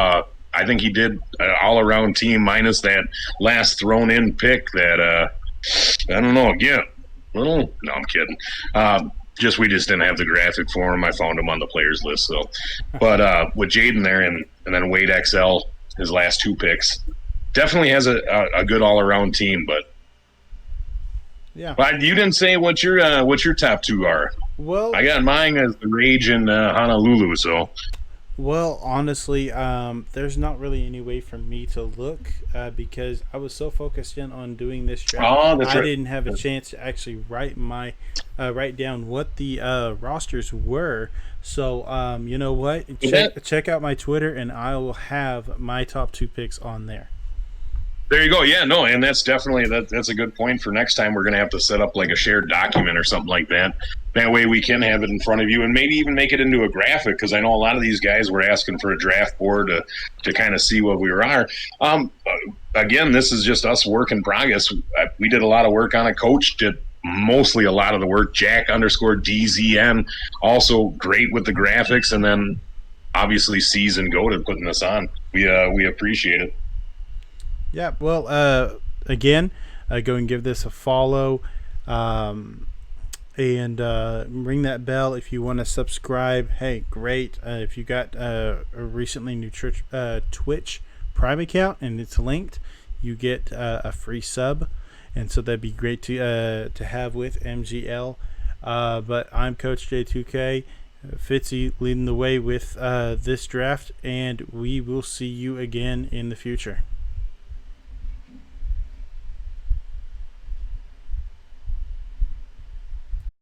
I think he did an all-around team minus that last thrown-in pick that I don't know. Yeah, no, I'm kidding. We just didn't have the graphic for him. I found him on the players list. So, but with Jaden there and then Wade XL, his last 2 picks, definitely has a good all-around team. But Yeah. But you didn't say what your top two are. Well, I got mine as the Rage in Honolulu. So honestly, there's not really any way for me to look because I was so focused in on doing this draft. oh, that's I right. didn't have a chance to actually write down what the rosters were. So, you know what? Check out my Twitter, and I will have my top two picks on there. There you go. Yeah, no, and that's definitely that's a good point for next time. We're going to have to set up like a shared document or something like that. That way we can have it in front of you and maybe even make it into a graphic because I know a lot of these guys were asking for a draft board to kind of see what we are. Again, this is just us work in progress. We did a lot of work on it. Coach did mostly a lot of the work. Jack_DZN also great with the graphics, and then obviously C's and Go to putting this on. We appreciate it. Yeah, well, again, go and give this a follow, and ring that bell if you want to subscribe. Hey, great! If you got a recently new Twitch Prime account and it's linked, you get a free sub, and so that'd be great to have with MGL. But I'm Coach J2K. Fitzy leading the way with this draft, and we will see you again in the future.